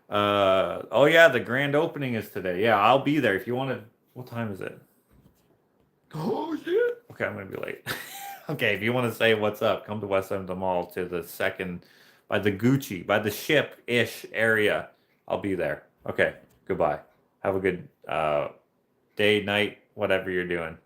Oh yeah, the grand opening is today. Yeah, I'll be there if you want to. What time is it? Oh shit. Okay, I'm gonna be late. Okay, if you want to say what's up, come to West End Mall to the second, by the Gucci, by the ship-ish area. I'll be there. Okay, goodbye. Have a good day, night, whatever you're doing.